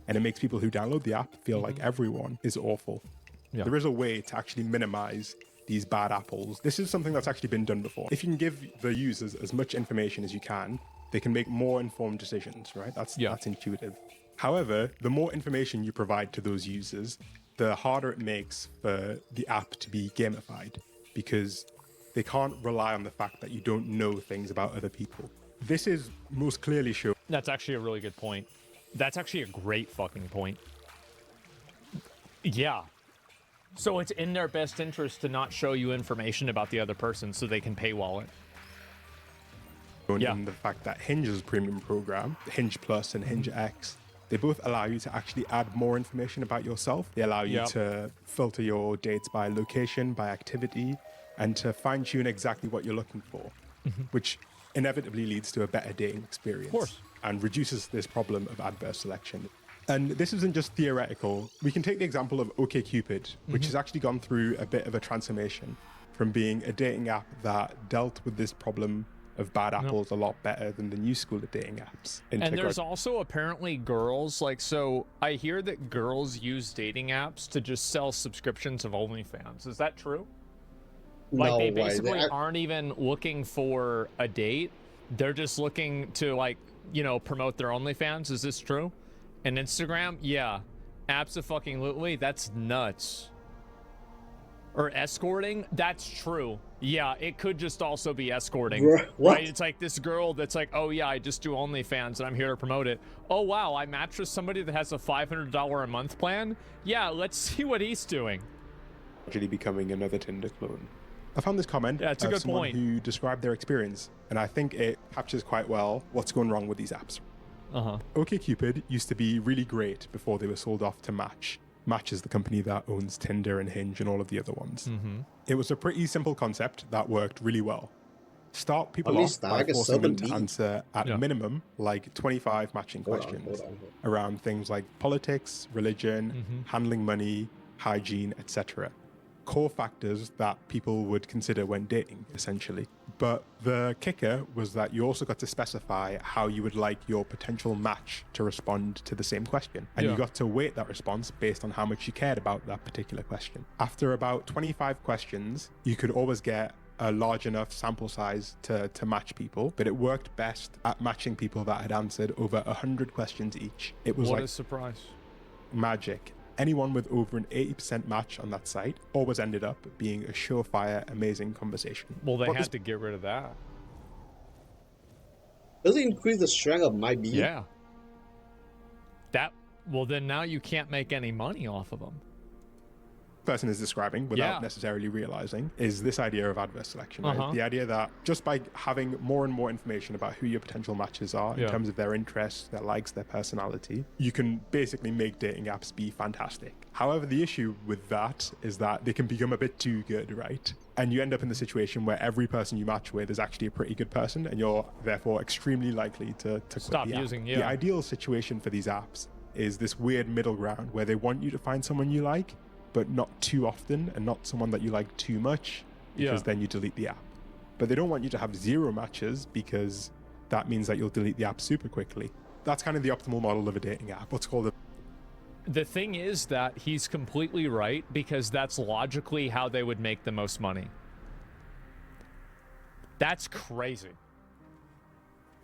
And it makes people who download the app feel like everyone is awful. Yeah. There is a way to actually minimize these bad apples. This is something that's actually been done before. If you can give the users as much information as you can, they can make more informed decisions, right? That's intuitive. However, the more information you provide to those users, the harder it makes for the app to be gamified because they can't rely on the fact that you don't know things about other people. This is most clearly shown. That's actually a really good point. That's actually a great fucking point. Yeah. So it's in their best interest to not show you information about the other person so they can paywall it. In the fact that Hinge's premium program, Hinge Plus and Hinge X, they both allow you to actually add more information about yourself. They allow you to filter your dates by location, by activity, and to fine-tune exactly what you're looking for, which inevitably leads to a better dating experience. Of course. And reduces this problem of adverse selection. And this isn't just theoretical. We can take the example of OkCupid, which has actually gone through a bit of a transformation from being a dating app that dealt with this problem of bad apples a lot better than the new school of dating apps. And there's also apparently girls, so I hear that girls use dating apps to just sell subscriptions of OnlyFans. Is that true? Like they basically aren't even looking for a date. They're just looking to promote their OnlyFans. Is this true? And Instagram? Yeah. Abso-fucking-lutely. That's nuts. Or escorting? That's true. Yeah, it could just also be escorting. What? Right? It's like this girl that's like, oh yeah, I just do OnlyFans and I'm here to promote it. Oh wow, I matched with somebody that has a $500 a month plan? Yeah, let's see what he's doing. Actually becoming another Tinder clone. I found this comment it's a good someone point. who described their experience, and I think it captures quite well what's going wrong with these apps. OkCupid used to be really great before they were sold off to Match. Match is the company that owns Tinder and Hinge and all of the other ones. It was a pretty simple concept that worked really well. Start people off by forcing them to answer at minimum like 25 matching questions around things like politics, religion, handling money, hygiene, etc. Core factors that people would consider when dating, essentially. But the kicker was that you also got to specify how you would like your potential match to respond to the same question. And you got to weight that response based on how much you cared about that particular question. After about 25 questions, you could always get a large enough sample size to match people, but it worked best at matching people that had answered over 100 questions each. It was What like a surprise. magic. Anyone with over an 80% match on that site always ended up being a surefire, amazing conversation. Well, they had to get rid of that. Does it increase the strength of my beam? Yeah. Well, then now you can't make any money off of them. Person is describing without necessarily realizing is this idea of adverse selection, right? The idea that just by having more and more information about who your potential matches are in terms of their interests, their likes, their personality, you can basically make dating apps be fantastic. However, the issue with that is that they can become a bit too good, right? And you end up in the situation where every person you match with is actually a pretty good person, and you're therefore extremely likely to stop quit the using. app. The ideal situation for these apps is this weird middle ground where they want you to find someone you like, but not too often, and not someone that you like too much, because then you delete the app. But they don't want you to have 0 matches, because that means that you'll delete the app super quickly. That's kind of the optimal model of a dating app. What's called The thing is that he's completely right, because that's logically how they would make the most money. That's crazy.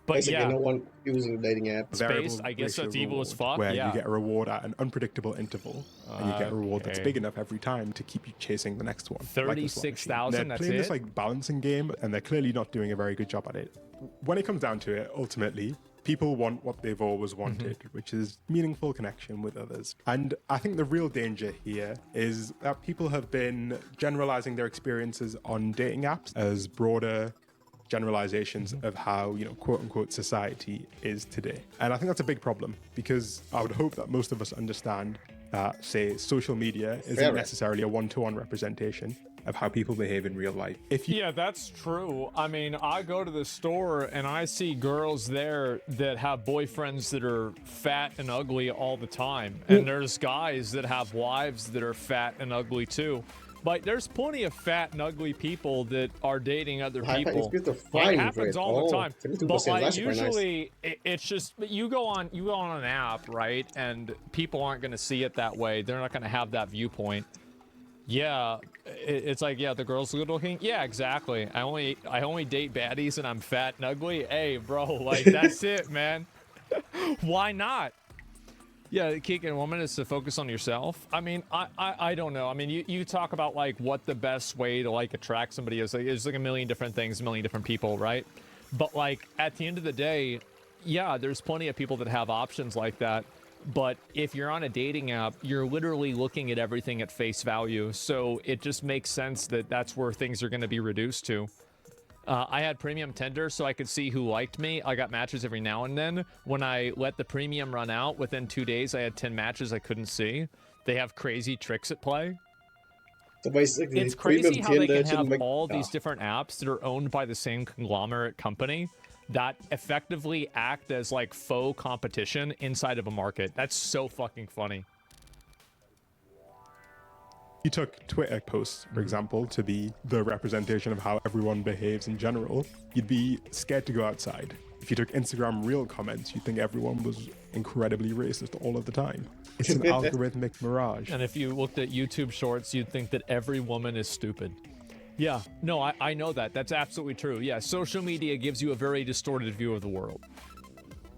But basically, no one uses a dating app. Space, I guess that's evil as fuck. Where you get a reward at an unpredictable interval, and you get a reward that's big enough every time to keep you chasing the next one. 36,000. They're playing this like balancing game, and they're clearly not doing a very good job at it. When it comes down to it, ultimately, people want what they've always wanted, which is meaningful connection with others. And I think the real danger here is that people have been generalizing their experiences on dating apps as broader generalizations of how, quote unquote, society is today. And I think that's a big problem, because I would hope that most of us understand that, say, social media isn't necessarily a one-to-one representation of how people behave in real life. Yeah, that's true. I mean, I go to the store and I see girls there that have boyfriends that are fat and ugly all the time. And there's guys that have wives that are fat and ugly too. But there's plenty of fat and ugly people that are dating other people. It happens all the time. But like usually, it's just you go on an app, right? And people aren't going to see it that way. They're not going to have that viewpoint. Yeah, it's like, yeah, the girl's good looking. Yeah, exactly. I only date baddies and I'm fat and ugly. Hey, bro, like that's it, man. Why not? Yeah, the key in a woman is to focus on yourself. I mean, I don't know. I mean, you talk about like what the best way to like attract somebody is. Like, there's like a million different things, a million different people, right? But like at the end of the day, yeah, there's plenty of people that have options like that. But if you're on a dating app, you're literally looking at everything at face value. So it just makes sense that that's where things are going to be reduced to. I had premium Tinder so I could see who liked me. I got matches every now and then. When I let the premium run out, within 2 days, I had 10 matches I couldn't see. They have crazy tricks at play. So basically, it's crazy how they can have all these different apps that are owned by the same conglomerate company that effectively act as like faux competition inside of a market. That's so fucking funny. You took Twitter posts, for example, to be the representation of how everyone behaves in general, you'd be scared to go outside. If you took Instagram Reel comments, you'd think everyone was incredibly racist all of the time. It's an algorithmic mirage. And if you looked at YouTube Shorts, you'd think that every woman is stupid. Yeah, no, I know that. That's absolutely true. Yeah, social media gives you a very distorted view of the world.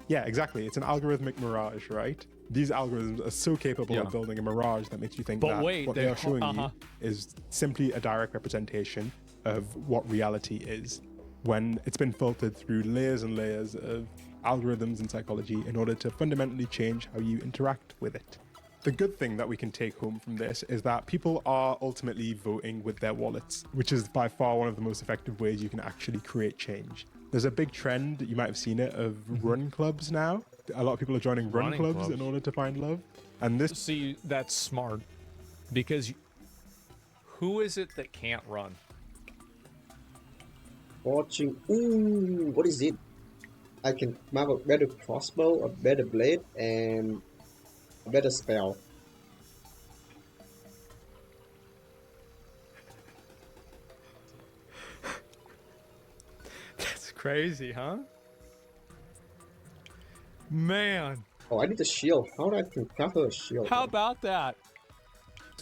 Yeah, exactly. It's an algorithmic mirage, right? These algorithms are so capable of building a mirage that makes you think that what they are showing you is simply a direct representation of what reality is, when it's been filtered through layers and layers of algorithms and psychology in order to fundamentally change how you interact with it. The good thing that we can take home from this is that people are ultimately voting with their wallets, which is by far one of the most effective ways you can actually create change. There's a big trend, you might have seen it, of run clubs now. A lot of people are joining run clubs in order to find love. And this... See, that's smart. Because who is it that can't run? Watching... Ooh, what is it? I can have a better crossbow, a better blade, and a better spell. That's crazy, huh? Man. Oh, I need a shield. How do I craft a shield? How about that?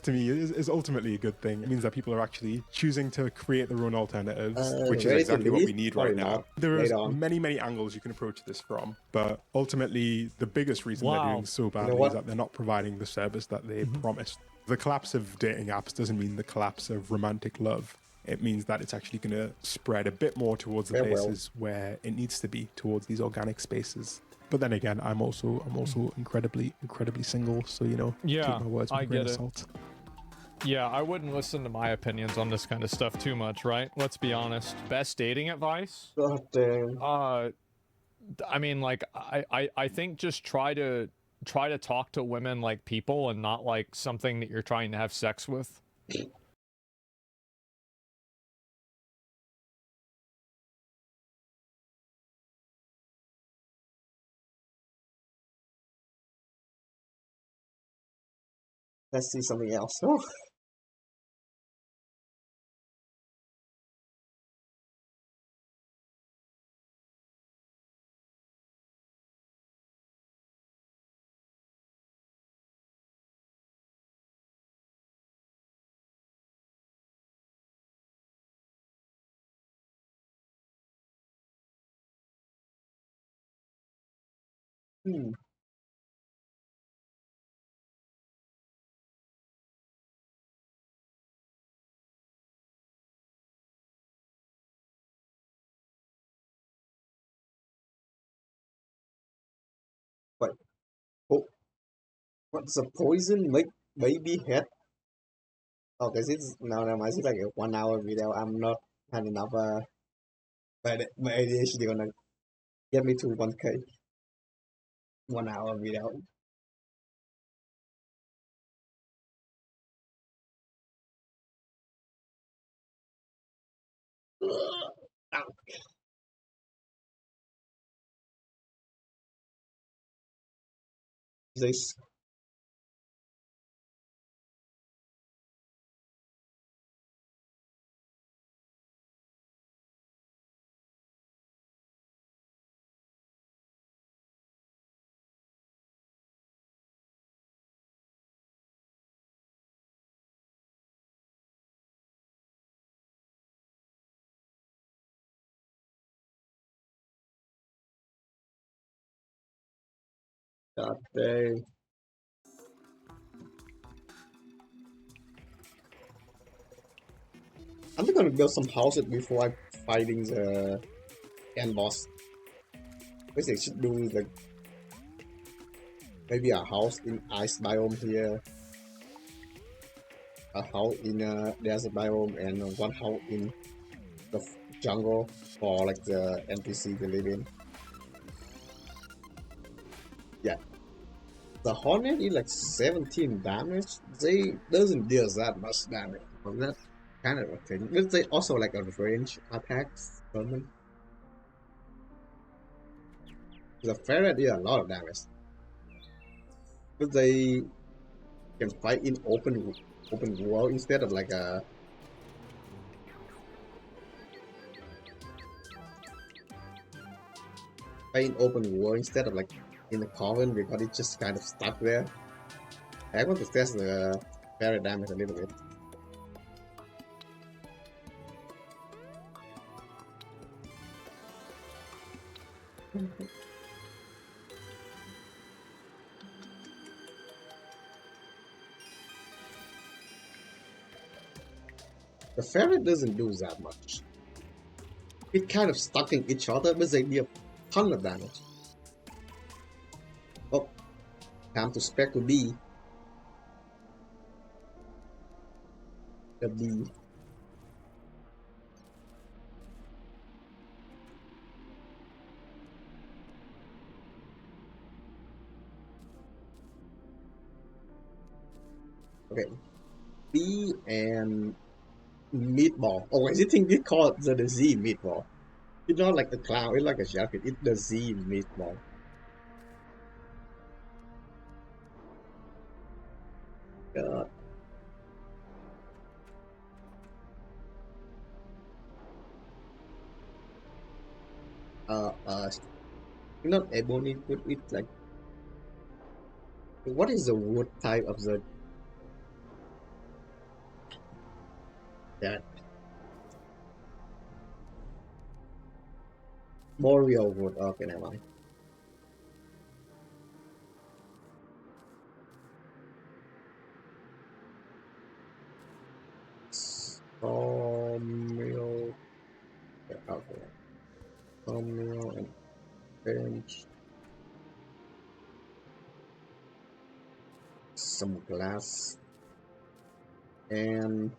to me is ultimately a good thing. It means that people are actually choosing to create their own alternatives, which is ready to exactly what we leave? need Or right not? now. There's Later on. many angles you can approach this from, but ultimately the biggest reason they're doing so badly what? is that they're not providing the service that they promised. The collapse of dating apps doesn't mean the collapse of romantic love. It means that it's actually going to spread a bit more towards the places where it needs to be, towards these organic spaces. But then again, I'm also incredibly single, so you know, keep my words with a grain of salt. Yeah, I wouldn't listen to my opinions on this kind of stuff too much, right? Let's be honest. Best dating advice? God damn. I mean, like, I think just try to talk to women like people and not like something that you're trying to have sex with. Let's see something else. Oh. Hmm. But what's the poison make baby head? Oh, because it's now it's like a 1 hour video. I'm not had enough. But my ADHD gonna get me to 1K. 1 hour video. Ow. This. God dang. I'm just gonna build some houses before I fighting the end boss. Which they should do like maybe a house in ice biome here, a house in a desert biome, and one house in the jungle for like the NPC to live in. Yeah, the hornet is like 17 damage. They doesn't deal that much damage. But that kind of a thing. But they also like a range attacks. The ferret deal a lot of damage. But they can fight in open world instead of like a fight in open world instead of like in the coven because it's just kind of stuck there. I want to test the ferret damage a little bit. The ferret doesn't do that much. It kind of stuck in each other, but they deal a ton of damage. Oh, time to spec to B. The B. Okay. B and meatball. Oh, I think we call it the Z meatball. It's not like a clown, it's like a jacket. It's the Z meatball. God. Not ebony, but it's like. What is the wood type of the That more real wood. Okay, never mind. Sawmill. Yeah, okay. Sawmill and bench. Some glass. And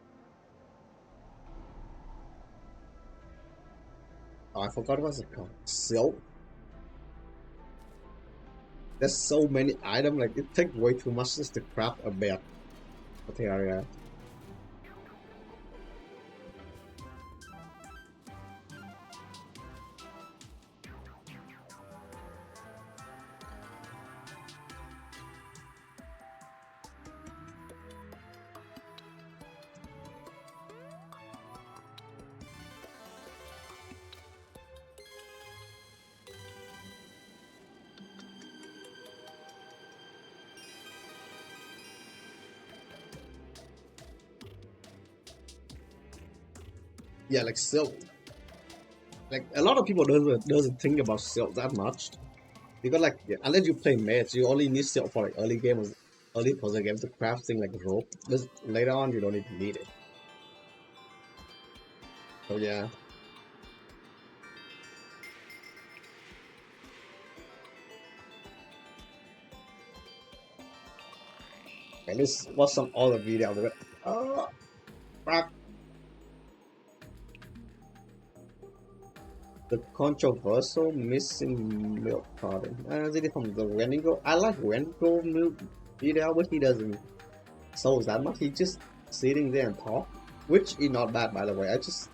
oh, I forgot what's it called. Silk. There's so many items, like it takes way too much just to craft a bed for Terraria. Yeah, like silk. Like a lot of people doesn't think about silk that much because like yeah, unless you play mage, you only need silk for like early games, early puzzle games to craft things like rope. Just later on, you don't even need it. So yeah. And this was some other video. Crap. The controversial missing milk carton. Is it from the Wendigo? I like Wendigo milk video, but he doesn't show that much. He's just sitting there and talk, which is not bad by the way. I just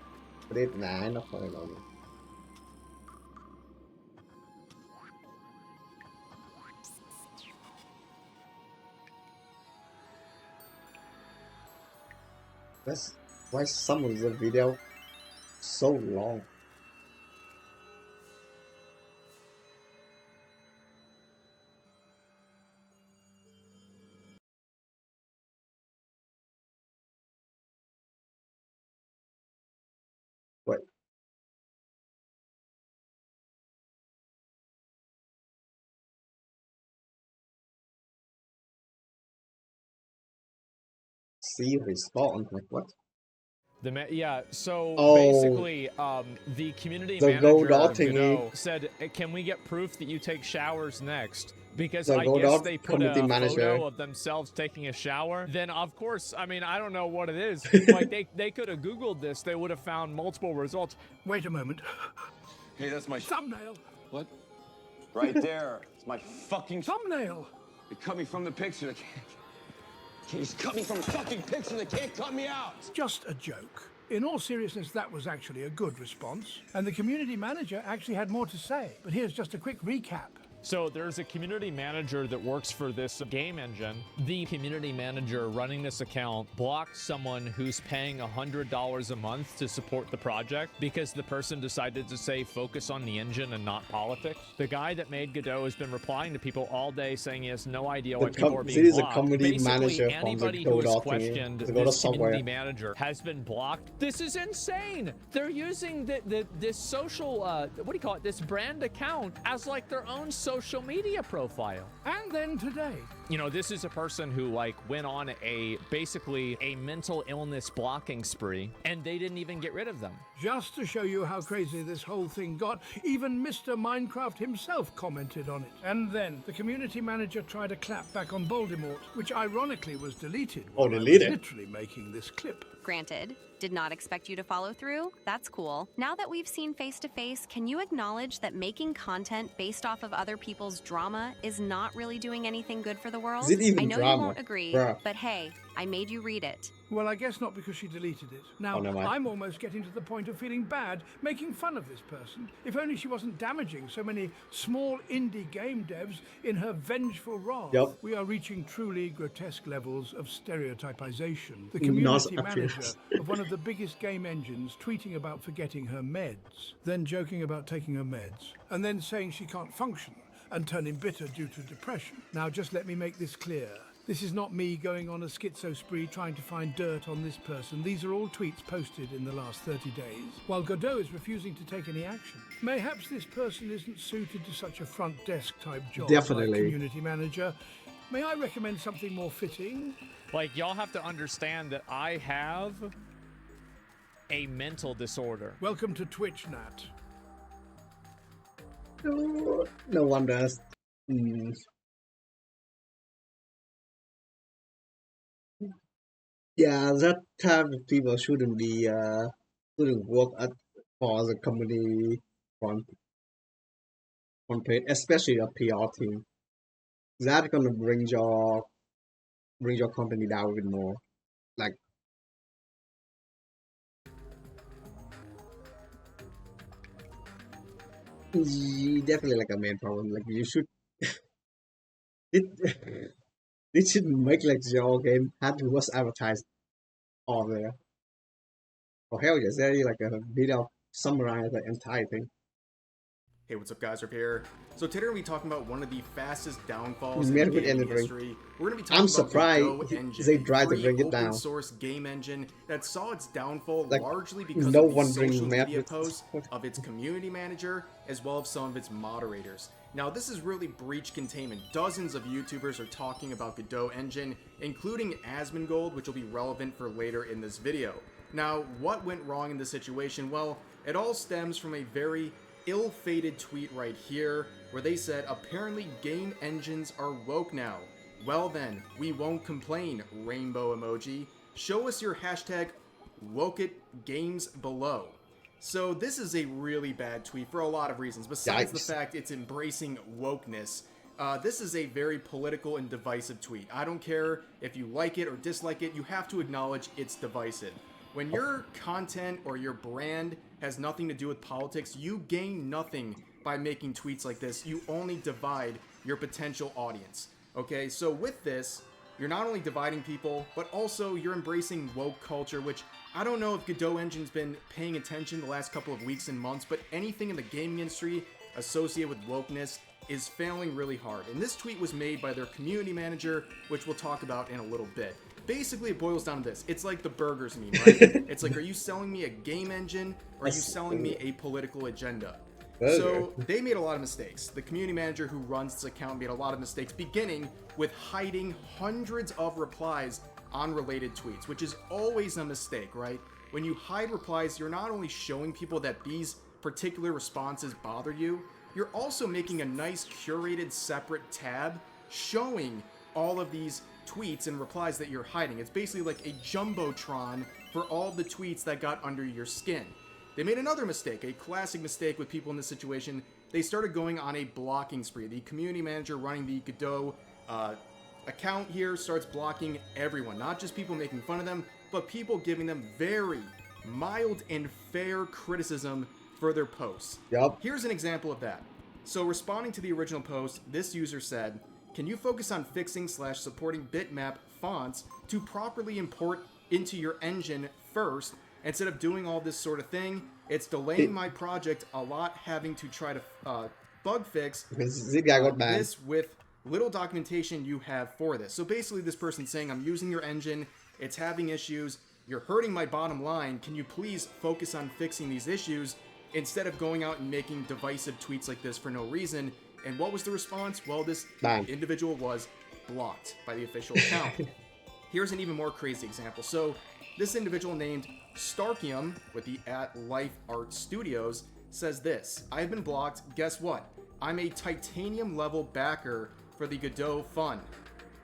put it. Nah, I'm not funny about it. That's why some of the video so long. Wait. See respawn, like what? So Oh, basically, the community the manager Godot Godot said, "Can we get proof that you take showers next?" Because the I Godot guess they put a community manager. photo of themselves taking a shower. Then of course, I mean, I don't know what it is. Like they could have Googled this, they would have found multiple results. Wait a moment. Hey, that's my Thumbnail. What? Right there. It's my fucking Thumbnail. They cut me from the picture. They can't just cut me from the fucking picture. They can't cut me out. Just a joke. In all seriousness, that was actually a good response. And the community manager actually had more to say. But here's just a quick recap. So there's a community manager that works for this game engine. The community manager running this account blocked someone who's paying $100 a month to support the project because the person decided to say focus on the engine and not politics. The guy that made Godot has been replying to people all day saying he has no idea why people are being blocked. A community manager anybody who has questioned this community manager has been blocked. This is insane. They're using this social, what do you call it? This brand account as like their own social media profile. And then today, you know, this is a person who like went on basically a mental illness blocking spree, and they didn't even get rid of them. Just to show you how crazy this whole thing got, even Mr. Minecraft himself commented on it. And then the community manager tried to clap back on Voldemort, which ironically was deleted. Oh, deleted? Literally making this clip. Granted, did not expect you to follow through. That's cool. Now that we've seen face to face, can you acknowledge that making content based off of other people's drama is not really doing anything good for the world? Is it even I know drama? You won't agree, Bruh. but hey, I made you read it. Well, I guess not because she deleted it. Now, I'm almost getting to the point of feeling bad making fun of this person. If only she wasn't damaging so many small indie game devs in her vengeful wrath. Yep. We are reaching truly grotesque levels of stereotypization. The community manager of one of the biggest game engines tweeting about forgetting her meds, then joking about taking her meds, and then saying she can't function and turning bitter due to depression. Now, just let me make this clear. This is not me going on a schizo spree trying to find dirt on this person. These are all tweets posted in the last 30 days, while Godot is refusing to take any action. Mayhaps this person isn't suited to such a front desk type job like community manager. May I recommend something more fitting? Like, y'all have to understand that I have a mental disorder. Welcome to Twitch, Nat. No wonder. Yeah, that type of people shouldn't work for the company front page, especially a PR team. That's gonna bring your company down even more. Like, definitely like a main problem. Like, you should it should make like your game had to was advertised all there. Or hell, just say like a video summarize the entire thing. Hey, what's up, guys? Rip here. So today we're going to be talking about one of the fastest downfalls in gaming history. We're going to be talking about the Godot engine, they tried to bring it open down. source game engine that saw its downfall like, largely because no of one the social brings media posts of its community manager as well as some of its moderators. Now, this is really breach containment. Dozens of YouTubers are talking about Godot engine, including Asmongold, which will be relevant for later in this video. Now, what went wrong in this situation? Well, it all stems from a very ill-fated tweet right here where they said apparently game engines are woke now. Well then, we won't complain, rainbow emoji. Show us your hashtag WokeItGames below. So this is a really bad tweet for a lot of reasons. Besides the fact it's embracing wokeness, this is a very political and divisive tweet. I don't care if you like it or dislike it, you have to acknowledge it's divisive. When your content or your brand has nothing to do with politics, you gain nothing by making tweets like this. You only divide your potential audience. Okay, so with this, you're not only dividing people, but also you're embracing woke culture, which I don't know if Godot Engine's been paying attention the last couple of weeks and months, but anything in the gaming industry associated with wokeness is failing really hard. And this tweet was made by their community manager, which we'll talk about in a little bit. Basically, it boils down to this. It's like the burgers meme, right? It's like, are you selling me a game engine, or are you selling me a political agenda? So they made a lot of mistakes. The community manager who runs this account made a lot of mistakes, beginning with hiding hundreds of replies on related tweets, which is always a mistake, right? When you hide replies, you're not only showing people that these particular responses bother you, you're also making a nice curated separate tab showing all of these tweets and replies that you're hiding. It's basically like a jumbotron for all the tweets that got under your skin. They made another mistake, a classic mistake with people in this situation. They started going on a blocking spree. The community manager running the Godot account here starts blocking everyone, not just people making fun of them, but people giving them very mild and fair criticism for their posts. Here's an example of that. So responding to the original post, this user said, "Can you focus on fixing/supporting bitmap fonts to properly import into your engine first instead of doing all this sort of thing? It's delaying my project a lot, having to try to bug fix this with little documentation you have for this." So basically this person's saying, I'm using your engine, it's having issues, you're hurting my bottom line, can you please focus on fixing these issues instead of going out and making divisive tweets like this for no reason. And what was the response? Well, this individual was blocked by the official account. Here's an even more crazy example. So this individual named Starkium with the @LifeArtStudios says this: "I've been blocked. Guess what? I'm a titanium level backer for the Godot fund.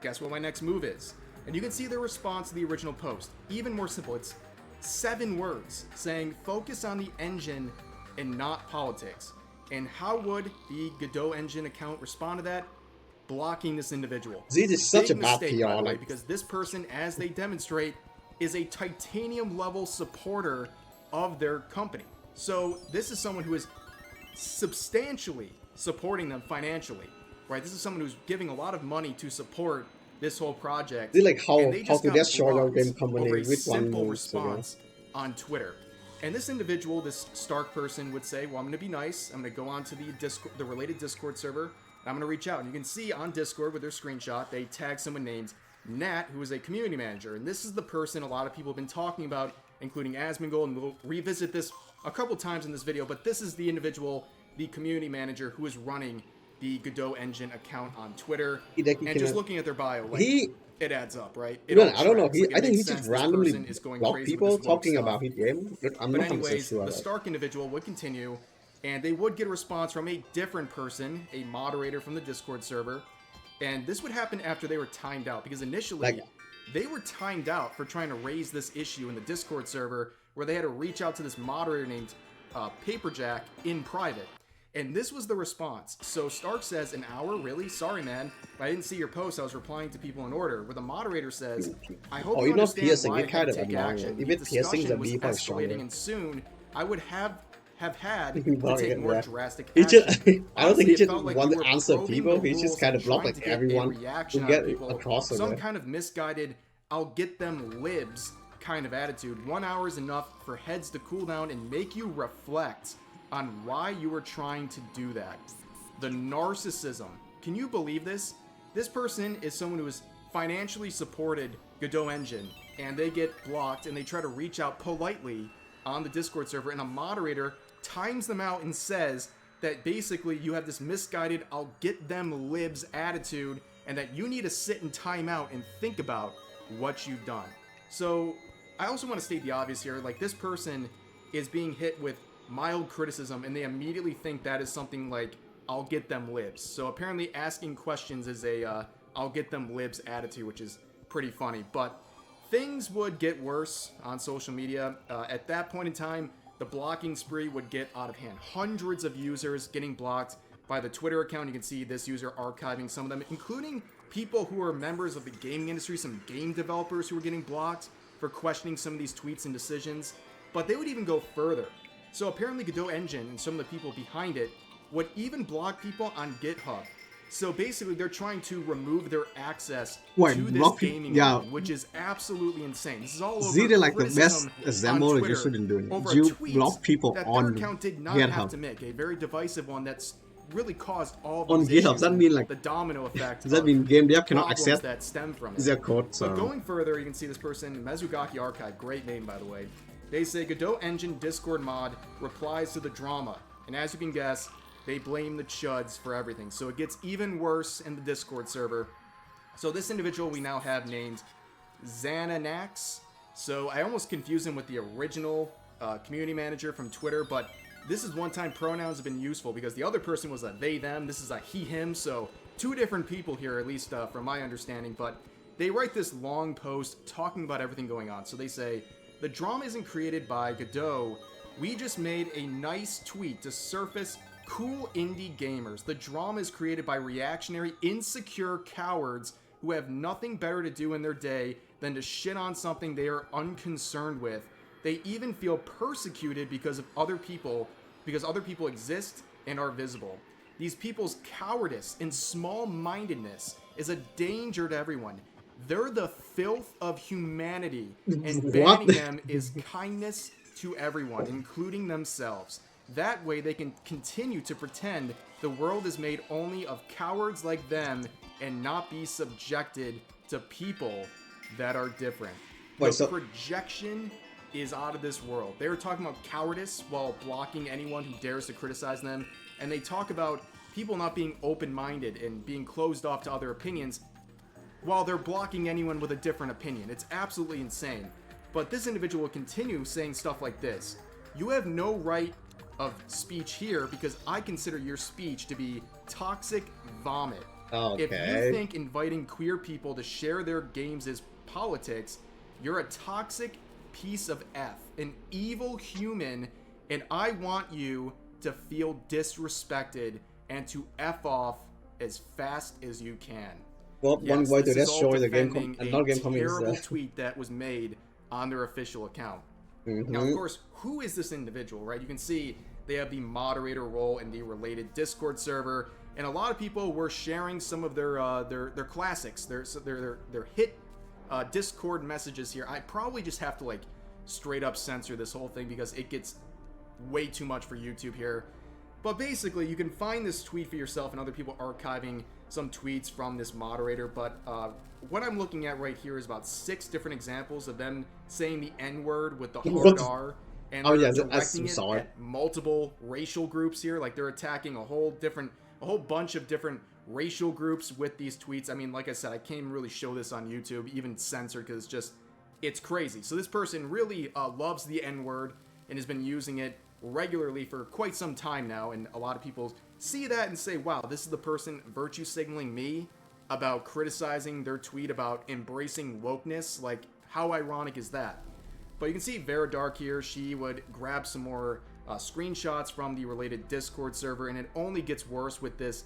Guess what my next move is?" And you can see their response to the original post. Even more simple. It's 7 words saying focus on the engine and not politics. And how would the Godot engine account respond to that? Blocking this individual. This is such a bad mistake, PR, by the way, because this person, as they demonstrate, is a titanium level supporter of their company. So this is someone who is substantially supporting them financially, right? This is someone who's giving a lot of money to support this whole project. They like how they just to destroy your game company over a with one simple move, response on Twitter. And this individual, this Stark person, would say, well, I'm going to be nice. I'm going to go on to the related Discord server. And I'm going to reach out. And you can see on Discord with their screenshot, they tag someone named Nat, who is a community manager. And this is the person a lot of people have been talking about, including Asmongold, and we'll revisit this a couple times in this video, but this is the individual, the community manager, who is running the Godot Engine account on Twitter. And just looking at their bio, like, it adds up, right? I don't know. I think he just randomly blocked people talking about his game. I'm but not anyways, sure the Stark individual would continue, and they would get a response from a different person, a moderator from the Discord server. And this would happen after they were timed out, because initially they were timed out for trying to raise this issue in the Discord server, where they had to reach out to this moderator named Paperjack in private. And this was the response. So Stark says, an hour? Really? Sorry, man. I didn't see your post. I was replying to people in order. Where the moderator says, I hope you understand why I had to take action. The discussion was escalating, and soon I would have had to take more drastic action. I don't think he just want to answer people. He just kind of blocked like everyone to get across some kind of misguided, I'll get them libs kind of attitude. 1 hour is enough for heads to cool down and make you reflect on why you were trying to do that. The narcissism. Can you believe this? This person is someone who has financially supported Godot Engine, and they get blocked, and they try to reach out politely on the Discord server, and a moderator times them out and says that basically you have this misguided, I'll get them libs attitude, and that you need to sit in time out and think about what you've done. So I also want to state the obvious here, like, this person is being hit with mild criticism, and they immediately think that is something like, I'll get them libs. So apparently asking questions is a I'll get them libs attitude, which is pretty funny. But things would get worse on social media. At that point in time, the blocking spree would get out of hand. Hundreds of users getting blocked by the Twitter account. You can see this user archiving some of them, including people who are members of the gaming industry, some game developers who were getting blocked for questioning some of these tweets and decisions. But they would even go further. So apparently Godot Engine and some of the people behind it would even block people on GitHub. So basically they're trying to remove their access to this gaming engine, which is absolutely insane. This is all over Zeta, like the best example that you shouldn't do it. You block people that on their account did not GitHub. have to make, a very divisive one that's really caused all of On these GitHub, issues that mean like the domino effect. Does that mean game dev cannot problems accept that stem from it. their code? So. But going further, you can see this person, Mezugaki Archive, great name by the way. They say Godot Engine Discord mod replies to the drama, and as you can guess, they blame the chuds for everything. So it gets even worse in the Discord server. So this individual we now have named Xananax. So I almost confuse him with the original community manager from Twitter, but this is one-time pronouns have been useful because the other person was a they, them. This is a he, him. So two different people here, at least from my understanding. But they write this long post talking about everything going on. So they say, the drama isn't created by Godot. We just made a nice tweet to surface cool indie gamers. The drama is created by reactionary, insecure cowards who have nothing better to do in their day than to shit on something they are unconcerned with. They even feel persecuted because other people exist and are visible. These people's cowardice and small-mindedness is a danger to everyone. They're the filth of humanity, and banning them is kindness to everyone, including themselves. That way they can continue to pretend the world is made only of cowards like them and not be subjected to people that are different. The projection is out of this world. They were talking about cowardice while blocking anyone who dares to criticize them, and they talk about people not being open-minded and being closed off to other opinions while they're blocking anyone with a different opinion. It's absolutely insane. But this individual will continue saying stuff like this. You have no right of speech here because I consider your speech to be toxic vomit. Okay. If you think inviting queer people to share their games is politics, you're a toxic piece of F, an evil human, and I want you to feel disrespected and to F off as fast as you can. Well, yes, one way to destroy the game, another terrible tweet that was made on their official account. Now, of course, who is this individual, right? You can see they have the moderator role in the related Discord server, and a lot of people were sharing some of their classics, their hit Discord messages here. I probably just have to like straight up censor this whole thing because it gets way too much for YouTube here. But basically, you can find this tweet for yourself and other people archiving some tweets from this moderator, but what I'm looking at right here is about 6 different examples of them saying the N-word with the hard R, and they're directing it at multiple racial groups here. Like, they're attacking a whole bunch of different racial groups with these tweets. I mean, like I said, I can't even really show this on YouTube, even censored, because it's crazy. So this person really loves the N-word and has been using it regularly for quite some time now, and a lot of people see that and say, wow, this is the person virtue signaling me about criticizing their tweet about embracing wokeness. Like, how ironic is that? But you can see Vera Dark here, she would grab some more screenshots from the related Discord server, and it only gets worse with this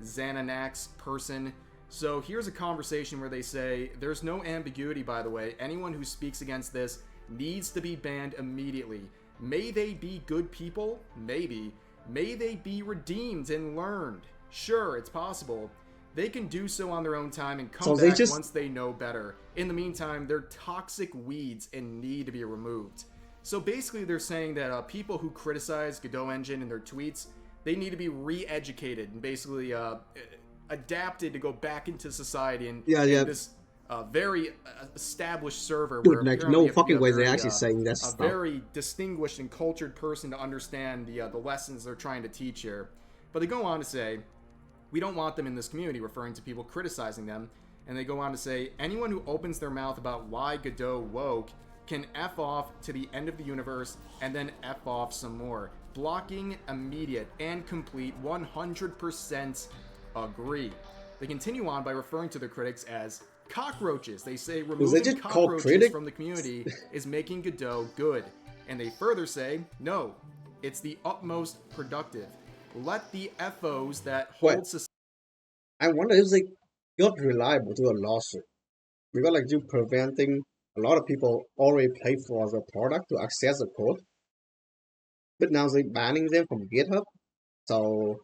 Xananax person. So here's a conversation where they say, there's no ambiguity, by the way. Anyone who speaks against this needs to be banned immediately. May they be good people? Maybe. May they be redeemed and learned? Sure, it's possible. They can do so on their own time and come back once they know better. In the meantime, they're toxic weeds and need to be removed. So basically they're saying that people who criticize Godot Engine in their tweets, they need to be re-educated and basically adapted to go back into society and this very established server. Dude, where like, no fucking way they're actually saying that stuff. A very distinguished and cultured person to understand the lessons they're trying to teach here. But they go on to say, we don't want them in this community, referring to people criticizing them. And they go on to say, anyone who opens their mouth about why Godot woke can F off to the end of the universe and then F off some more. Blocking immediate and complete 100% agree. They continue on by referring to their critics as cockroaches. They say removing cockroaches from the community is making Godot good. And they further say, no, it's the utmost productive. Let the FOs that hold society. I wonder if they got reliable to a lawsuit. Because like you preventing a lot of people already pay for the product to access the code. But now they're banning them from GitHub. So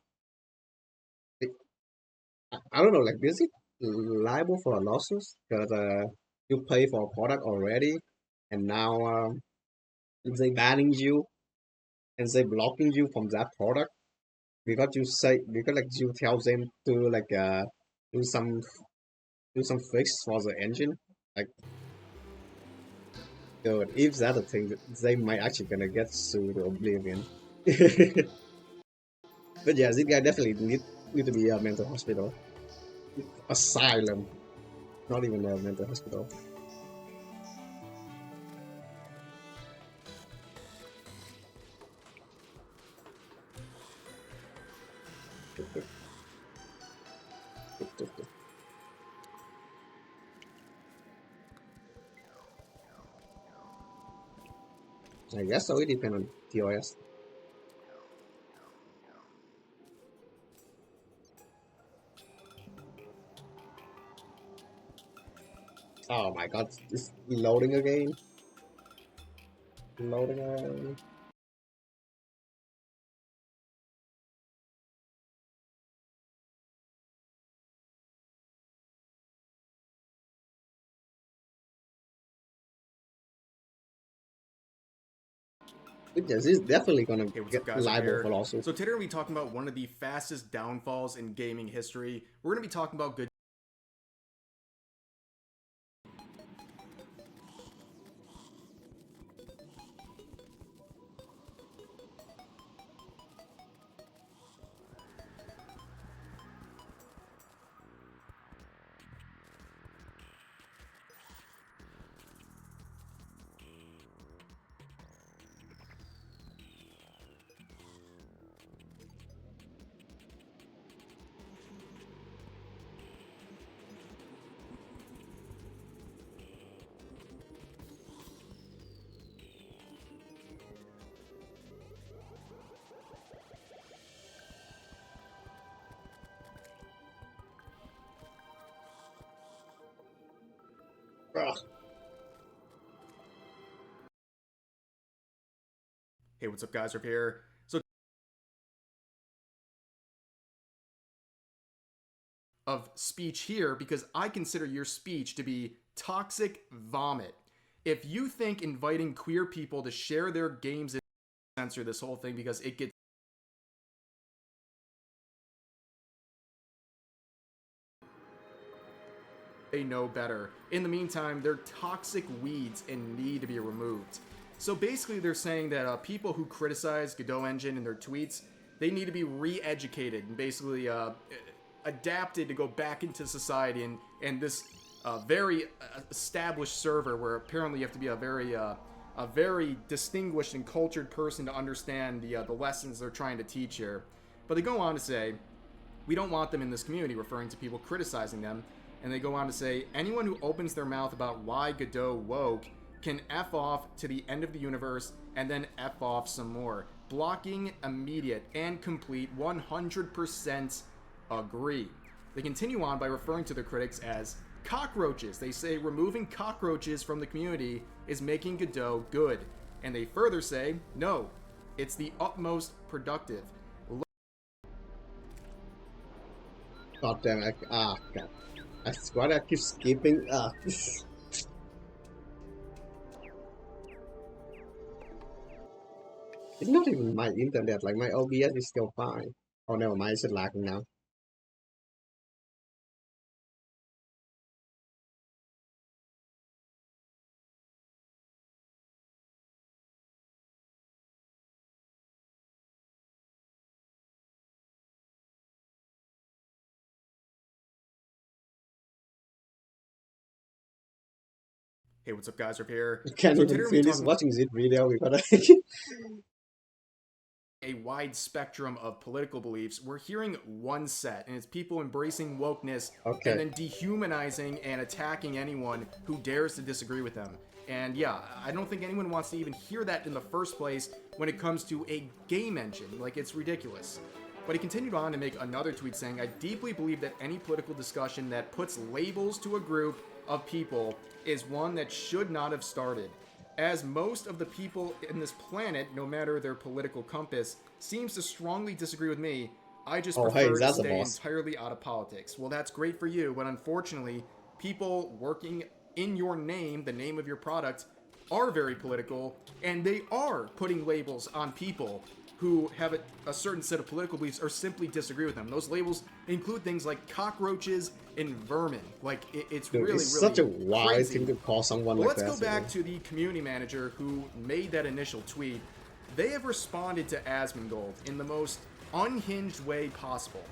I don't know, like, is it liable for a lawsuit? Because you pay for a product already, and now they banning you and they blocking you from that product because you tell them to like do some fix for the engine. Like, dude, if that's a thing, they might actually gonna get sued to oblivion. But yeah, this guy definitely need to be a mental hospital. Asylum. Not even a mental hospital. I guess so, it depends on TOS. Oh my god, it's loading again. Loading again. This is definitely gonna get liable for lawsuits. So today we're gonna be talking about one of the fastest downfalls in gaming history. We're gonna be talking about good. Hey, what's up, guys? We're here. So, of speech here, because I consider your speech to be toxic vomit. If you think inviting queer people to share their games, censor this whole thing because it gets they know better. In the meantime, they're toxic weeds and need to be removed. So basically they're saying that people who criticize Godot Engine in their tweets, they need to be re-educated and basically adapted to go back into society and this very established server where apparently you have to be a very distinguished and cultured person to understand the lessons they're trying to teach here. But they go on to say, we don't want them in this community, referring to people criticizing them. And they go on to say, anyone who opens their mouth about why Godot woke can F off to the end of the universe and then F off some more. Blocking immediate and complete 100% agree. They continue on by referring to their critics as cockroaches. They say removing cockroaches from the community is making Godot good. And they further say, no, it's the utmost productive. God damn it. God. I swear I keep skipping. It's not even my internet, like my OBS is still fine. Oh, never mind, it's lagging now. Hey, what's up, guys? Up here. Can't So even today we're finish talking watching this video. We gotta. a wide spectrum of political beliefs. We're hearing one set, and it's people embracing wokeness and then dehumanizing and attacking anyone who dares to disagree with them. And yeah, I don't think anyone wants to even hear that in the first place when it comes to a game engine. Like, it's ridiculous. But he continued on to make another tweet saying, I deeply believe that any political discussion that puts labels to a group of people is one that should not have started. As most of the people in this planet, no matter their political compass, seems to strongly disagree with me, I just prefer to stay entirely out of politics. Well, that's great for you, but unfortunately, people working in your name, the name of your product, are very political, and they are putting labels on people who have a certain set of political beliefs or simply disagree with them. Those labels include things like cockroaches and vermin. Like, it's Dude, really, it's really such a wild crazy. thing to call someone Well, like that. let's go back to the community manager who made that initial tweet. They have responded to Asmongold in the most unhinged way possible.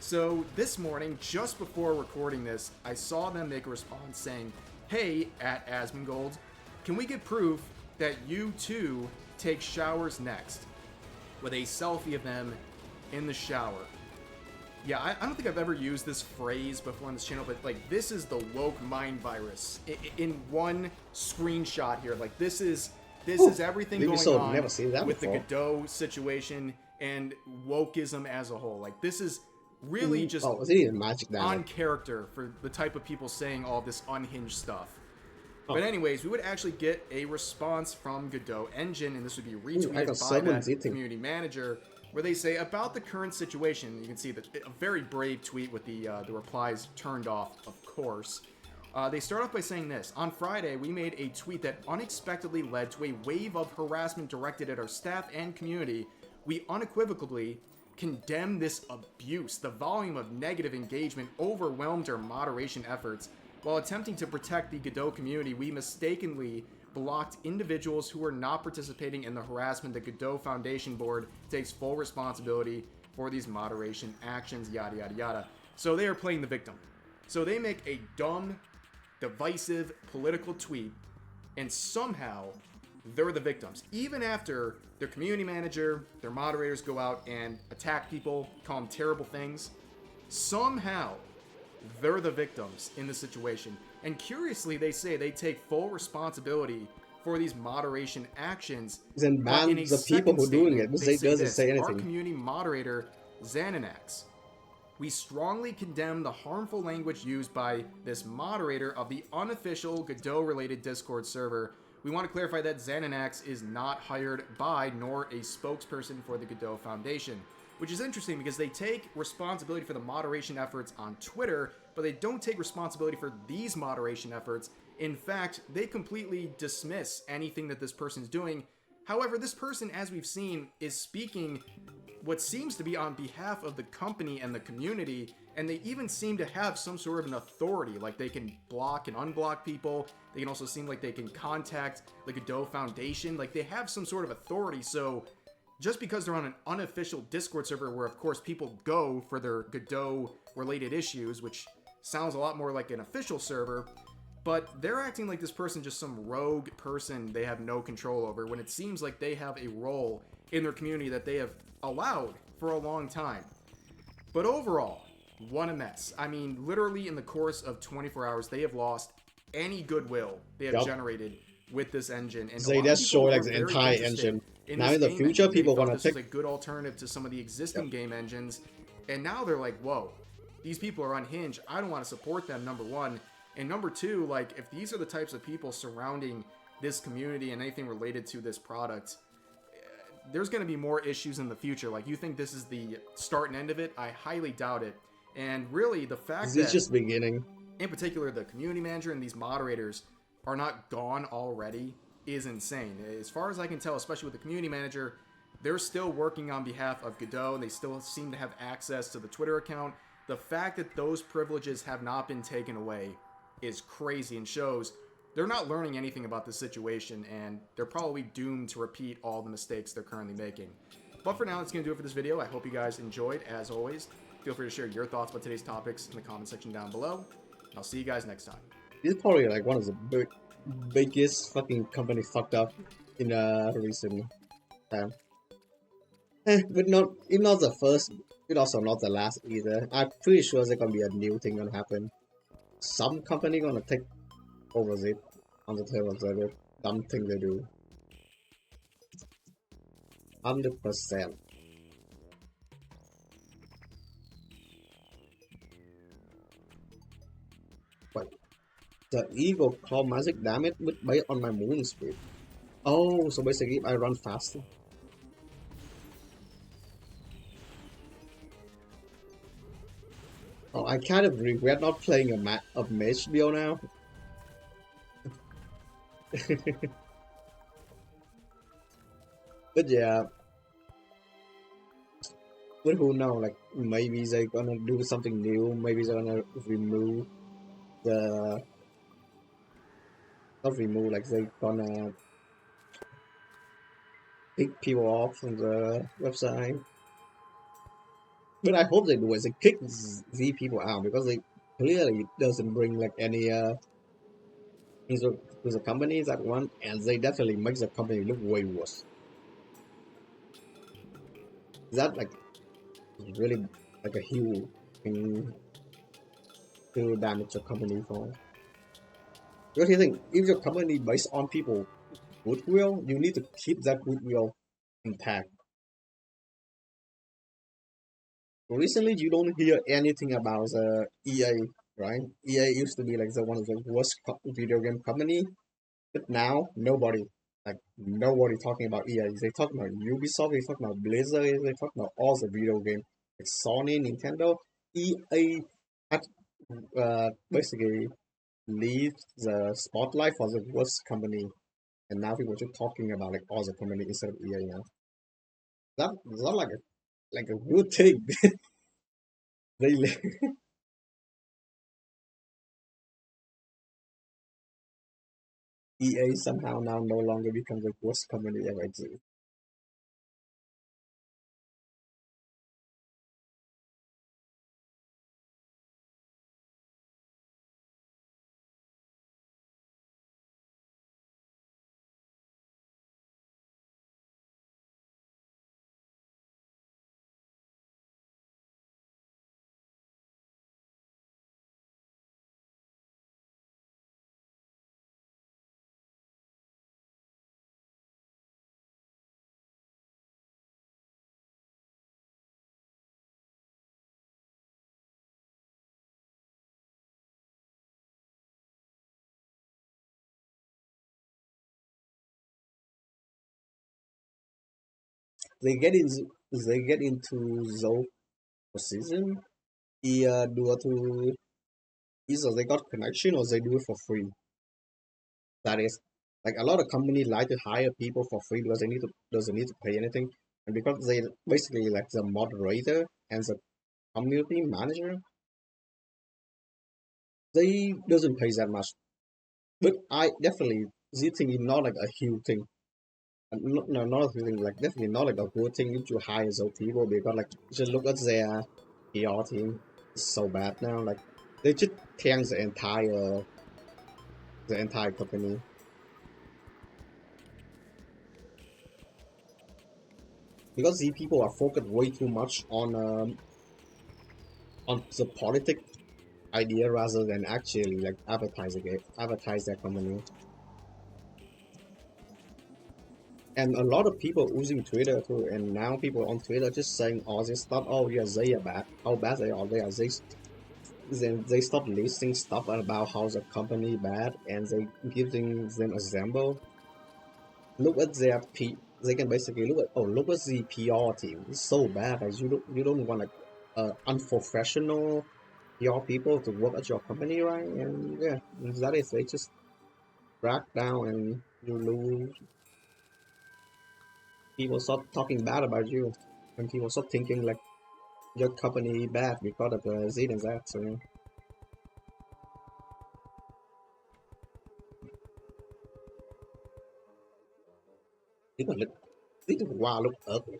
So this morning, just before recording this, I saw them make a response saying, hey, at Asmongold, can we get proof that you too take showers next? With a selfie of them in the shower. Yeah, I don't think I've ever used this phrase before on this channel, but like, this is the woke mind virus in one screenshot here. Like, this is everything going on with the Godot situation and wokeism as a whole. Like, this is really just on character for the type of people saying all this unhinged stuff. But anyways, we would actually get a response from Godot Engine, and this would be retweeted by that community manager, where they say, about the current situation, you can see that a very brave tweet with the replies turned off, of course. They start off by saying this: on Friday, we made a tweet that unexpectedly led to a wave of harassment directed at our staff and community. We unequivocally condemn this abuse. The volume of negative engagement overwhelmed our moderation efforts. While attempting to protect the Godot community, we mistakenly blocked individuals who were not participating in the harassment. The Godot Foundation Board takes full responsibility for these moderation actions, yada, yada, yada. So they are playing the victim. So they make a dumb, divisive, political tweet, and somehow they're the victims. Even after their community manager, their moderators go out and attack people, call them terrible things, somehow they're the victims in the situation. And curiously, they say they take full responsibility for these moderation actions. Then ban the people who are doing it. They doesn't say anything. Our community moderator, Xananax, we strongly condemn the harmful language used by this moderator of the unofficial Godot-related Discord server. We want to clarify that Xananax is not hired by nor a spokesperson for the Godot Foundation. Which is interesting because they take responsibility for the moderation efforts on Twitter, but they don't take responsibility for these moderation efforts. In fact, they completely dismiss anything that this person is doing. However, this person, as we've seen, is speaking what seems to be on behalf of the company and the community, and they even seem to have some sort of an authority, like they can block and unblock people. They can also seem like they can contact the Godot Foundation, like they have some sort of authority. So just because they're on an unofficial Discord server where, of course, people go for their Godot-related issues, which sounds a lot more like an official server, but they're acting like this person just some rogue person they have no control over, when it seems like they have a role in their community that they have allowed for a long time. But overall, what a mess. I mean, literally in the course of 24 hours, they have lost any goodwill they have generated with this engine. And they just show like the entire engine. Now in the future, people want to this is a good alternative to some of the existing game engines, and now they're like, whoa, these people are unhinged. I don't want to support them, number one. And number two, like, if these are the types of people surrounding this community and anything related to this product, there's going to be more issues in the future. Like, you think this is the start and end of it? I highly doubt it. And really, the fact that, it's just beginning. In particular, the community manager and these moderators are not gone already is insane. As far as I can tell, especially with the community manager, they're still working on behalf of Godot, and they still seem to have access to the Twitter account. The fact that those privileges have not been taken away is crazy and shows they're not learning anything about the situation, and they're probably doomed to repeat all the mistakes they're currently making. But for now, that's going to do it for this video. I hope you guys enjoyed. As always, feel free to share your thoughts about today's topics in the comment section down below. I'll see you guys next time. This is probably like one of the biggest fucking company fucked up in recent time. But not, it's not the first, it's also not the last either. I'm pretty sure there's gonna be a new thing gonna happen. Some company gonna take over it on the tail of the dumb thing they do. 100%. Wait, the eagle claw magic damage based on my moving speed. Oh, so basically I run faster. Oh, I kind of regret not playing a mage build now. But yeah, but who knows? Like maybe they're gonna do something new. Maybe they're gonna remove the not remove. Like they're gonna kick people off from the website. But I hope they do it. They kick these people out because they clearly doesn't bring like any to the company that one, and they definitely make the company look way worse. That like really like a huge thing to damage your company for. Because you think if your company based on people goodwill, you need to keep that goodwill intact. Recently, you don't hear anything about the EA, right? EA used to be like one of the worst video game company, but now nobody talking about EA. They talk about Ubisoft, they talk about Blizzard, they talk about all the video games like Sony, Nintendo. EA had basically leave the spotlight for the worst company, and now people are just talking about like all the company instead of EA now. That's not like a good thing. Really. EA somehow now no longer becomes the worst company ever existed. They get into Zoe position either they got connection or they do it for free. That is like a lot of companies like to hire people for free because they doesn't need to pay anything. and because they basically like the moderator and the community manager, they doesn't pay that much. But I definitely this thing is not like a huge thing. No, not a huge thing. Like definitely not like a good thing if you hire those people because like just look at their PR team. It's so bad now. Like they just tank the entire company. Because these people are focused way too much on the politic idea rather than actually like advertise their company. And a lot of people using Twitter too, and now people on Twitter just saying all this stuff. Oh yeah, they are bad. How bad they are. Then they stop listing stuff about how the company bad, and they giving them example. Look at their They can basically look at the PR team. It's so bad. Like you don't want like unprofessional PR people to work at your company, right? And yeah, that is they just drag down and you lose. People start talking bad about you, and people start thinking like your company bad because of the Z and that. So wow, look ugly.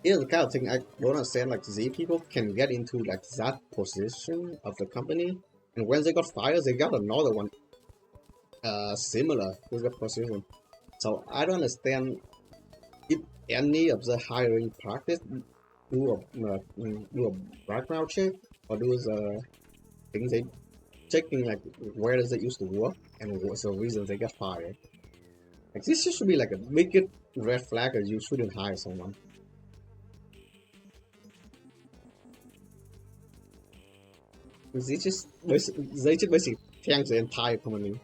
Here's the kind of thing I don't understand. Like Z people can get into like that position of the company, and when they got fired, they got another one similar to the position. So I don't understand if any of the hiring practice do a background check or do the things they checking like where does it used to work and what's the reason they got fired. Like this should be like a big red flag that you shouldn't hire someone. They just basically tank the entire company.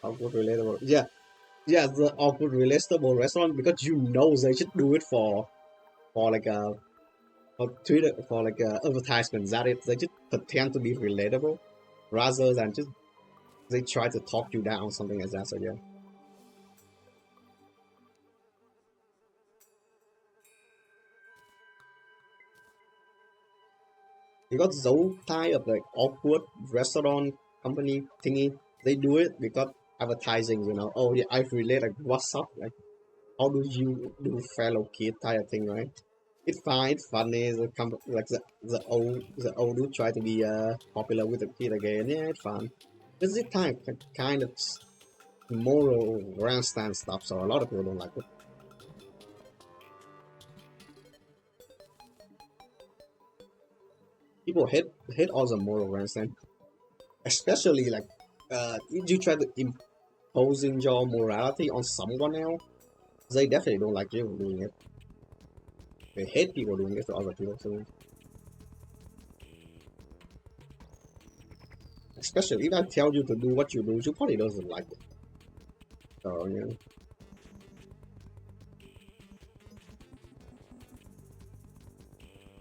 Awkward relatable. Yeah, the awkward relatable restaurant because you know they should do it for like a for Twitter for like a advertisement. That it they just pretend to be relatable rather than just they try to talk you down something like that. So yeah. Because those type of like awkward restaurant company thingy, they do it because advertising, you know. Oh yeah, I relate like what's up, like how do you do fellow kid type of thing, right? It's fine, it's funny. Like the old dude try to be popular with the kid again. Yeah, it's fun. It's this kind of moral grandstand stuff, so a lot of people don't like it. People hate all the moral grandstand, especially like if you try to imposing your morality on someone else, they definitely don't like you doing it. They hate people doing it to other people too. Especially if I tell you to do what you do, you probably doesn't like it. So yeah.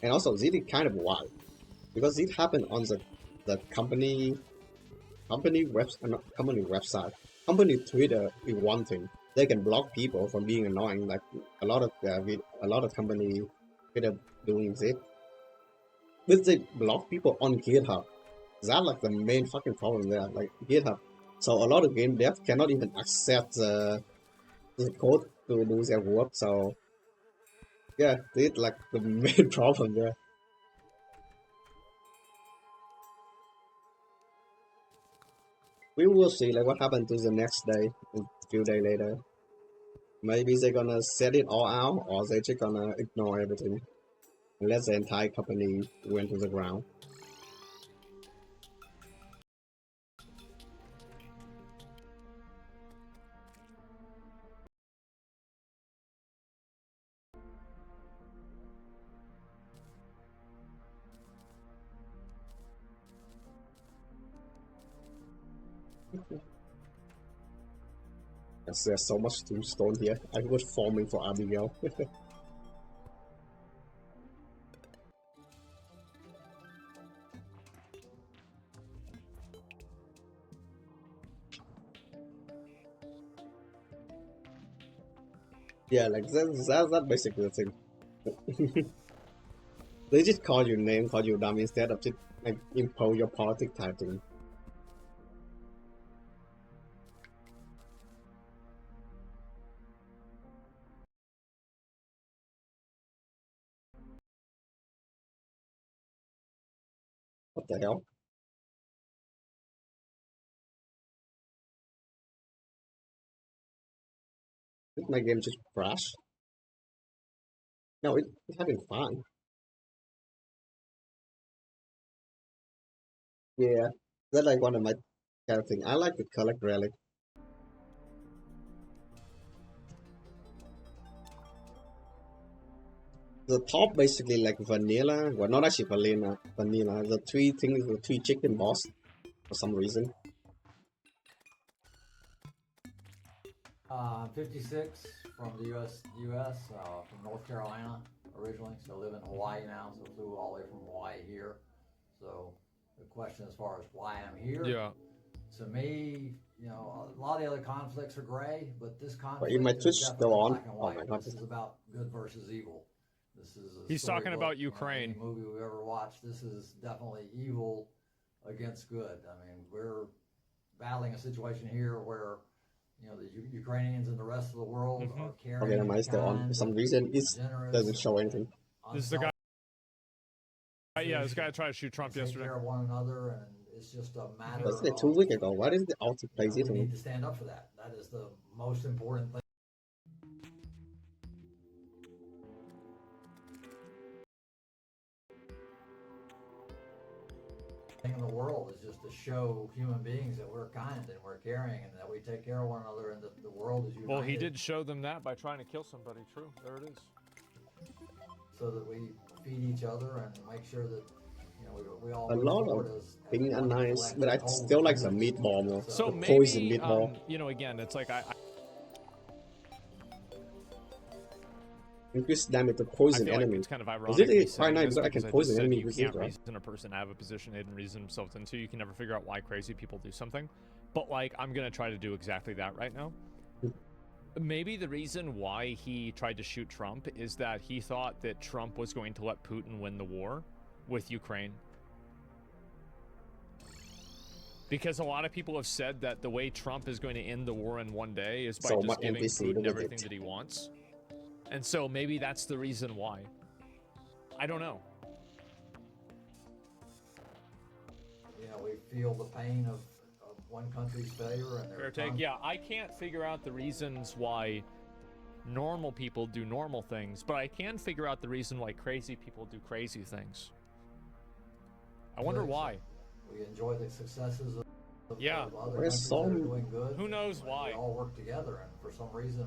And also, this is kind of wild because it happened on the company website. Company Twitter is one thing. They can block people from being annoying. Like a lot of company Twitter doing this. But they block people on GitHub. That's like the main fucking problem there. Like GitHub. So a lot of game devs cannot even accept the code to do their work. So yeah, it's like the main problem there. We will see like what happened to the next day, a few days later. Maybe they're gonna set it all out, or they're just gonna ignore everything and let the entire company went to the ground. There's so much tombstone here. I was farming for Abigail. Yeah, like that's basically the thing. They just call you name, call you dumb instead of just like impose your politics type thing. What the hell? Did my game just crash? No, it's having fun. Yeah, that's like one of my kind of thing. I like to collect relic. The top basically like vanilla. Well, not actually vanilla. Vanilla. The three things, the three chicken boss, for some reason. 56 from the U.S. From North Carolina originally, so I live in Hawaii now. So flew all the way from Hawaii here. So the question as far as why I'm here, to me, you know, a lot of the other conflicts are gray, but this conflict is definitely black and white. This is about good versus evil. This is a He's talking about Ukraine. Any movie we've ever watched, this is definitely evil against good. I mean, we're battling a situation here where, you know, the Ukrainians and the rest of the world are carrying. Okay, am I still on? For some reason, it doesn't show anything. This is the guy. Yeah, this guy tried to shoot Trump yesterday. Take care of one another, and it's just a matter. That's like 2 weeks ago. Why does the auto play We need to stand up for that. That is the most important thing. In the world is just to show human beings that we're kind and we're caring and that we take care of one another and that the world is united. Well, he did show them that by trying to kill somebody. True, there it is. So that we feed each other and make sure that, you know, we all. A lot of things are nice, but I still like the meatball though. So the maybe, poison meatball. You know, again, it's like I Increase damage to poison feel like enemy. it's kind of ironic. Is it quite nice because I can poison enemy you with can't it, right? reason a person to have a position they didn't reason themselves into. You can never figure out why crazy people do something. But like, I'm gonna try to do exactly that right now. Maybe the reason why he tried to shoot Trump is that he thought that Trump was going to let Putin win the war with Ukraine. Because a lot of people have said that the way Trump is going to end the war in one day is by just giving Putin everything that he wants. And so maybe that's the reason why. I don't know. You know, we feel the pain of one country's failure and Fair take. Yeah, I can't figure out the reasons why normal people do normal things, but I can figure out the reason why crazy people do crazy things. I wonder why. We enjoy the successes of yeah. of other countries that are doing good. Who knows why? We all work together, and for some reason,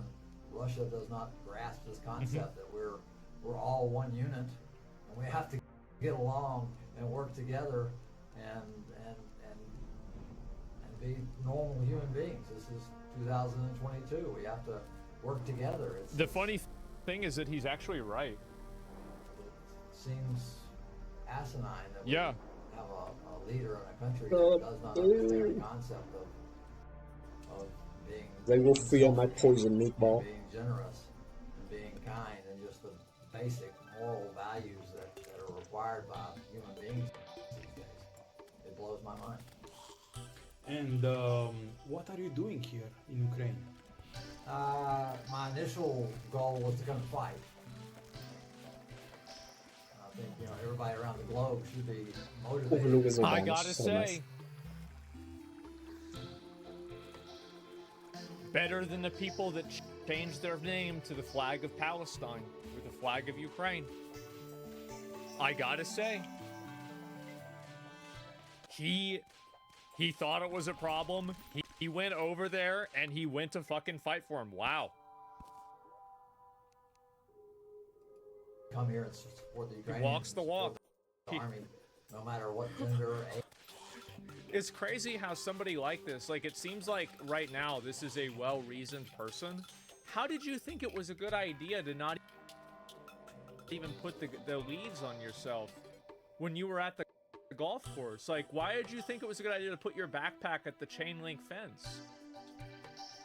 Russia does not grasp this concept that we're all one unit, and we have to get along and work together and be normal human beings. This is 2022. We have to work together. The funny thing is that he's actually right. It seems asinine that we have a leader in a country that does not understand the concept of being. They will feel my poison meatball. Being generous and being kind and just the basic moral values that are required by human beings these days. It blows my mind. And what are you doing here in Ukraine? My initial goal was to come fight. I think, you know, everybody around the globe should be motivated. I gotta say, better than the people that changed their name to the flag of Palestine or the flag of Ukraine. I gotta say, he thought it was a problem. He went over there and he went to fucking fight for him. Wow. Come here and support the Ukrainians. He walks the walk. The army, no matter what gender, age. It's crazy how somebody like this, like it seems like right now this is a well-reasoned person. How did you think it was a good idea to not even put the leaves on yourself when you were at the golf course? Like, why did you think it was a good idea to put your backpack at the chain link fence?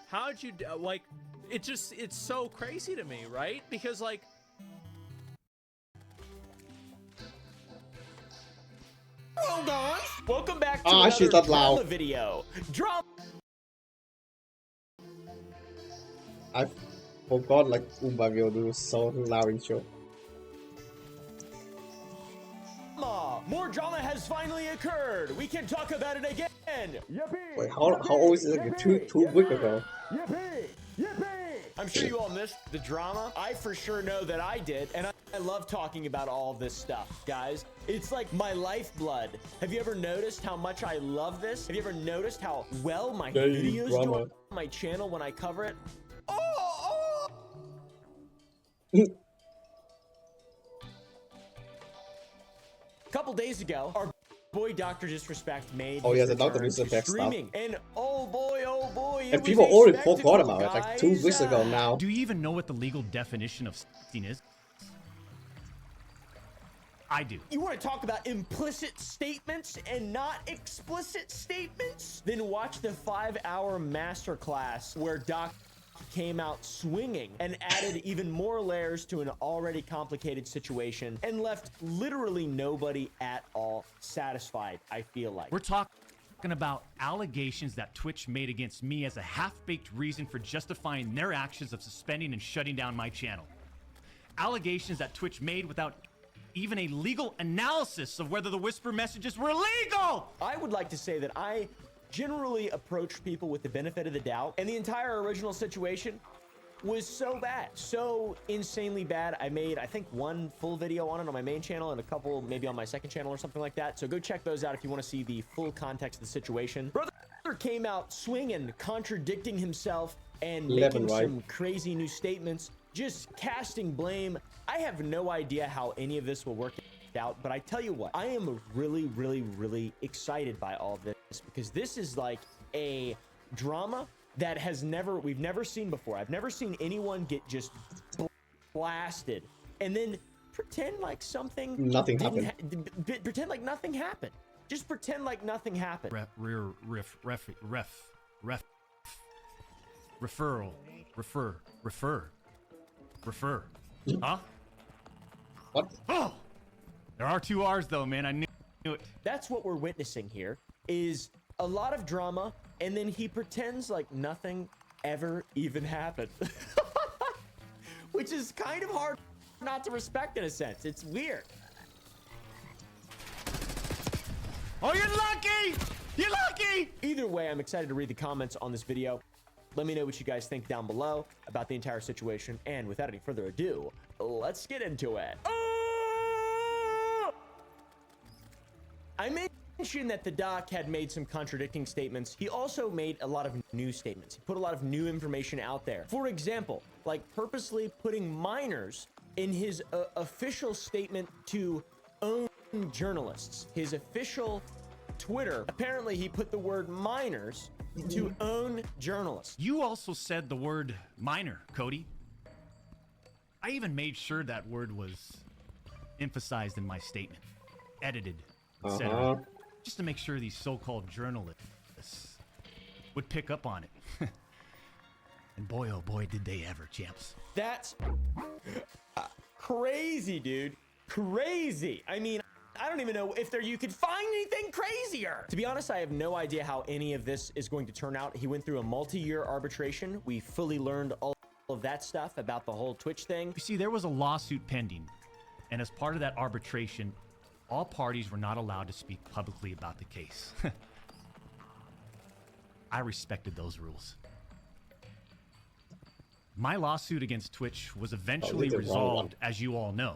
How did you, like, it's so crazy to me, right? Because like, Well, guys, welcome back to another drama video. Drama. I forgot like Umba will do so loud in show. More drama has finally occurred. We can talk about it again. Yippee! Wait, how old is it? Like two weeks ago. Yippee! Yippee! I'm sure you all missed the drama. I for sure know that I did, and I love talking about all this stuff, guys. It's like my lifeblood. Have you ever noticed how much I love this? Have you ever noticed how well my videos do on my channel when I cover it? A couple days ago, our boy Dr. Disrespect made the Dr. Disrespect streaming, stuff. and oh boy, And people already forgot about it like 2 weeks ago now. Do you even know what the legal definition of sexting is? I do. You want to talk about implicit statements and not explicit statements? Then watch the 5-hour masterclass where Doc came out swinging and added even more layers to an already complicated situation and left literally nobody at all satisfied, I feel like. We're talking about allegations that Twitch made against me as a half-baked reason for justifying their actions of suspending and shutting down my channel. Allegations that Twitch made without even a legal analysis of whether the whisper messages were legal! I would like to say that I generally approach people with the benefit of the doubt, and the entire original situation was so bad, so insanely bad. I made, I think, 1 full video on it on my main channel and a couple maybe on my second channel or something like that. So go check those out if you want to see the full context of the situation. Brother came out swinging, contradicting himself, and making some crazy new statements, just casting blame. I have no idea how any of this will work out, but I tell you what, I am really excited by all of this, because this is like a drama that we've never seen before. I've never seen anyone get just blasted and then pretend like nothing happened. Pretend like nothing happened. Just pretend like nothing happened. Refer. Huh? What? Oh! There are 2 R's though, man. I knew it. That's what we're witnessing here, is a lot of drama, and then he pretends like nothing ever even happened. Which is kind of hard not to respect in a sense. It's weird. Oh, you're lucky! You're lucky! Either way, I'm excited to read the comments on this video. Let me know what you guys think down below about the entire situation. And without any further ado, let's get into it. I mentioned that the doc had made some contradicting statements. He also made a lot of new statements. He put a lot of new information out there. For example, like purposely putting minors in his official statement to own journalists. His official Twitter, apparently he put the word minors to own journalists. You also said the word minor, Cody. I even made sure that word was emphasized in my statement, edited, etc., just to make sure these so-called journalists would pick up on it. And boy, oh boy, did they ever, champs. That's crazy, dude. Crazy. I mean, I don't even know if you could find anything crazier. To be honest, I have no idea how any of this is going to turn out. He went through a multi-year arbitration. We fully learned all of that stuff about the whole Twitch thing. You see, there was a lawsuit pending, and as part of that arbitration, all parties were not allowed to speak publicly about the case. I respected those rules. My lawsuit against Twitch was eventually resolved, as you all know.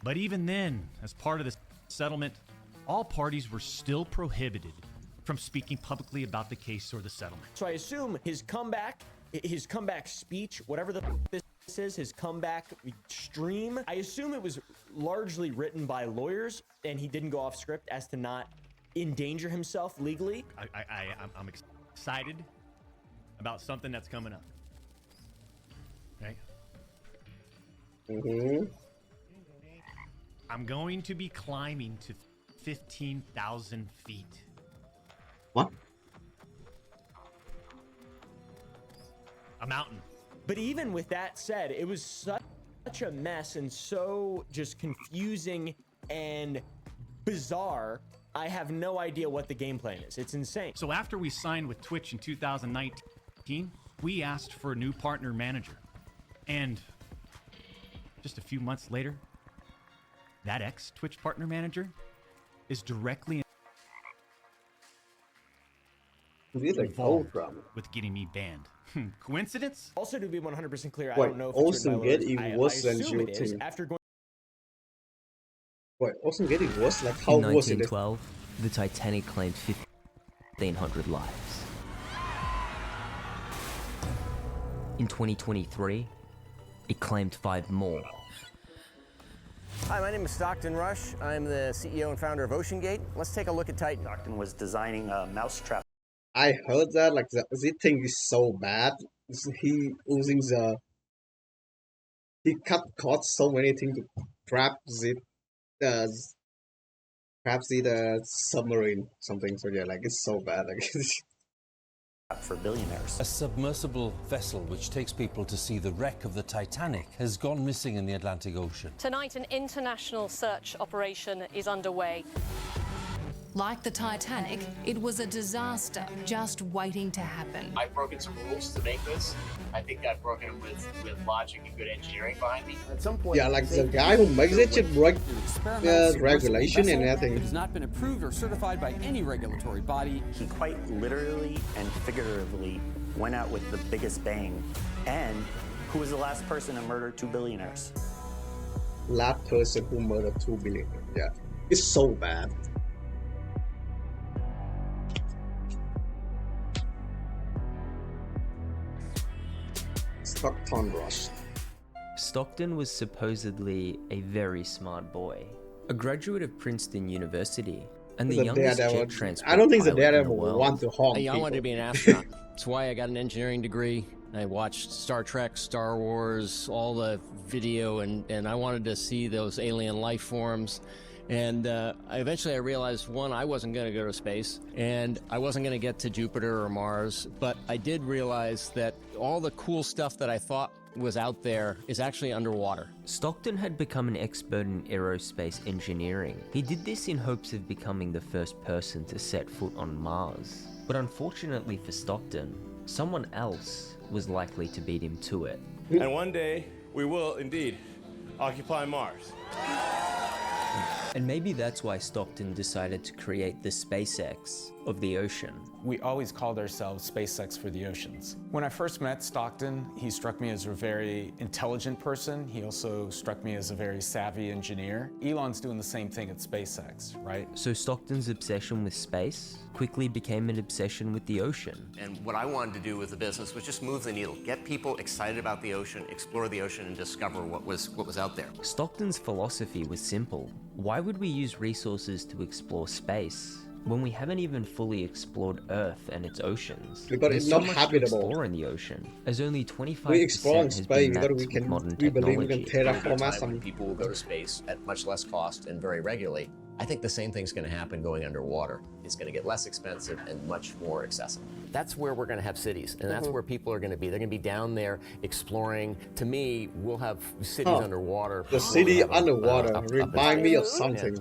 But even then, as part of the settlement, all parties were still prohibited from speaking publicly about the case or the settlement. So I assume his comeback speech, whatever this is, his comeback stream, I assume it was largely written by lawyers and he didn't go off script as to not endanger himself legally. I'm excited about something that's coming up. Okay? I'm going to be climbing to 15,000 feet. What? A mountain. But even with that said, it was such a mess and so just confusing and bizarre. I have no idea what the game plan is. It's insane. So after we signed with Twitch in 2019, we asked for a new partner manager. And just a few months later, that ex-Twitch partner manager is directly involved with getting me banned. Coincidence? Also, to be 100% clear, I Wait, don't know if Awesome it's Getty I was than assume you it is too. after going. Wait, Awesome Getty was like how In was it? 1912, the Titanic claimed 1,500 lives. In 2023, it claimed 5 more. Hi, my name is Stockton Rush. I'm the CEO and founder of OceanGate. Let's take a look at Titan. Stockton was designing a mousetrap. I heard that like the thing is so bad. He using he caught so many things to trap the submarine something. So yeah, like it's so bad. Like For billionaires. A submersible vessel which takes people to see the wreck of the Titanic has gone missing in the Atlantic Ocean. Tonight, an international search operation is underway. Like the Titanic, it was a disaster just waiting to happen. I've broken some rules to make this. I think I've broken them with logic and good engineering behind me. At some point, yeah, like the guy who makes it should break regulation and everything. It has not been approved or certified by any regulatory body. He quite literally and figuratively went out with the biggest bang. And who was the last person to murder 2 billionaires? Last person who murdered 2 billionaires. Yeah, it's so bad. Stockton Rush. Stockton was supposedly a very smart boy, a graduate of Princeton University, and the youngest jet transport I don't think the pilot in Daredevil world. will want to harm Hey, I people. wanted to be an astronaut. That's why I got an engineering degree. I watched Star Trek, Star Wars, all the video, and I wanted to see those alien life forms. And eventually I realized, one, I wasn't going to go to space, and I wasn't going to get to Jupiter or Mars, but I did realize that all the cool stuff that I thought was out there is actually underwater. Stockton had become an expert in aerospace engineering. He did this in hopes of becoming the first person to set foot on Mars. But unfortunately for Stockton, someone else was likely to beat him to it. And one day, we will indeed occupy Mars. And maybe that's why Stockton decided to create the SpaceX of the ocean. We always called ourselves SpaceX for the oceans. When I first met Stockton, he struck me as a very intelligent person. He also struck me as a very savvy engineer. Elon's doing the same thing at SpaceX, right? So Stockton's obsession with space quickly became an obsession with the ocean. And what I wanted to do with the business was just move the needle, get people excited about the ocean, explore the ocean, and discover what was out there. Stockton's philosophy was simple. Why would we use resources to explore space when we haven't even fully explored Earth and its oceans? Because There's it's so not much habitable. to explore in the ocean, as only 25% We explore in has space been because mapped with modern believe we can technology. terraform us. When people will go to space at much less cost and very regularly, I think the same thing's going to happen going underwater. It's going to get less expensive and much more accessible. That's where we're going to have cities, and that's where people are going to be. They're going to be down there exploring. To me, we'll have cities underwater. The city We'll have underwater up in remind me space. of something.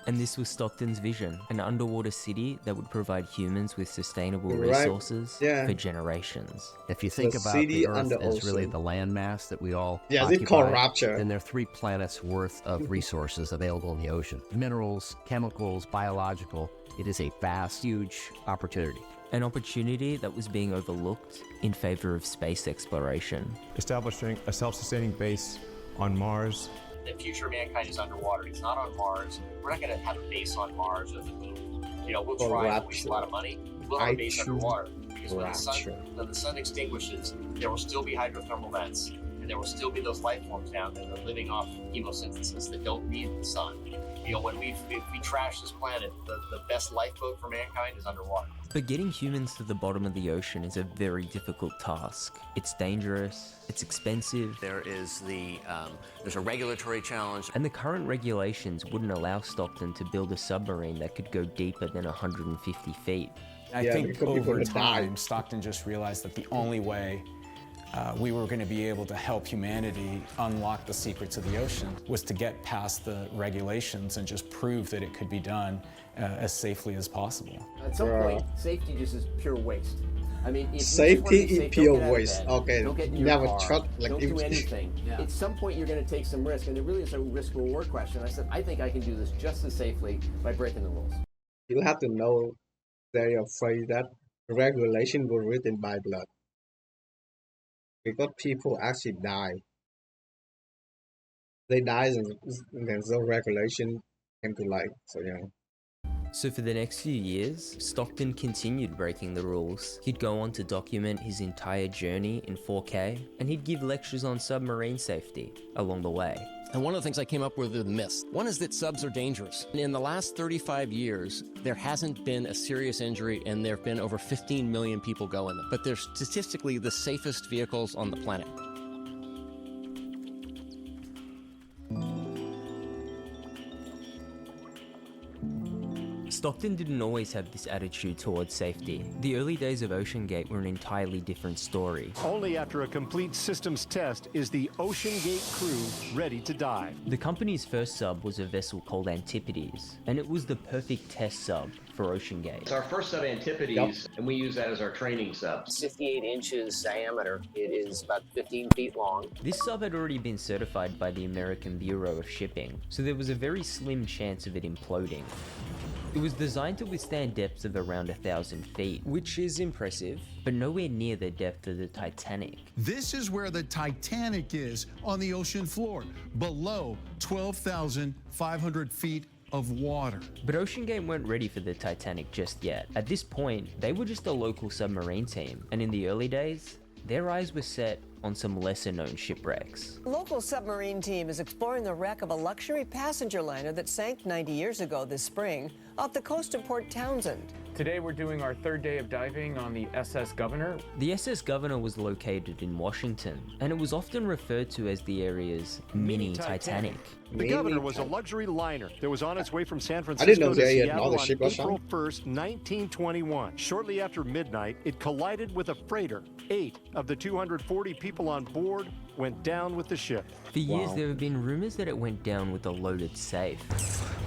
And this was Stockton's vision, an underwater city that would provide humans with sustainable Right. resources Yeah. for generations. If you think The about city the Earth under as really ocean. the landmass that we all Yeah, occupy, they call Rapture. then there are 3 planets worth of resources available in the ocean. Minerals, chemicals, biological. It is a vast, huge opportunity. An opportunity that was being overlooked in favor of space exploration. Establishing a self-sustaining base on Mars. The future of mankind is underwater. It's not on Mars. We're not going to have a base on Mars or the moon. You know, we'll Or try and Rapture. waste a lot of money. We'll have a base choose underwater. Because when Rapture. the sun extinguishes, there will still be hydrothermal vents. And there will still be those life forms down there that are living off chemosynthesis that don't need the sun. You know, when if we trash this planet, the best lifeboat for mankind is underwater. But getting humans to the bottom of the ocean is a very difficult task. It's dangerous, it's expensive, There is there's a regulatory challenge. and the current regulations wouldn't allow Stockton to build a submarine that could go deeper than 150 feet. I think over time, Stockton just realized that the only way we were going to be able to help humanity unlock the secrets of the ocean, was to get past the regulations and just prove that it could be done as safely as possible. At some point, safety just is pure waste. I mean, if safety you just is want to be safe, pure don't get out of waste. bed, Okay, don't get in your never car, trust. Like, don't do anything. At some point, you're going to take some risk, and there really is a risk-reward question. I said, I think I can do this just as safely by breaking the rules. You have to know they're afraid that regulation were written by blood. Because people actually die. They die and there's no regulation came to light. So yeah. So for the next few years, Stockton continued breaking the rules. He'd go on to document his entire journey in 4K, and he'd give lectures on submarine safety along the way. And one of the things I came up with are the myths. One is that subs are dangerous. In the last 35 years, there hasn't been a serious injury, and there have been over 15 million people go in them. But they're statistically the safest vehicles on the planet. Stockton didn't always have this attitude towards safety. The early days of OceanGate were an entirely different story. Only after a complete systems test is the OceanGate crew ready to dive. The company's first sub was a vessel called Antipodes, and it was the perfect test sub for OceanGate. It's our first sub, Antipodes, and we use that as our training sub. 58 inches diameter. It is about 15 feet long. This sub had already been certified by the American Bureau of Shipping, so there was a very slim chance of it imploding. It was designed to withstand depths of around 1,000 feet, which is impressive, but nowhere near the depth of the Titanic. This is where the Titanic is on the ocean floor, below 12,500 feet of water. But OceanGate weren't ready for the Titanic just yet. At this point, they were just a local submarine team, and in the early days, their eyes were set on some lesser-known shipwrecks. A local submarine team is exploring the wreck of a luxury passenger liner that sank 90 years ago this spring off the coast of Port Townsend. Today we're doing our third day of diving on the SS Governor. The SS Governor was located in Washington, and it was often referred to as the area's mini Titanic. The Governor was a luxury liner that was on its way from San I Francisco didn't know to they had Seattle all the on ship was April on. 1st, 1921. Shortly after midnight, it collided with a freighter. 8 of the 240 people on board went down with the ship. For years, there have been rumors that it went down with a loaded safe.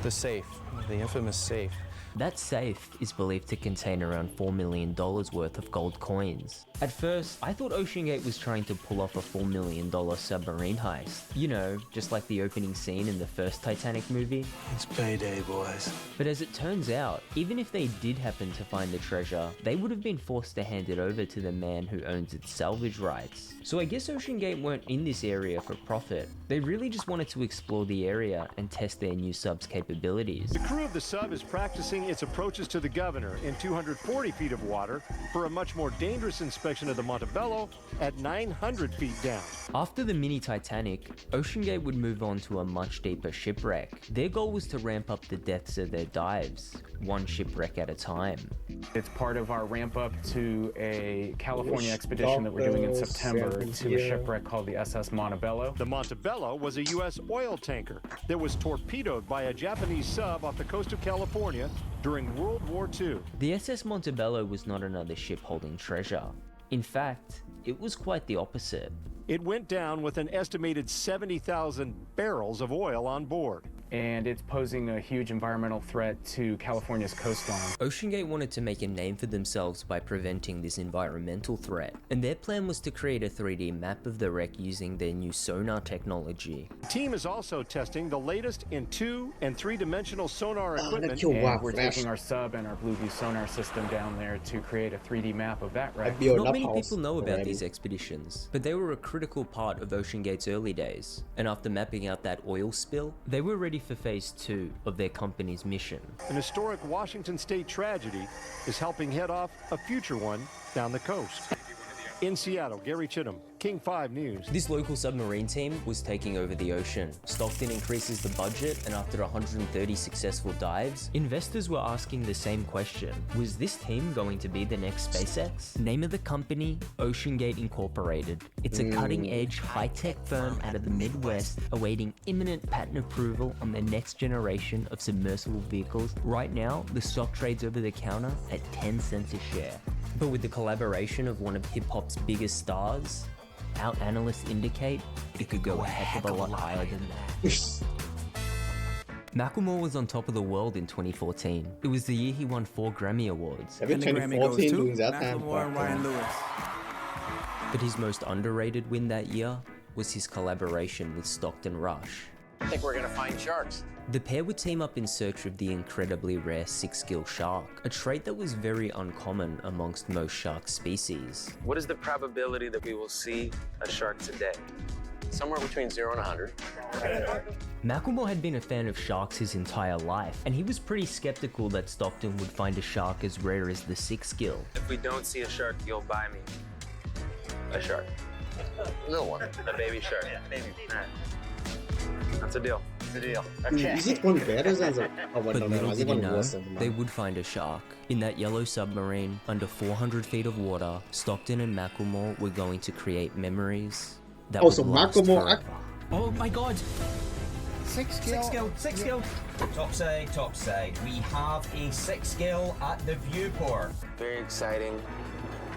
The safe, the infamous safe. That safe is believed to contain around $4 million worth of gold coins. At first, I thought OceanGate was trying to pull off a $4 million submarine heist. You know, just like the opening scene in the first Titanic movie. It's payday, boys. But as it turns out, even if they did happen to find the treasure, they would have been forced to hand it over to the man who owns its salvage rights. So I guess OceanGate weren't in this area for profit. They really just wanted to explore the area and test their new sub's capabilities. The crew of the sub is practicing its approaches to the Governor in 240 feet of water for a much more dangerous inspection of the Montebello at 900 feet down. After the mini Titanic, OceanGate would move on to a much deeper shipwreck. Their goal was to ramp up the depths of their dives, one shipwreck at a time. It's part of our ramp up to a California expedition that we're doing in September to a shipwreck called the SS Montebello. The Montebello was a U.S. oil tanker that was torpedoed by a Japanese sub off the coast of California during World War II. The SS Montebello was not another ship holding treasure. In fact, it was quite the opposite. It went down with an estimated 70,000 barrels of oil on board. And it's posing a huge environmental threat to California's coastline. OceanGate wanted to make a name for themselves by preventing this environmental threat, and their plan was to create a 3D map of the wreck using their new sonar technology. The team is also testing the latest in 2- and 3-dimensional sonar equipment. And we're taking our sub and our Blueview sonar system down there to create a 3D map of that wreck. Not many people know about these expeditions, but they were a critical part of OceanGate's early days, and after mapping out that oil spill, they were ready for phase 2 of their company's mission. An historic Washington state tragedy is helping head off a future one down the coast. In Seattle, Gary Chittum, King 5 News. This local submarine team was taking over the ocean. Stockton increases the budget, and after 130 successful dives, investors were asking the same question. Was this team going to be the next SpaceX? Name of the company, OceanGate Incorporated. It's a cutting-edge, high-tech firm out of the Midwest, awaiting imminent patent approval on the next generation of submersible vehicles. Right now, the stock trades over the counter at 10 cents a share. But with the collaboration of one of hip-hop's biggest stars, our analysts indicate it could go a heck of a lot higher than that. Macklemore was on top of the world in 2014. It was the year he won 4 Grammy Awards. Every 2014 during that time. But his most underrated win that year was his collaboration with Stockton Rush. I think we're going to find sharks. The pair would team up in search of the incredibly rare 6-gill shark, a trait that was very uncommon amongst most shark species. What is the probability that we will see a shark today? Somewhere between 0 and 100. Macklemore had been a fan of sharks his entire life, and he was pretty skeptical that Stockton would find a shark as rare as the 6-gill. If we don't see a shark, you'll buy me a shark. A little one. A baby shark. Yeah, baby. All right. That's a deal. It's a deal. Is it one better than the... Oh, wait, But no, little is did it he one know, worse than they mine? would find a shark. In that yellow submarine, under 400 feet of water, Stockton and Macklemore were going to create memories that Oh, would so last Macklemore... forever. Oh my god! 6-gill. 6-gill. Top side. We have a 6-gill at the viewport. Very exciting.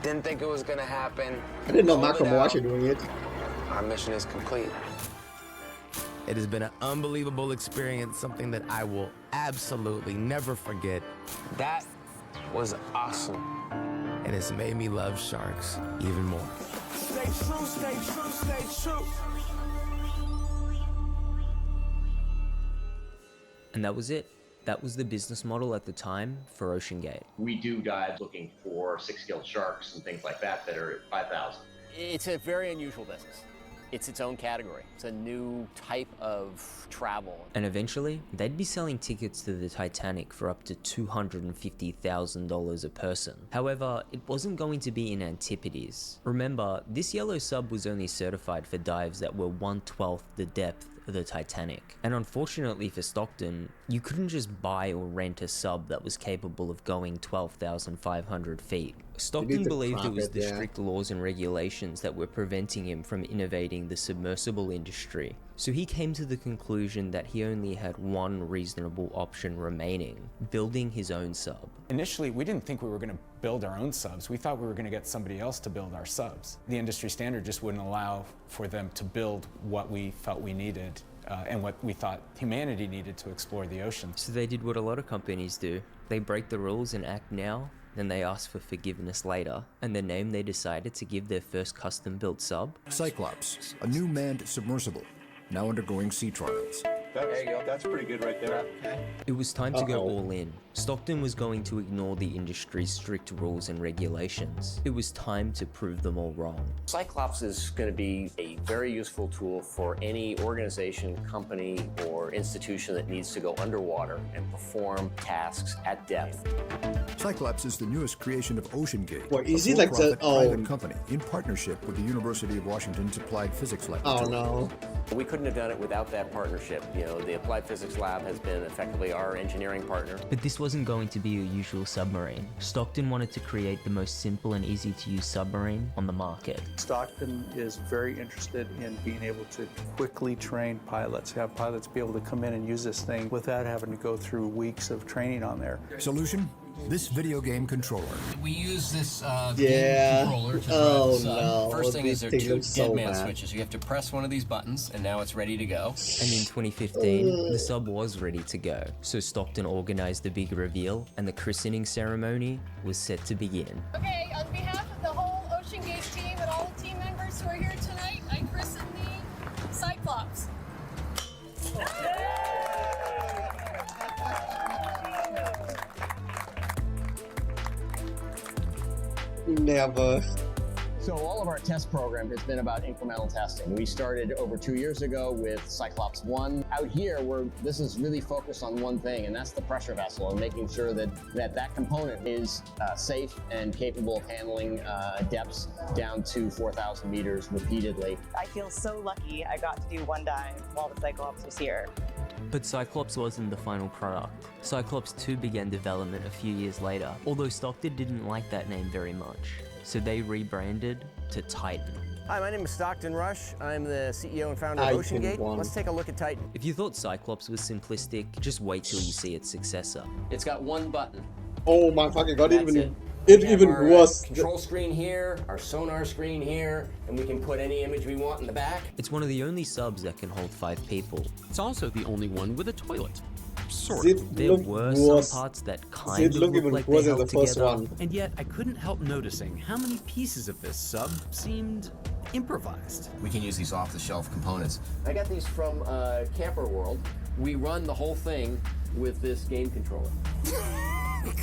Didn't think it was gonna happen. I didn't know Pulled it Macklemore out. actually doing it. Our mission is complete. It has been an unbelievable experience, something that I will absolutely never forget. That was awesome. And it's made me love sharks even more. Stay true, stay true, stay true. And that was it. That was the business model at the time for OceanGate. We do dives looking for 6-gill sharks and things like that are at 5,000. It's a very unusual business. It's its own category. It's a new type of travel. And eventually, they'd be selling tickets to the Titanic for up to $250,000 a person. However, it wasn't going to be in Antipodes. Remember, this yellow sub was only certified for dives that were 1/12 the depth of the Titanic. And unfortunately for Stockton, you couldn't just buy or rent a sub that was capable of going 12,500 feet. Stockton believed it was the strict laws and regulations that were preventing him from innovating the submersible industry. So he came to the conclusion that he only had one reasonable option remaining, building his own sub. Initially, we didn't think we were going to build our own subs. We thought we were going to get somebody else to build our subs. The industry standard just wouldn't allow for them to build what we felt we needed and what we thought humanity needed to explore the ocean. So they did what a lot of companies do. They break the rules and act now, then they ask for forgiveness later. And the name they decided to give their first custom-built sub? Cyclops, a new manned submersible, now undergoing sea trials. There you go. That's pretty good right there. It was time to go all in. Stockton was going to ignore the industry's strict rules and regulations. It was time to prove them all wrong. Cyclops is going to be a very useful tool for any organization, company, or institution that needs to go underwater and perform tasks at depth. Cyclops is the newest creation of OceanGate, What, is a it like the- for-profit private company in partnership with the University of Washington's Applied Physics Laboratory. Oh no. We couldn't have done it without that partnership. You know, the Applied Physics Lab has been effectively our engineering partner. But this wasn't going to be a usual submarine. Stockton wanted to create the most simple and easy to use submarine on the market. Stockton is very interested in being able to quickly train pilots, have pilots be able to come in and use this thing without having to go through weeks of training on there. Solution? This video game controller. We use this Yeah. controller to Oh, run the sub. no. First thing is there are These two things look so deadman bad. switches. You have to press one of these buttons, and now it's ready to go. And in 2015, the sub was ready to go. So Stockton organized the big reveal, and the christening ceremony was set to begin. Okay, on behalf of the whole OceanGate team and all the team members who are here tonight, I christen the Cyclops. Never. So all of our test program has been about incremental testing. We started over 2 years ago with Cyclops 1. Out here, this is really focused on one thing, and that's the pressure vessel and making sure that component is safe and capable of handling depths down to 4,000 meters repeatedly. I feel so lucky I got to do one dive while the Cyclops was here. But Cyclops wasn't the final product. Cyclops 2 began development a few years later, although Stockton didn't like that name very much. So they rebranded to Titan. Hi, my name is Stockton Rush. I'm the CEO and founder of OceanGate. Let's take a look at Titan. If you thought Cyclops was simplistic, just wait till you see its successor. It's got one button. Oh my fucking god, That's it. It We have even our, was control screen here, our sonar screen here, and we can put any image we want in the back. It's one of the only subs that can hold 5 people. It's also the only one with a toilet. Sort It of. There looked were worse. some parts that It kind of looked looked even like they worse than held the first together. one. And yet, I couldn't help noticing how many pieces of this sub seemed improvised. We can use these off-the-shelf components. I got these from Camper World. We run the whole thing with this game controller.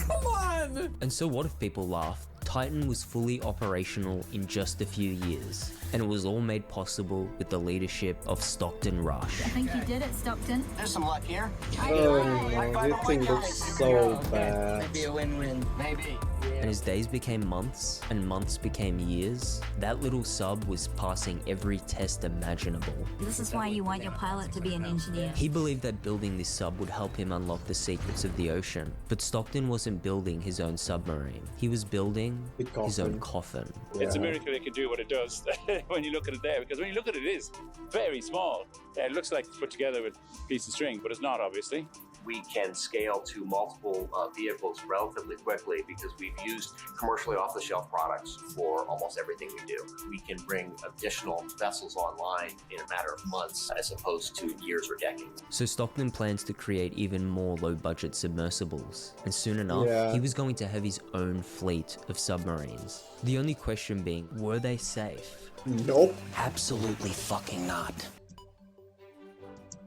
Come on! And so what if people laughed? Titan was fully operational in just a few years, and it was all made possible with the leadership of Stockton Rush. I think you did it, Stockton. There's some luck here. Oh no, this thing looks so bad. Maybe a win-win. Maybe. And as days became months, and months became years, that little sub was passing every test imaginable. This is why you want your pilot to be an engineer. He believed that building this sub would help him unlock the secrets of the ocean, but Stockton wasn't building his own submarine. He was building his own coffin. It's a miracle it can do what it does when you look at it there, because when you look at it, it is very small. It looks like it's put together with a piece of string, but it's not, obviously. We can scale to multiple vehicles relatively quickly because we've used commercially off-the-shelf products for almost everything we do. We can bring additional vessels online in a matter of months as opposed to years or decades. So Stockton plans to create even more low-budget submersibles, and soon enough, he was going to have his own fleet of submarines. The only question being, were they safe? Nope. Absolutely fucking not.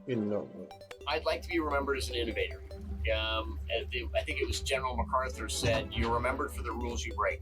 No. I'd like to be remembered as an innovator. I think it was General MacArthur said, "You're remembered for the rules you break."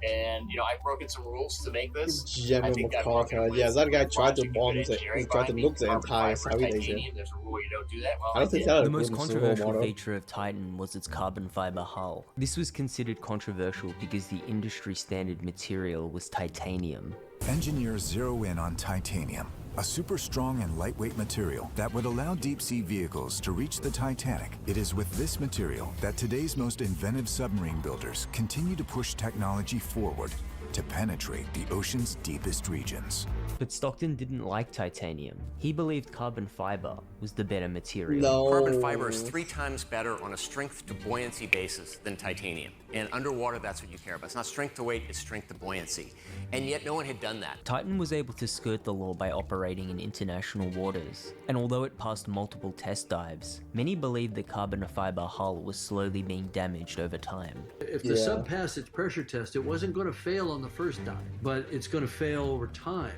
And I've broken some rules to make this. General MacArthur, yeah, that guy tried to bomb it. He tried to nuke the entire Southeast Asia. There's a rule you don't do that. Well, I don't think that The most was controversial model. feature of Titan was its carbon fiber hull. This was considered controversial because the industry standard material was titanium. Engineers zero in on titanium, a super strong and lightweight material that would allow deep-sea vehicles to reach the Titanic. It is with this material that today's most inventive submarine builders continue to push technology forward to penetrate the ocean's deepest regions. But Stockton didn't like titanium. He believed carbon fiber was the better material. Carbon fiber is 3 times better on a strength to buoyancy basis than titanium. And underwater, that's what you care about. It's not strength to weight, it's strength to buoyancy. And yet no one had done that. Titan was able to skirt the law by operating in international waters. And although it passed multiple test dives, many believed the carbon fiber hull was slowly being damaged over time. If the sub passed its pressure test, it wasn't going to fail on the first dive, but it's going to fail over time.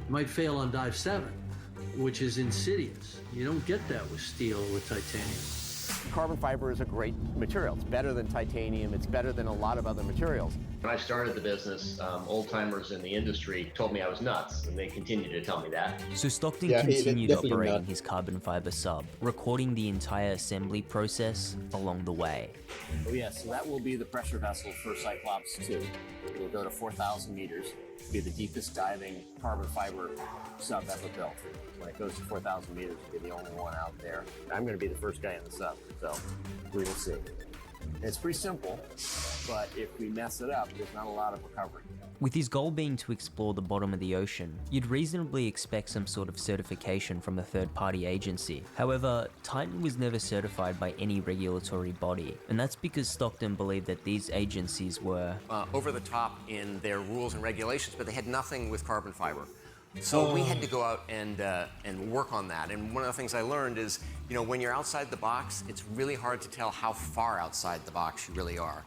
It might fail on dive 7, which is insidious. You don't get that with steel or with titanium. Carbon fiber is a great material. It's better than titanium. It's better than a lot of other materials. When I started the business, old-timers in the industry told me I was nuts, and they continue to tell me that. So Stockton Yeah, he continued definitely operating not. his carbon fiber sub, recording the entire assembly process along the way. Oh yeah, so that will be the pressure vessel for Cyclops 2. It will go to 4,000 meters. It'll be the deepest diving carbon fiber sub ever built. When it goes to 4,000 meters, it'll be the only one out there. I'm going to be the first guy in the sub, so we will see. It's pretty simple, but if we mess it up, there's not a lot of recovery. With his goal being to explore the bottom of the ocean, you'd reasonably expect some sort of certification from a third-party agency. However, Titan was never certified by any regulatory body, and that's because Stockton believed that these agencies were Over the top in their rules and regulations, but they had nothing with carbon fiber. So we had to go out and work on that. And one of the things I learned is, when you're outside the box, it's really hard to tell how far outside the box you really are.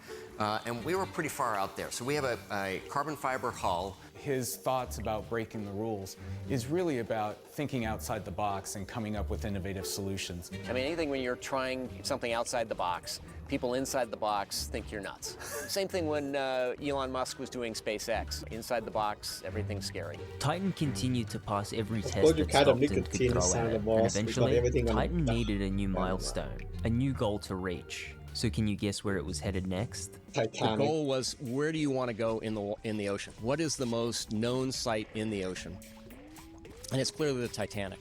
And we were pretty far out there. So we have a carbon fiber hull. His thoughts about breaking the rules is really about thinking outside the box and coming up with innovative solutions. I mean, anything when you're trying something outside the box, people inside the box think you're nuts. Same thing when Elon Musk was doing SpaceX. Inside the box, everything's scary. Titan continued to pass every test course you that kind of Stockton nicotine could throw inside at the it, and box, because eventually, everything on Titan the- needed a new milestone, a new goal to reach. So can you guess where it was headed next? The goal was, where do you want to go in the ocean? What is the most known site in the ocean? And it's clearly the Titanic.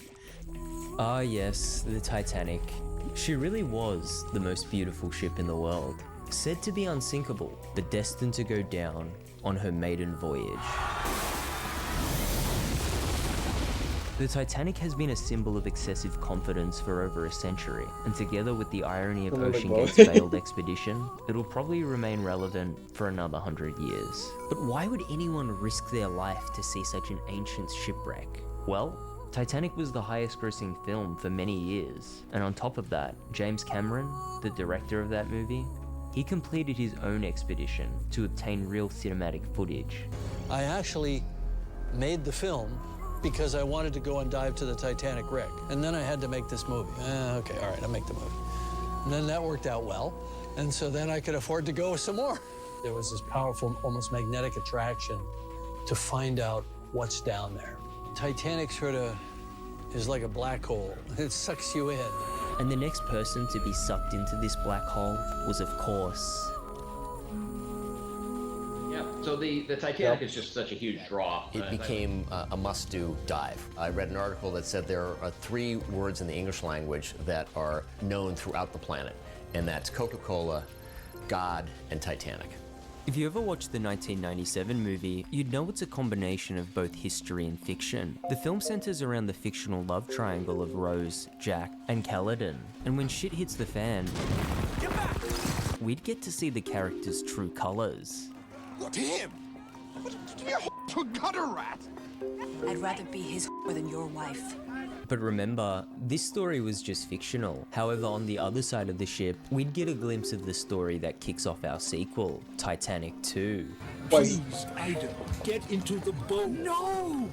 Ah yes, the Titanic. She really was the most beautiful ship in the world. Said to be unsinkable, but destined to go down on her maiden voyage. The Titanic has been a symbol of excessive confidence for over a century, and together with the irony of OceanGate's failed expedition, it'll probably remain relevant for another 100 years. But why would anyone risk their life to see such an ancient shipwreck? Well, Titanic was the highest grossing film for many years, and on top of that, James Cameron, the director of that movie, he completed his own expedition to obtain real cinematic footage. I actually made the film because I wanted to go and dive to the Titanic wreck. And then I had to make this movie. Okay, all right, I'll make the movie. And then that worked out well. And so then I could afford to go some more. There was this powerful, almost magnetic attraction to find out what's down there. Titanic sort of is like a black hole. It sucks you in. And the next person to be sucked into this black hole was, of course... Yeah, so the Titanic is just such a huge draw. It became a must-do dive. I read an article that said there are 3 words in the English language that are known throughout the planet, and that's Coca-Cola, God, and Titanic. If you ever watched the 1997 movie, you'd know it's a combination of both history and fiction. The film centers around the fictional love triangle of Rose, Jack, and Caledon. And when shit hits the fan, we'd get to see the characters' true colors. Look at him! To be a gutter rat! I'd rather be his than your wife. But remember, this story was just fictional. However, on the other side of the ship, we'd get a glimpse of the story that kicks off our sequel, Titanic 2. Please, Ida, get into the boat. No!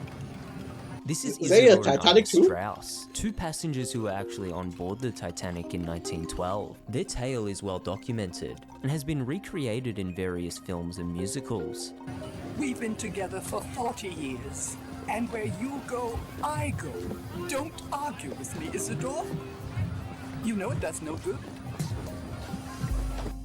This is They Isidore and Titanic Ida too? Strauss, 2 passengers who were actually on board the Titanic in 1912. Their tale is well documented and has been recreated in various films and musicals. We've been together for 40 years. And where you go, I go. Don't argue with me, Isidore. You know it does no good.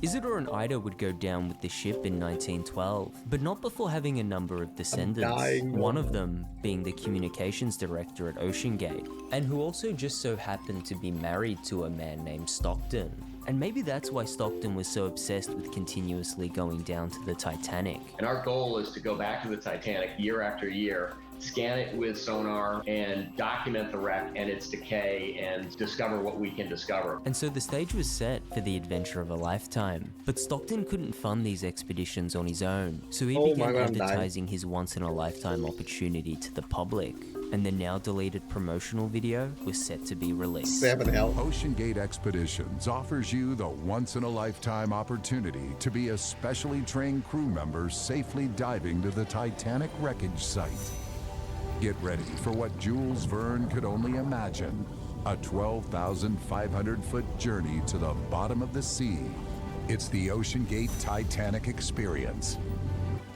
Isidore and Ida would go down with the ship in 1912, but not before having a number of descendants, one of them being the communications director at OceanGate, and who also just so happened to be married to a man named Stockton. And maybe that's why Stockton was so obsessed with continuously going down to the Titanic. And our goal is to go back to the Titanic year after year, scan it with sonar, and document the wreck and its decay and discover what we can discover. And so the stage was set for the adventure of a lifetime. But Stockton couldn't fund these expeditions on his own, so he began advertising his once-in-a-lifetime opportunity to the public. And the now deleted promotional video was set to be released. OceanGate Expeditions offers you the once-in-a-lifetime opportunity to be a specially trained crew member safely diving to the Titanic wreckage site. Get ready for what Jules Verne could only imagine, a 12,500-foot journey to the bottom of the sea. It's the OceanGate Titanic experience.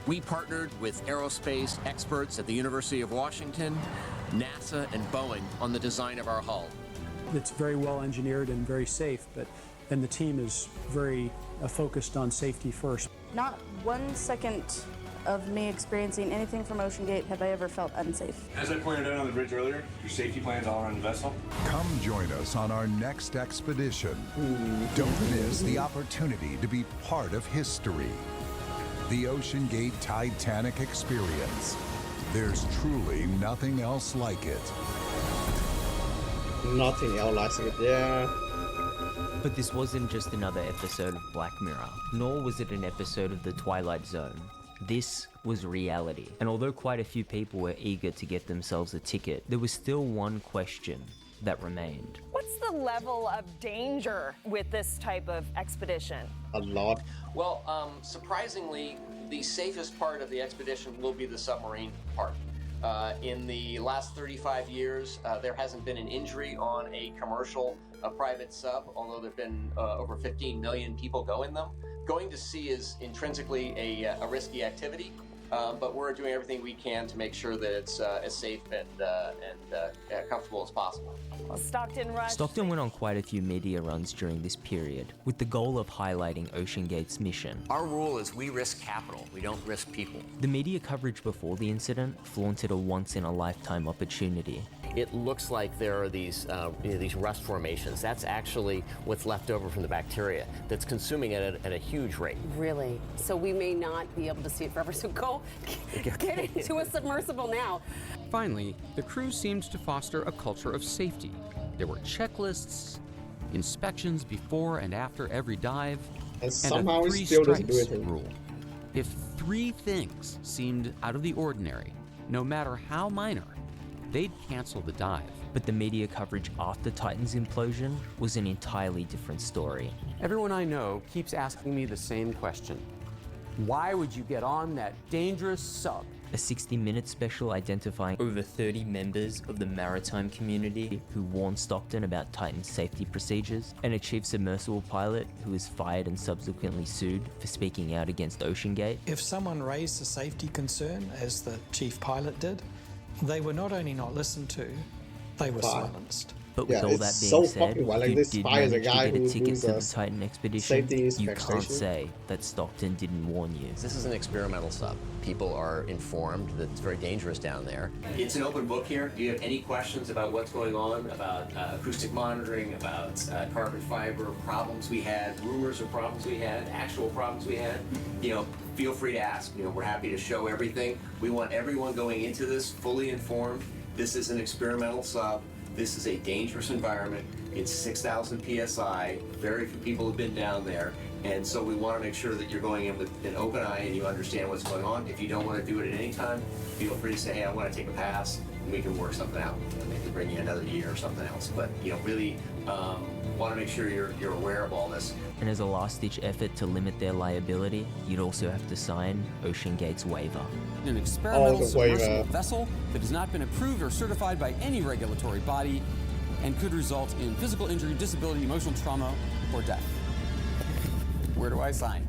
We partnered with aerospace experts at the University of Washington, NASA, and Boeing on the design of our hull. It's very well engineered and very safe, and the team is very focused on safety first. Not 1 second of me experiencing anything from OceanGate have I ever felt unsafe. As I pointed out on the bridge earlier, your safety plans all around the vessel. Come join us on our next expedition. Don't miss the opportunity to be part of history. The OceanGate Titanic experience. There's truly nothing else like it. Nothing else like it, yeah. But this wasn't just another episode of Black Mirror, nor was it an episode of The Twilight Zone. This was reality. And although quite a few people were eager to get themselves a ticket, there was still one question that remained. What's the level of danger with this type of expedition? A lot. Well, surprisingly, the safest part of the expedition will be the submarine part. In the last 35 years, there hasn't been an injury on a commercial private sub, although there have been over 15 million people go in them. Going to sea is intrinsically a risky activity, but we're doing everything we can to make sure that it's as safe and comfortable as possible. Well, Stockton went on quite a few media runs during this period, with the goal of highlighting OceanGate's mission. Our rule is we risk capital, we don't risk people. The media coverage before the incident flaunted a once-in-a-lifetime opportunity. it looks like there are these these rust formations. That's actually what's left over from the bacteria that's consuming it at a huge rate. Really? So we may not be able to see it forever. So go get into a submersible now. Finally, the crew seemed to foster a culture of safety. There were checklists, inspections before and after every dive, and a somehow he 3 still doesn't do strikes anything. rule. If 3 things seemed out of the ordinary, no matter how minor, they'd cancel the dive. But the media coverage after Titan's implosion was an entirely different story. Everyone I know keeps asking me the same question. Why would you get on that dangerous sub? A 60-minute special identifying over 30 members of the maritime community who warned Stockton about Titan's safety procedures, and a chief submersible pilot who was fired and subsequently sued for speaking out against OceanGate. If someone raised a safety concern, as the chief pilot did, they were not only not listened to, they were silenced. But with Yeah, all it's that being so said, fucking wild. Like, who this did spy is a manage guy to get who a ticket does for a the Titan expedition, safety you inspection. can't say that Stockton didn't warn you. This is an experimental sub. People are informed that it's very dangerous down there. It's an open book here. Do you have any questions about what's going on, about acoustic monitoring, about carbon fiber problems we had, rumors of problems we had, actual problems we had? You know, feel free to ask. You know, we're happy to show everything. We want everyone going into this fully informed. This is an experimental sub. This is a dangerous environment. It's 6,000 PSI. Very few people have been down there. And so we want to make sure that you're going in with an open eye and you understand what's going on. If you don't want to do it at any time, feel free to say, hey, I want to take a pass, and we can work something out. You know, maybe bring you another year or something else. But, you know, really want to make sure you're aware of all this. And as a last-ditch effort to limit their liability, you'd also have to sign OceanGate's waiver. An experimental the waiver. submersible vessel that has not been approved or certified by any regulatory body and could result in physical injury, disability, emotional trauma, or death. Where do I sign?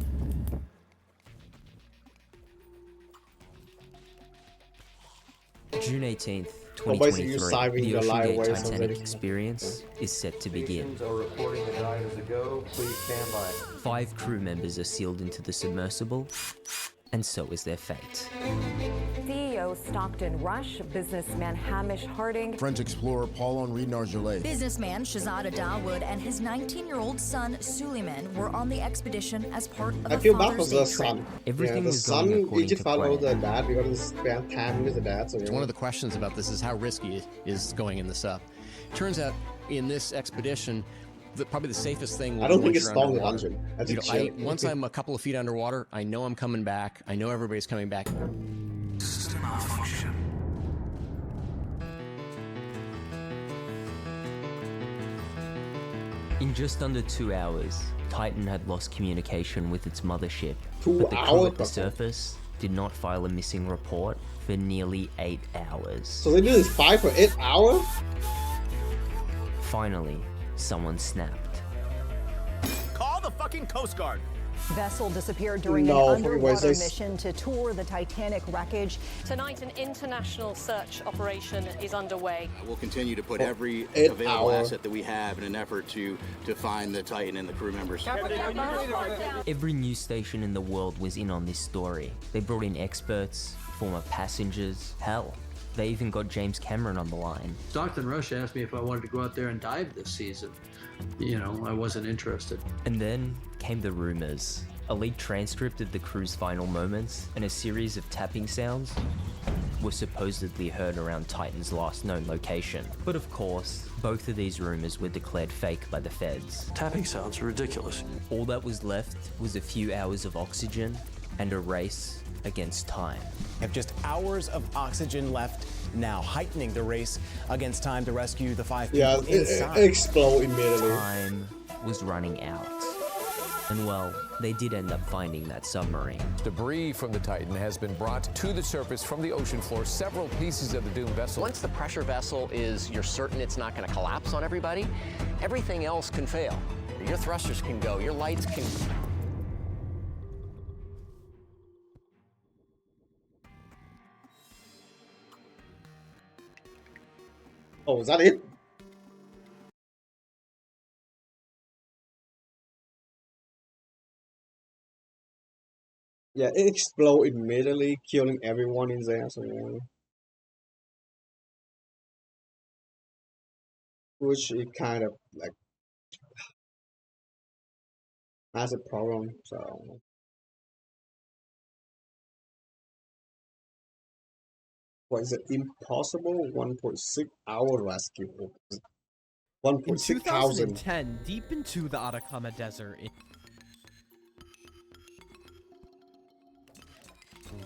June 18th, Well, basically, you're 2023, signing the your life OceanGate away, so Titanic that it- experience is set to begin. Are reporting the dive as a go. Please stand by. 5 crew members are sealed into the submersible, and so is their fate. CEO Stockton Rush, businessman Hamish Harding, French explorer Paul-Henri Nargeolet. Businessman Shahzada Dawood and his 19-year-old son Suleiman were on the expedition as part of I a feel bad for Father's the Day son. trip. Everything yeah, the was son going according needs to to follow plan. the dad because he spent time with the dad. So, It's one of the questions about this is how risky is going in the sub. Turns out in this expedition, probably the safest thing. I don't think once it's you're long underwater. dungeon. I You think know, once I'm a couple of feet underwater, I know I'm coming back. I know everybody's coming back. In just under 2 hours, Titan had lost communication with its mothership, 2 but the crew hours? at the surface did not file a missing report for nearly 8 hours. So they do this fight for 8 hours? Finally, someone snapped. Call the fucking Coast Guard. Vessel disappeared during No, an fucking underwater waste. mission to tour the Titanic wreckage. Tonight, an international search operation is underway. We'll continue to put For every 8 available hours. asset that we have in an effort to find the Titan and the crew members. Every news station in the world was in on this story. They brought in experts, former passengers, hell, they even got James Cameron on the line. Stockton Rush asked me if I wanted to go out there and dive this season. You know, I wasn't interested. And then came the rumors. A leaked transcript of the crew's final moments and a series of tapping sounds were supposedly heard around Titan's last known location. But of course, both of these rumors were declared fake by the feds. Tapping sounds are ridiculous. All that was left was a few hours of oxygen and a race against time. Have just hours of oxygen left now, heightening the race against time to rescue the 5 people Yeah, inside. it exploded immediately. Time was running out. And well, they did end up finding that submarine. Debris from the Titan has been brought to the surface from the ocean floor. Several pieces of the doomed vessel. Once the pressure vessel is, you're certain it's not going to collapse on everybody, everything else can fail. Your thrusters can go, your lights can... Oh, is that it? Yeah, it exploded immediately, killing everyone in there. So yeah. which it kind of like has a problem. So what is it? Impossible 1.6 hour rescue. In 1.6 thousand. 2010, deep into the Atacama Desert in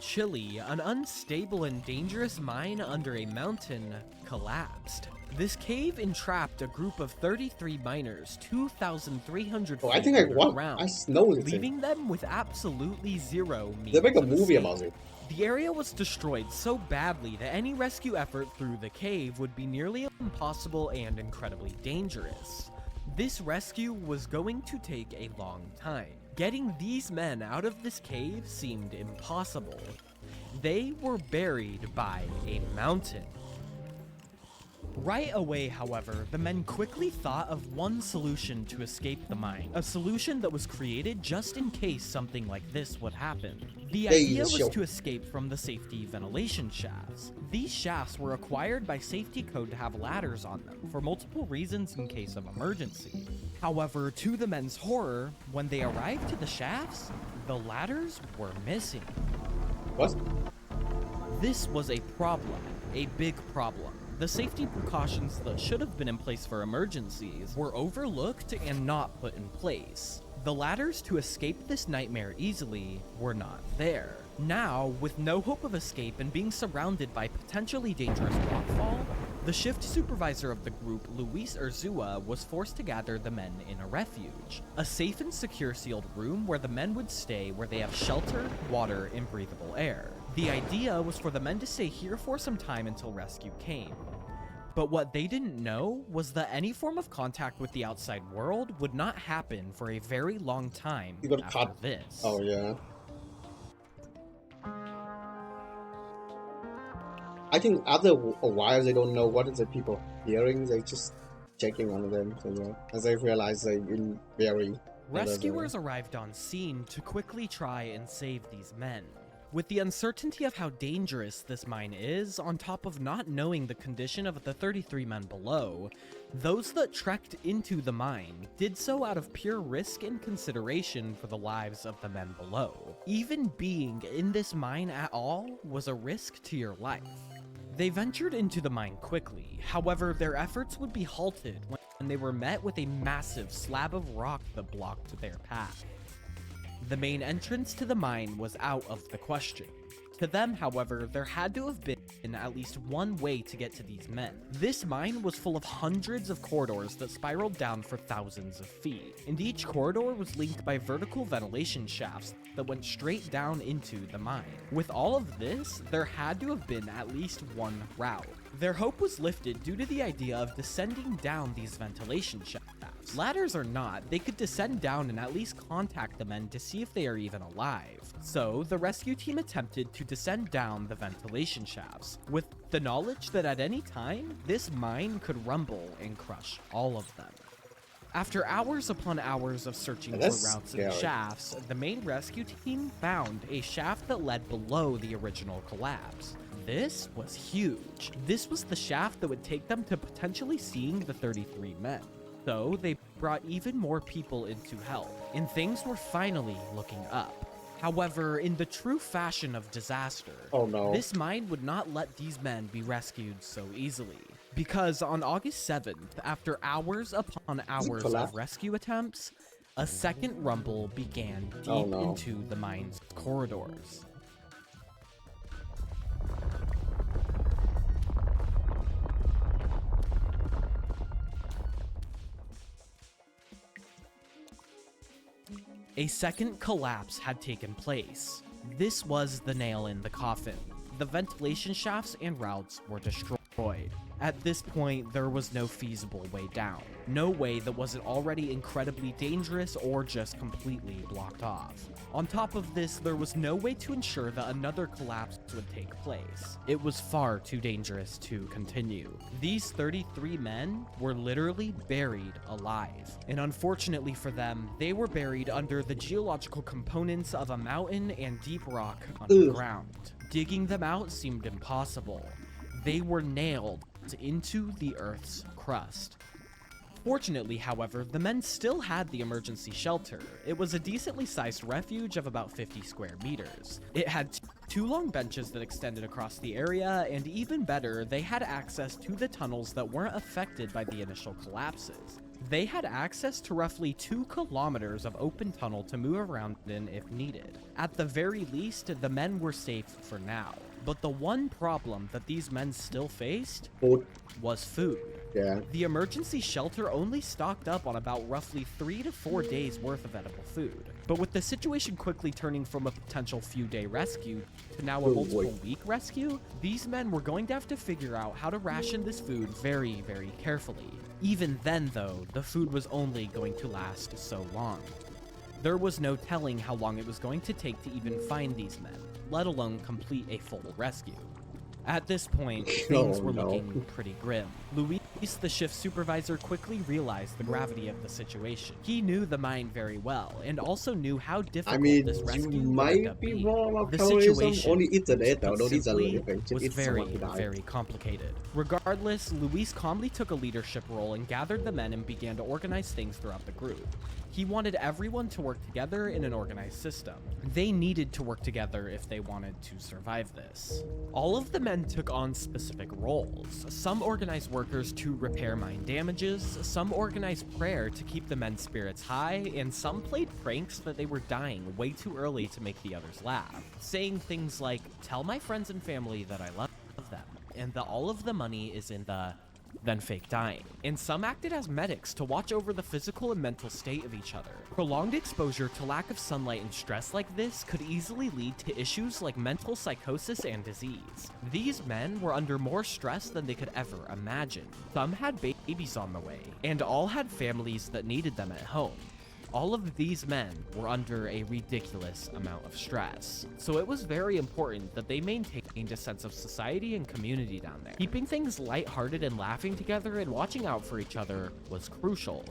Chile, an unstable and dangerous mine under a mountain collapsed. This cave entrapped a group of 33 miners 2,300 feet I think I underground, know this leaving them with absolutely zero means They make a of movie escape. about it. The area was destroyed so badly that any rescue effort through the cave would be nearly impossible and incredibly dangerous. This rescue was going to take a long time. Getting these men out of this cave seemed impossible. They were buried by a mountain. Right away, however, the men quickly thought of one solution to escape the mine, a solution that was created just in case something like this would happen. The idea was to escape from the safety ventilation shafts. These shafts were acquired by safety code to have ladders on them for multiple reasons in case of emergency. However, to the men's horror, when they arrived to the shafts, the ladders were missing. What? This was a problem, a big problem. The safety precautions that should have been in place for emergencies were overlooked and not put in place. The ladders to escape this nightmare easily were not there. Now, with no hope of escape and being surrounded by potentially dangerous rockfall, the shift supervisor of the group, Luis Urzua, was forced to gather the men in a refuge, a safe and secure sealed room where the men would stay where they have shelter, water, and breathable air. The idea was for the men to stay here for some time until rescue came. But what they didn't know was that any form of contact with the outside world would not happen for a very long time after this. Oh yeah. I think after a while they don't know what is the people hearing. They just checking on them, so yeah. As they realize they've been very. Rescuers arrived on scene to quickly try and save these men. With the uncertainty of how dangerous this mine is, on top of not knowing the condition of the 33 men below, those that trekked into the mine did so out of pure risk and consideration for the lives of the men below. Even being in this mine at all was a risk to your life. They ventured into the mine quickly, however their efforts would be halted when they were met with a massive slab of rock that blocked their path. The main entrance to the mine was out of the question. To them, however, there had to have been at least one way to get to these men. This mine was full of hundreds of corridors that spiraled down for thousands of feet, and each corridor was linked by vertical ventilation shafts that went straight down into the mine. With all of this, there had to have been at least one route. Their hope was lifted due to the idea of descending down these ventilation shafts. Ladders or not, they could descend down and at least contact the men to see if they are even alive. So, the rescue team attempted to descend down the ventilation shafts, with the knowledge that at any time, this mine could rumble and crush all of them. After hours upon hours of searching for routes in the shafts, the main rescue team found a shaft that led below the original collapse. This was huge. This was the shaft that would take them to potentially seeing the 33 men. So they brought even more people in to help, and things were finally looking up. However, in the true fashion of disaster, this mine would not let these men be rescued so easily. Because on August 7th, after hours upon hours of rescue attempts, a second rumble began deep into the mine's corridors. A second collapse had taken place. This was the nail in the coffin. The ventilation shafts and routes were destroyed. At this point, there was no feasible way down. No way that wasn't already incredibly dangerous or just completely blocked off. On top of this, there was no way to ensure that another collapse would take place. It was far too dangerous to continue. These 33 men were literally buried alive. And unfortunately for them, they were buried under the geological components of a mountain and deep rock underground. Digging them out seemed impossible. They were nailed into the Earth's crust. Fortunately, however, the men still had the emergency shelter. It was a decently sized refuge of about 50 square meters. It had two long benches that extended across the area, and even better, they had access to the tunnels that weren't affected by the initial collapses. They had access to roughly 2 kilometers of open tunnel to move around in if needed. At the very least, the men were safe for now. But the one problem that these men still faced was food. Yeah. The emergency shelter only stocked up on about roughly 3 to 4 days worth of edible food. But with the situation quickly turning from a potential few-day rescue to now a multiple-week rescue, these men were going to have to figure out how to ration this food very, very carefully. Even then, though, the food was only going to last so long. There was no telling how long it was going to take to even find these men, let alone complete a full rescue. At this point, things were looking pretty grim. Luis, the shift supervisor, quickly realized the gravity of the situation. He knew the mine very well, and also knew how difficult this rescue would end up being. The situation was very, very complicated. Regardless, Luis calmly took a leadership role and gathered the men and began to organize things throughout the group. He wanted everyone to work together in an organized system. They needed to work together if they wanted to survive this. All of the men took on specific roles. Some organized workers to repair mine damages, some organized prayer to keep the men's spirits high, and some played pranks that they were dying way too early to make the others laugh, saying things like, "Tell my friends and family that I love them, and that all of the money is in the..." then fake dying. And some acted as medics to watch over the physical and mental state of each other. Prolonged exposure to lack of sunlight and stress like this could easily lead to issues like mental psychosis and disease. These men were under more stress than they could ever imagine. Some had babies on the way, and all had families that needed them at home. All of these men were under a ridiculous amount of stress, so it was very important that they maintained a sense of society and community down there. Keeping things lighthearted and laughing together and watching out for each other was crucial.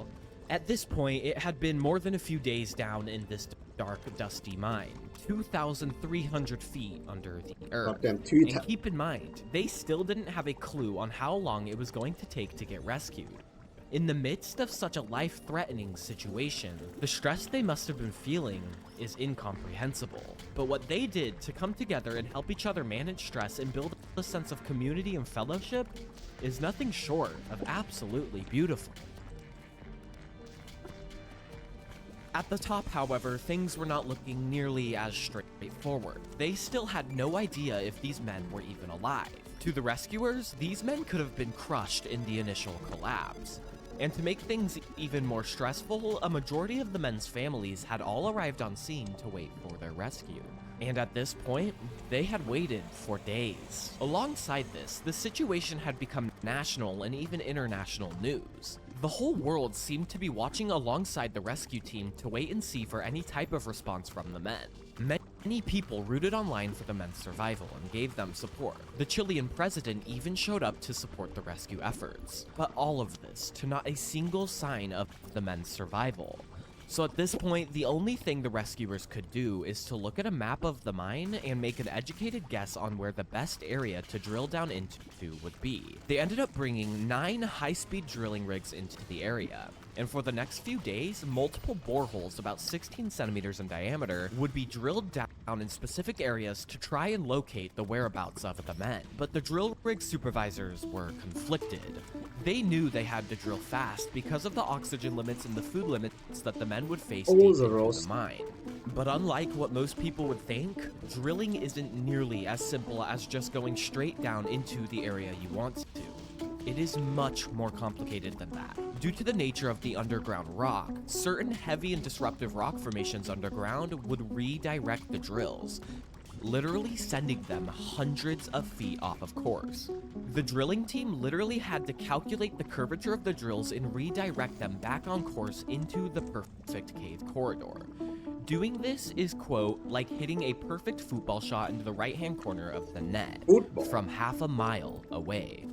At this point, it had been more than a few days down in this dark, dusty mine, 2,300 feet under the earth. And keep in mind, they still didn't have a clue on how long it was going to take to get rescued. In the midst of such a life-threatening situation, the stress they must have been feeling is incomprehensible. But what they did to come together and help each other manage stress and build a sense of community and fellowship is nothing short of absolutely beautiful. At the top, however, things were not looking nearly as straightforward. They still had no idea if these men were even alive. To the rescuers, these men could have been crushed in the initial collapse. And to make things even more stressful, a majority of the men's families had all arrived on scene to wait for their rescue. And at this point, they had waited for days. Alongside this, the situation had become national and even international news. The whole world seemed to be watching alongside the rescue team to wait and see for any type of response from the men. Many people rooted online for the men's survival and gave them support. The Chilean president even showed up to support the rescue efforts. But all of this to not a single sign of the men's survival. So at this point, the only thing the rescuers could do is to look at a map of the mine and make an educated guess on where the best area to drill down into would be. They ended up bringing 9 high-speed drilling rigs into the area. And for the next few days, multiple boreholes about 16 centimeters in diameter would be drilled down in specific areas to try and locate the whereabouts of the men. But the drill rig supervisors were conflicted. They knew they had to drill fast because of the oxygen limits and the food limits that the men would face deep into the mine. But unlike what most people would think, drilling isn't nearly as simple as just going straight down into the area you want to. It is much more complicated than that. Due to the nature of the underground rock, certain heavy and disruptive rock formations underground would redirect the drills, literally sending them hundreds of feet off of course. The drilling team literally had to calculate the curvature of the drills and redirect them back on course into the perfect cave corridor. Doing this is, quote, like hitting a perfect football shot into the right-hand corner of the net from half a mile away.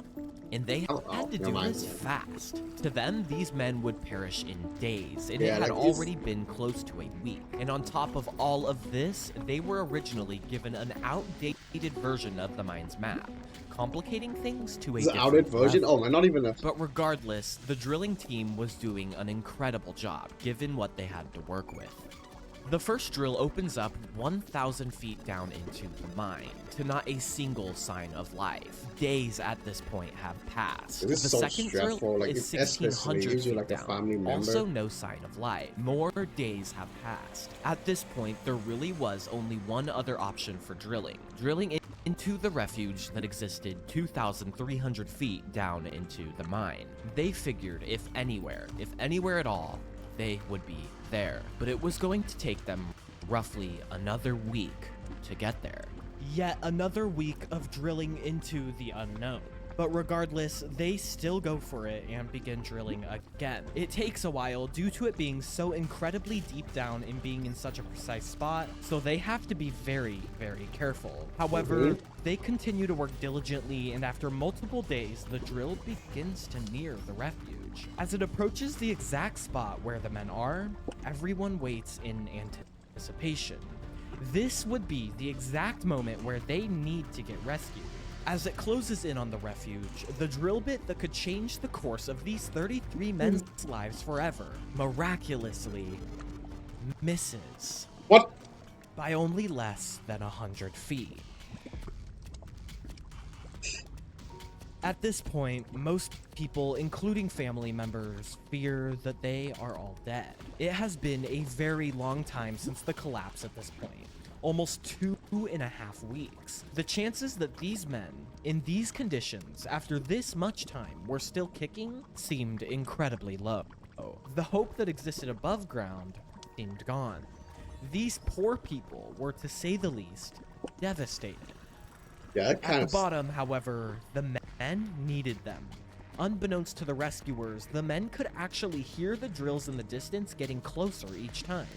and they had to do this fast. To them, these men would perish in days, and it had already been close to a week. And on top of all of this, they were originally given an outdated version of the mine's map, complicating things to a different outdated version? level. Oh man, not even a... But regardless, the drilling team was doing an incredible job, given what they had to work with. The first drill opens up 1,000 feet down into the mine, to not a single sign of life. Days at this point have passed. This is The so second drill stressful, like, is especially 1,600 usually feet like a down. family member. Also no sign of life. More days have passed. At this point, there really was only one other option for drilling. Drilling into the refuge that existed 2,300 feet down into the mine. They figured if anywhere at all, they would be there. But it was going to take them roughly another week to get there. Yet another week of drilling into the unknown. But regardless, they still go for it and begin drilling again. It takes a while due to it being so incredibly deep down and being in such a precise spot, so they have to be very, very careful. However, they continue to work diligently, and after multiple days, the drill begins to near the refuge. As it approaches the exact spot where the men are, everyone waits in anticipation. This would be the exact moment where they need to get rescued. As it closes in on the refuge, the drill bit that could change the course of these 33 men's lives forever miraculously misses. What? By only less than 100 feet. At this point, most people, including family members, fear that they are all dead. It has been a very long time since the collapse at this point. Almost 2.5 weeks. The chances that these men, in these conditions, after this much time, were still kicking seemed incredibly low. The hope that existed above ground seemed gone. These poor people were, to say the least, devastated. Yeah, At the bottom, however, the men needed them. Unbeknownst to the rescuers, the men could actually hear the drills in the distance getting closer each time.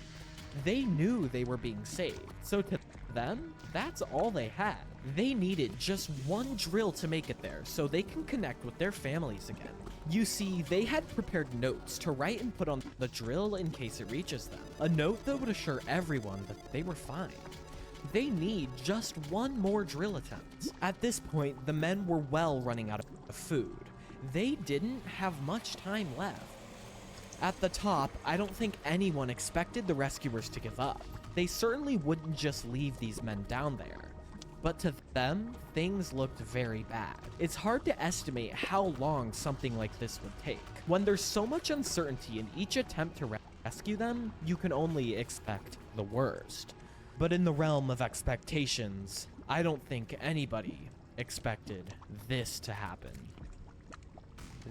They knew they were being saved, so to them, that's all they had. They needed just one drill to make it there so they can connect with their families again. You see, they had prepared notes to write and put on the drill in case it reaches them. A note that would assure everyone that they were fine. They need just one more drill attempt. At this point, the men were well running out of food. They didn't have much time left. At the top, I don't think anyone expected the rescuers to give up. They certainly wouldn't just leave these men down there. But to them, things looked very bad. It's hard to estimate how long something like this would take. When there's so much uncertainty in each attempt to rescue them, you can only expect the worst. But in the realm of expectations, I don't think anybody expected this to happen.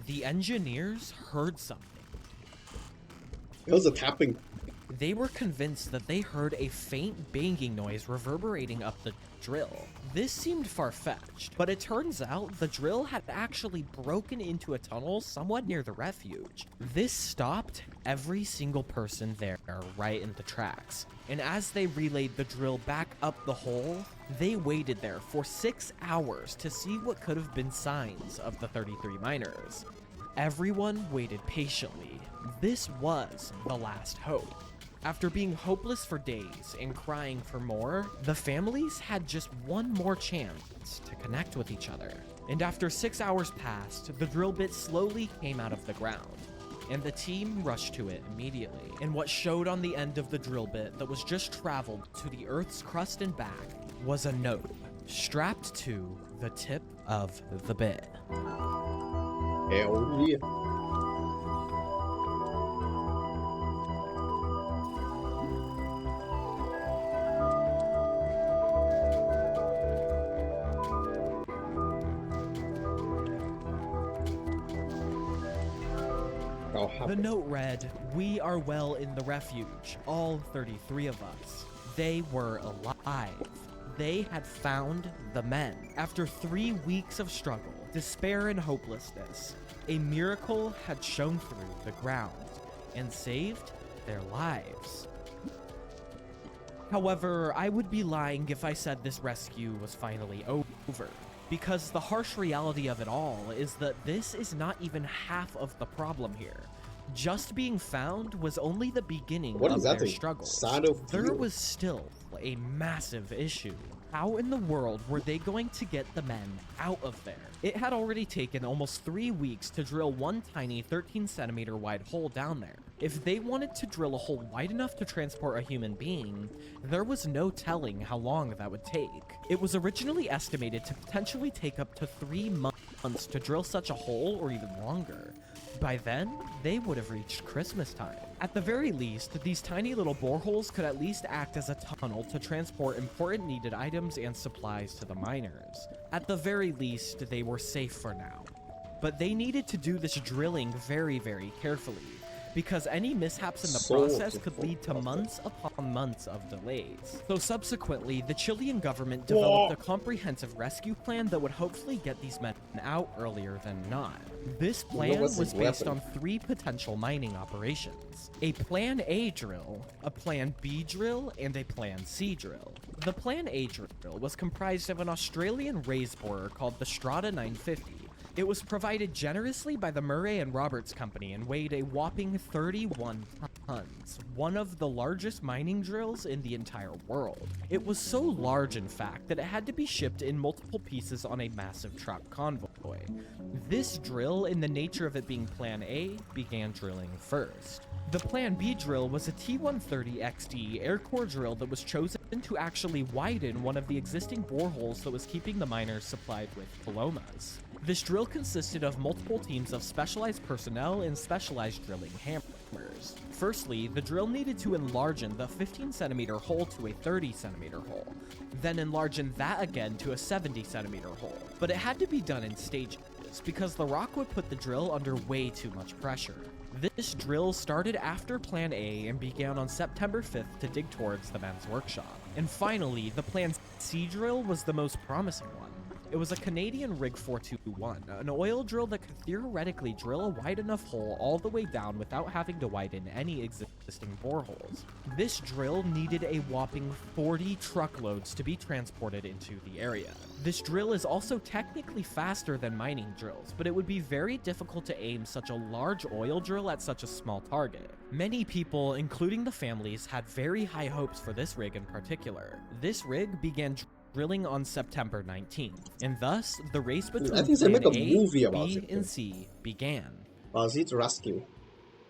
The engineers heard something. It was a tapping. They were convinced that they heard a faint banging noise reverberating up the drill. This seemed far-fetched, but it turns out the drill had actually broken into a tunnel somewhat near the refuge. This stopped every single person there right in the tracks. And as they relayed the drill back up the hole, they waited there for 6 hours to see what could have been signs of the 33 miners. Everyone waited patiently. This was the last hope. After being hopeless for days and crying for more, the families had just one more chance to connect with each other. And after 6 hours passed, the drill bit slowly came out of the ground, and the team rushed to it immediately. And what showed on the end of the drill bit that was just traveled to the Earth's crust and back was a note strapped to the tip of the bit. Hell yeah. The note read, "We are well in the refuge, all 33 of us." They were alive. They had found the men. After 3 weeks of struggle, despair, and hopelessness, a miracle had shone through the ground and saved their lives. However, I would be lying if I said this rescue was finally over. Because the harsh reality of it all is that this is not even half of the problem here. Just being found was only the beginning of their struggles. There was still a massive issue. How in the world were they going to get the men out of there? It had already taken almost 3 weeks to drill one tiny 13-centimeter wide hole down there. If they wanted to drill a hole wide enough to transport a human being, there was no telling how long that would take. It was originally estimated to potentially take up to 3 months to drill such a hole, or even longer. By then, they would have reached Christmas time. At the very least, these tiny little boreholes could at least act as a tunnel to transport important needed items and supplies to the miners. At the very least, they were safe for now. But they needed to do this drilling very, very carefully, because any mishaps in the process could lead to months upon months of delays. So subsequently, the Chilean government developed a comprehensive rescue plan that would hopefully get these men out earlier than not. This plan was based on 3 potential mining operations: a Plan A drill, a Plan B drill, and a Plan C drill. The Plan A drill was comprised of an Australian raised borer called the Strata 950. It was provided generously by the Murray and Roberts Company and weighed a whopping 31 tons, one of the largest mining drills in the entire world. It was so large, in fact, that it had to be shipped in multiple pieces on a massive truck convoy. This drill, in the nature of it being Plan A, began drilling first. The Plan B drill was a T-130XD Air Corps drill that was chosen to actually widen one of the existing boreholes that was keeping the miners supplied with palomas. This drill consisted of multiple teams of specialized personnel and specialized drilling hammers. Firstly, the drill needed to enlarge the 15-centimeter hole to a 30-centimeter hole, then enlarge that again to a 70-centimeter hole. But it had to be done in stages, because the rock would put the drill under way too much pressure. This drill started after Plan A and began on September 5th to dig towards the men's workshop. And finally, the Plan C drill was the most promising one. It was a Canadian Rig 421, an oil drill that could theoretically drill a wide enough hole all the way down without having to widen any existing boreholes. This drill needed a whopping 40 truckloads to be transported into the area. This drill is also technically faster than mining drills, but it would be very difficult to aim such a large oil drill at such a small target. Many people, including the families, had very high hopes for this rig in particular. This rig began drilling on September 19th, and thus the race between Plan A, B, and C began. To rescue.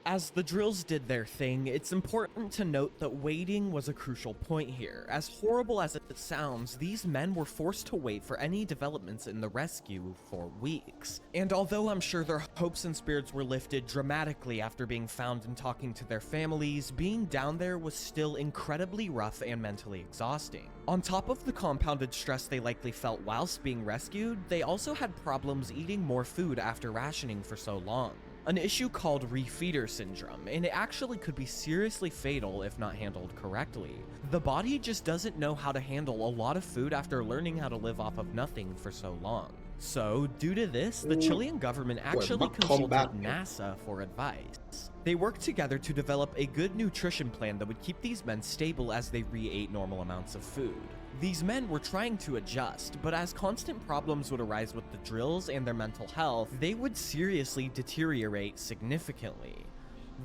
As the drills did their thing, it's important to note that waiting was a crucial point here. As horrible as it sounds, these men were forced to wait for any developments in the rescue for weeks. And although I'm sure their hopes and spirits were lifted dramatically after being found and talking to their families, being down there was still incredibly rough and mentally exhausting. On top of the compounded stress they likely felt whilst being rescued, they also had problems eating more food after rationing for so long. An issue called refeeder syndrome, and it actually could be seriously fatal if not handled correctly. The body just doesn't know how to handle a lot of food after learning how to live off of nothing for so long. So, due to this, the Chilean government actually consulted NASA for advice. They worked together to develop a good nutrition plan that would keep these men stable as they re-ate normal amounts of food. These men were trying to adjust, but as constant problems would arise with the drills and their mental health, they would seriously deteriorate significantly.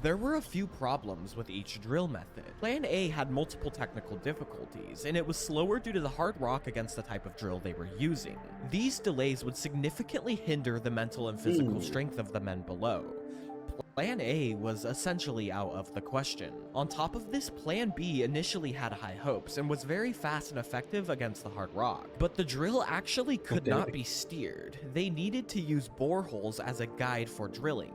There were a few problems with each drill method. Plan A had multiple technical difficulties, and it was slower due to the hard rock against the type of drill they were using. These delays would significantly hinder the mental and physical strength of the men below. Plan A was essentially out of the question. On top of this, Plan B initially had high hopes and was very fast and effective against the hard rock. But the drill actually could not be steered. They needed to use boreholes as a guide for drilling.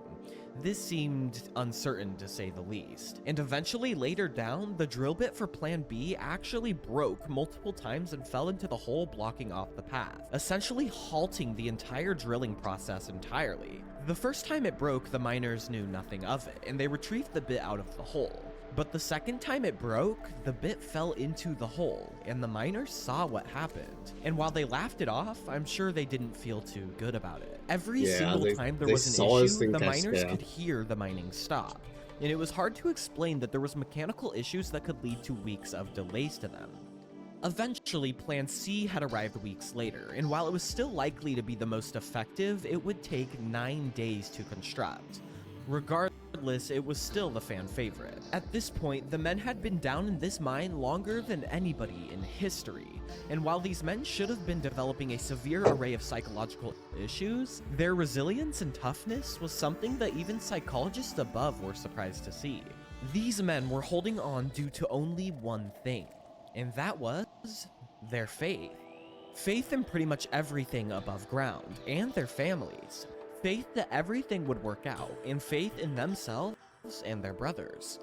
This seemed uncertain to say the least. And eventually later down, the drill bit for Plan B actually broke multiple times and fell into the hole blocking off the path, essentially halting the entire drilling process entirely. The first time it broke, the miners knew nothing of it, and they retrieved the bit out of the hole. But the second time it broke, the bit fell into the hole, and the miners saw what happened. And while they laughed it off, I'm sure they didn't feel too good about it. Every single time there was an issue, the miners could hear the mining stop. And it was hard to explain that there was mechanical issues that could lead to weeks of delays to them. Eventually, Plan C had arrived weeks later, and while it was still likely to be the most effective, it would take 9 days to construct. Regardless, it was still the fan favorite. At this point, the men had been down in this mine longer than anybody in history, and while these men should have been developing a severe array of psychological issues, their resilience and toughness was something that even psychologists above were surprised to see. These men were holding on due to only one thing, and that was their faith. Faith in pretty much everything above ground, and their families. Faith that everything would work out, and faith in themselves and their brothers.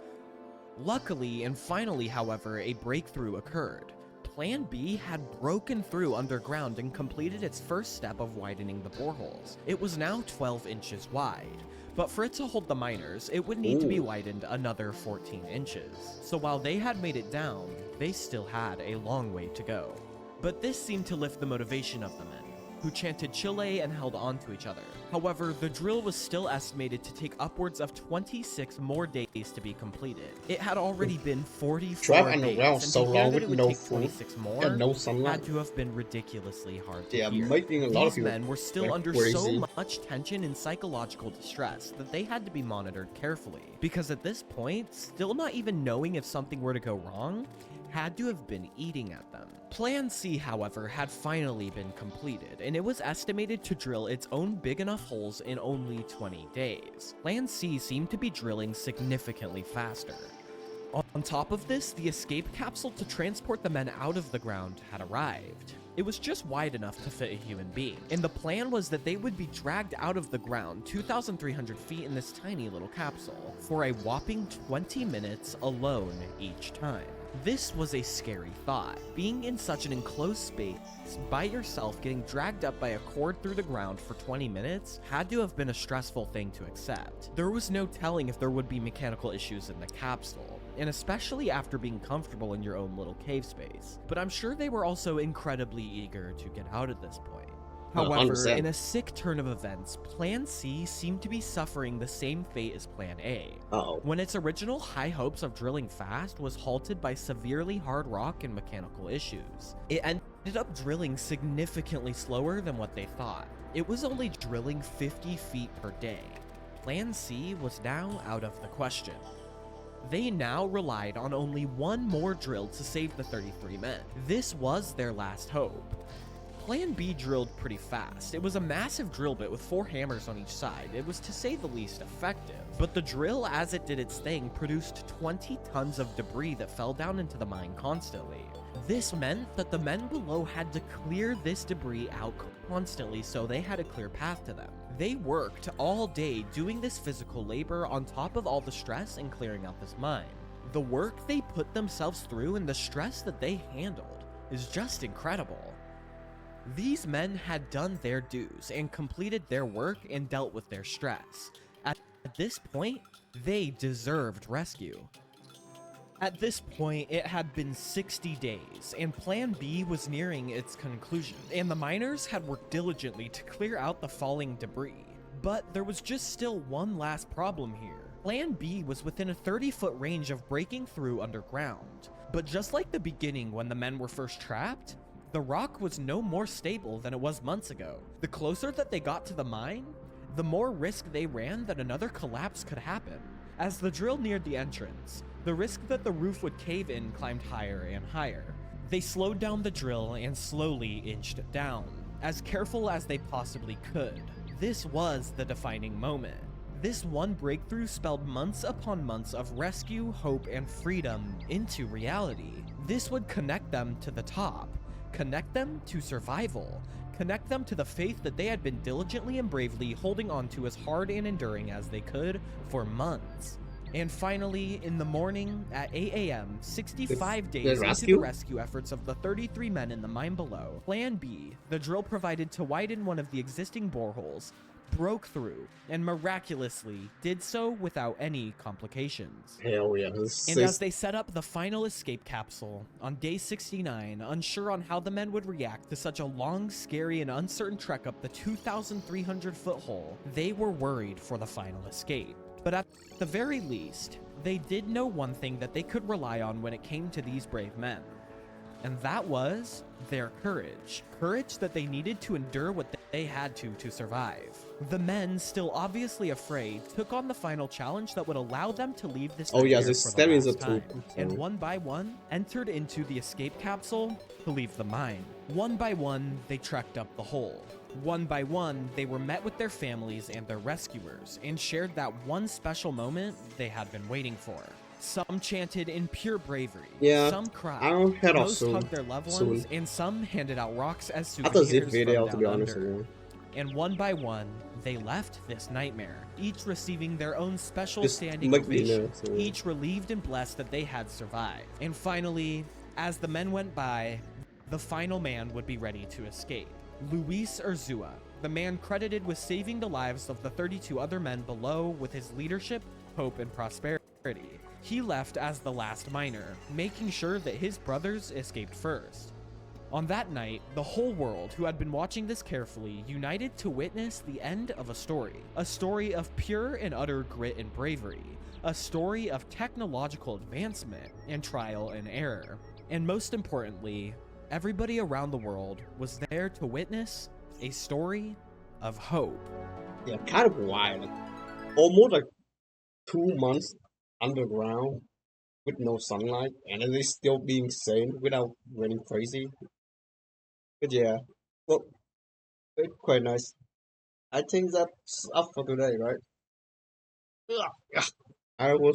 Luckily and finally, however, a breakthrough occurred. Plan B had broken through underground and completed its first step of widening the boreholes. It was now 12 inches wide, but for it to hold the miners, it would need to be widened another 14 inches. So while they had made it down, they still had a long way to go. But this seemed to lift the motivation of the men, who chanted Chile and held on to each other. However, the drill was still estimated to take upwards of 26 more days to be completed. It had already been 44 Travel days, underground and so to hear long that with it would no take food 26 more and no sunlight. had to have been ridiculously hard to Yeah, hear. making a lot of These people men were still like under crazy. so much tension and psychological distress that they had to be monitored carefully, because at this point, still not even knowing if something were to go wrong, had to have been eating at them. Plan C, however, had finally been completed, and it was estimated to drill its own big enough holes in only 20 days. Plan C seemed to be drilling significantly faster. On top of this, the escape capsule to transport the men out of the ground had arrived. It was just wide enough to fit a human being, and the plan was that they would be dragged out of the ground 2,300 feet in this tiny little capsule for a whopping 20 minutes alone each time. This was a scary thought. Being in such an enclosed space by yourself, getting dragged up by a cord through the ground for 20 minutes had to have been a stressful thing to accept. There was no telling if there would be mechanical issues in the capsule, and especially after being comfortable in your own little cave space. But I'm sure they were also incredibly eager to get out at this point. However, 100%. in a sick turn of events, Plan C seemed to be suffering the same fate as Plan A. When its original high hopes of drilling fast was halted by severely hard rock and mechanical issues. It ended up drilling significantly slower than what they thought. It was only drilling 50 feet per day. Plan C was now out of the question. They now relied on only one more drill to save the 33 men. This was their last hope. Plan B drilled pretty fast. It was a massive drill bit with 4 hammers on each side. It was to say the least effective. But the drill, as it did its thing, produced 20 tons of debris that fell down into the mine constantly. This meant that the men below had to clear this debris out constantly, so they had a clear path to them. They worked all day doing this physical labor on top of all the stress and clearing out this mine. The work they put themselves through and the stress that they handled is just incredible. These men had done their dues and completed their work and dealt with their stress. At this point, they deserved rescue. At this point, it had been 60 days, and Plan B was nearing its conclusion, and the miners had worked diligently to clear out the falling debris. But there was just still one last problem here. Plan B was within a 30-foot range of breaking through underground. But just like the beginning when the men were first trapped, the rock was no more stable than it was months ago. The closer that they got to the mine, the more risk they ran that another collapse could happen. As the drill neared the entrance, the risk that the roof would cave in climbed higher and higher. They slowed down the drill and slowly inched it down, as careful as they possibly could. This was the defining moment. This one breakthrough spelled months upon months of rescue, hope, and freedom into reality. This would connect them to the top. Connect them to survival. Connect them to the faith that they had been diligently and bravely holding on to as hard and enduring as they could for months. And finally, in the morning at 8 a.m., 65 days into the rescue efforts of the 33 men in the mine below, Plan B, the drill provided to widen one of the existing boreholes, broke through and miraculously did so without any complications. Hell yeah. And as they set up the final escape capsule on day 69, unsure on how the men would react to such a long, scary, and uncertain trek up the 2,300-foot hole, they were worried for the final escape. But at the very least, they did know one thing that they could rely on when it came to these brave men. and that was their courage. Courage that they needed to endure what they had to survive. The men, still obviously afraid, took on the final challenge that would allow them to leave this Oh yes, nightmare it's for the standing as a last time, troop. and one by one entered into the escape capsule to leave the mine. One by one, they trekked up the hole. One by one, they were met with their families and their rescuers, and shared that one special moment they had been waiting for. Some chanted in pure bravery, Yeah, some cried, I'll head off most soon. hugged their loved ones, and some handed out rocks as After this souvenirs video, to from be down honest under. with you. And one by one, they left this nightmare, each receiving their own special Just standing make me know, ovation, so- each relieved and blessed that they had survived. And finally, as the men went by, the final man would be ready to escape. Luis Urzua, the man credited with saving the lives of the 32 other men below with his leadership, hope, and prosperity. He left as the last miner, making sure that his brothers escaped first. On that night, the whole world who had been watching this carefully united to witness the end of a story of pure and utter grit and bravery, a story of technological advancement and trial and error. And most importantly, everybody around the world was there to witness a story of hope. Yeah, kind of wild. Almost like 2 months underground with no sunlight, and then they still being sane without running crazy. But yeah, well, it's quite nice. I think that's up for today, right? Yeah. I will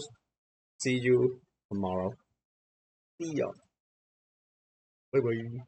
see you tomorrow. See ya. Bye bye.